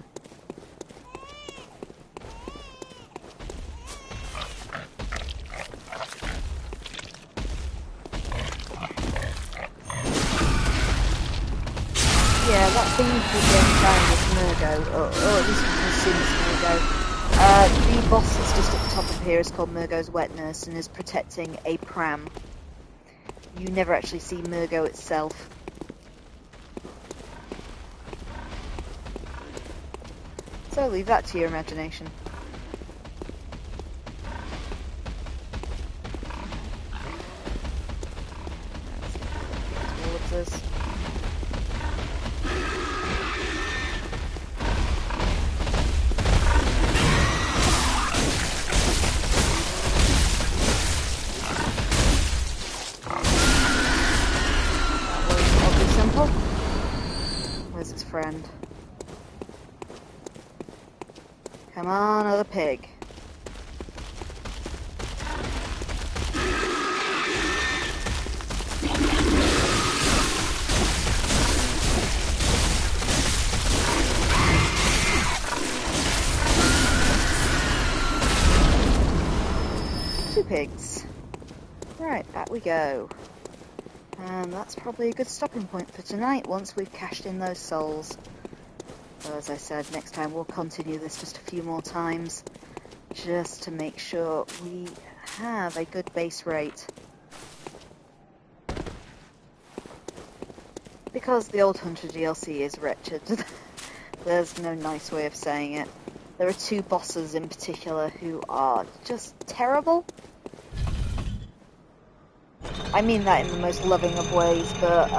Yeah, that thing we've been trying with Mergo, or at least we can assume it's Mergo. The boss that's just at the top of here is called Mergo's Wet Nurse and is protecting a pram. You never actually see Mergo itself. So leave that to your imagination. Towards us. Where's his friend? Come on, other pig. Two pigs. Right, back we go. And that's probably a good stopping point for tonight once we've cashed in those souls. So as I said, next time we'll continue this just a few more times, just to make sure we have a good base rate. Because the Old Hunter DLC is wretched. There's no nice way of saying it. There are two bosses in particular who are just terrible. I mean that in the most loving of ways, but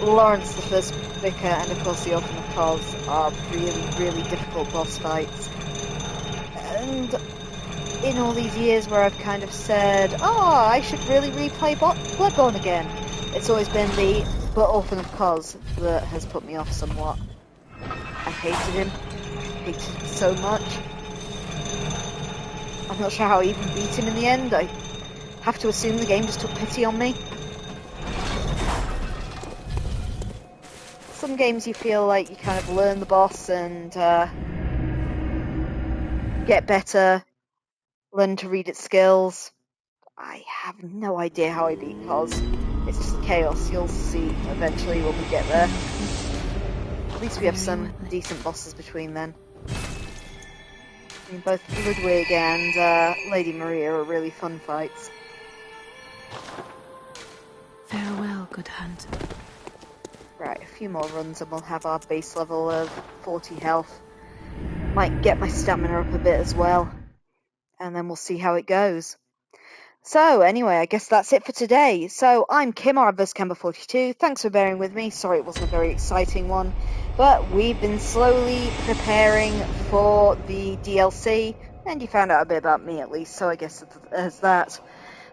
Lawrence the First Vicar and of course the Orphan of Cos are really, really difficult boss fights. And in all these years where I've kind of said, oh, I should really replay Bloodborne again, it's always been the Orphan of Cos that has put me off somewhat. I hated him so much. I'm not sure how I even beat him in the end. I have to assume the game just took pity on me. Some games you feel like you kind of learn the boss and get better, learn to read its skills. I have no idea how I beat Cos. It's just chaos. You'll see eventually when we get there. At least we have some decent bosses between then. I mean, both Ludwig and Lady Maria are really fun fights. Farewell, good hunter. Right, a few more runs and we'll have our base level of 40 health. Might get my stamina up a bit as well. And then we'll see how it goes. So, anyway, I guess that's it for today. So, I'm Kim, @Camber42. Thanks for bearing with me. Sorry it wasn't a very exciting one. But we've been slowly preparing for the DLC. And you found out a bit about me at least, so I guess there's that.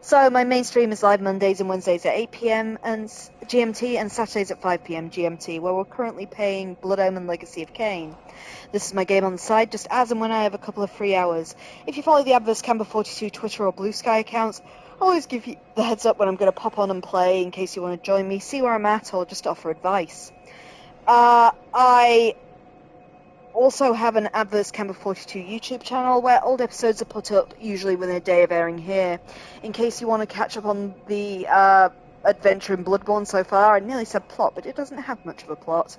So my main stream is live Mondays and Wednesdays at 8 PM and GMT and Saturdays at 5 PM GMT, where we're currently playing Blood Omen Legacy of Kain. This is my game on the side, just as and when I have a couple of free hours. If you follow the Camber42 Twitter or Blue Sky accounts, I'll always give you the heads up when I'm going to pop on and play in case you want to join me, see where I'm at, or just offer advice. I also have an Camber42 YouTube channel where old episodes are put up, usually within a day of airing here. In case you want to catch up on the adventure in Bloodborne so far, I nearly said plot, but it doesn't have much of a plot.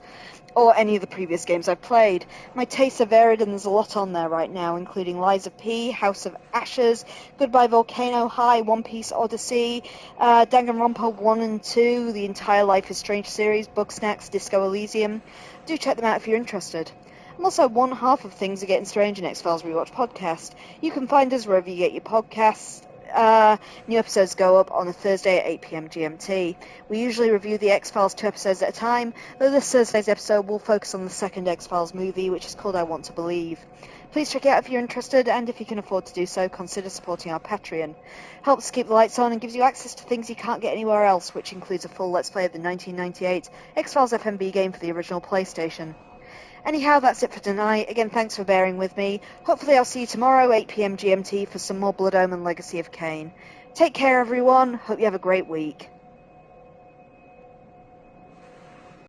Or any of the previous games I've played. My tastes are varied and there's a lot on there right now, including Lies of P, House of Ashes, Goodbye Volcano High, One Piece Odyssey, Danganronpa 1 and 2, the entire Life is Strange series, Bugsnax, Disco Elysium. Do check them out if you're interested. I'm also one half of Things Are Getting Strange in X-Files Rewatch Podcast. You can find us wherever you get your podcasts. New episodes go up on a Thursday at 8 p.m. GMT. We usually review the X-Files 2 episodes at a time, though this Thursday's episode will focus on the second X-Files movie, which is called I Want to Believe. Please check it out if you're interested, and if you can afford to do so, consider supporting our Patreon. Helps keep the lights on and gives you access to things you can't get anywhere else, which includes a full Let's Play of the 1998 X-Files FMV game for the original PlayStation. Anyhow, that's it for tonight. Again, thanks for bearing with me. Hopefully I'll see you tomorrow, 8 p.m. GMT, for some more Blood Omen Legacy of Kain. Take care, everyone. Hope you have a great week.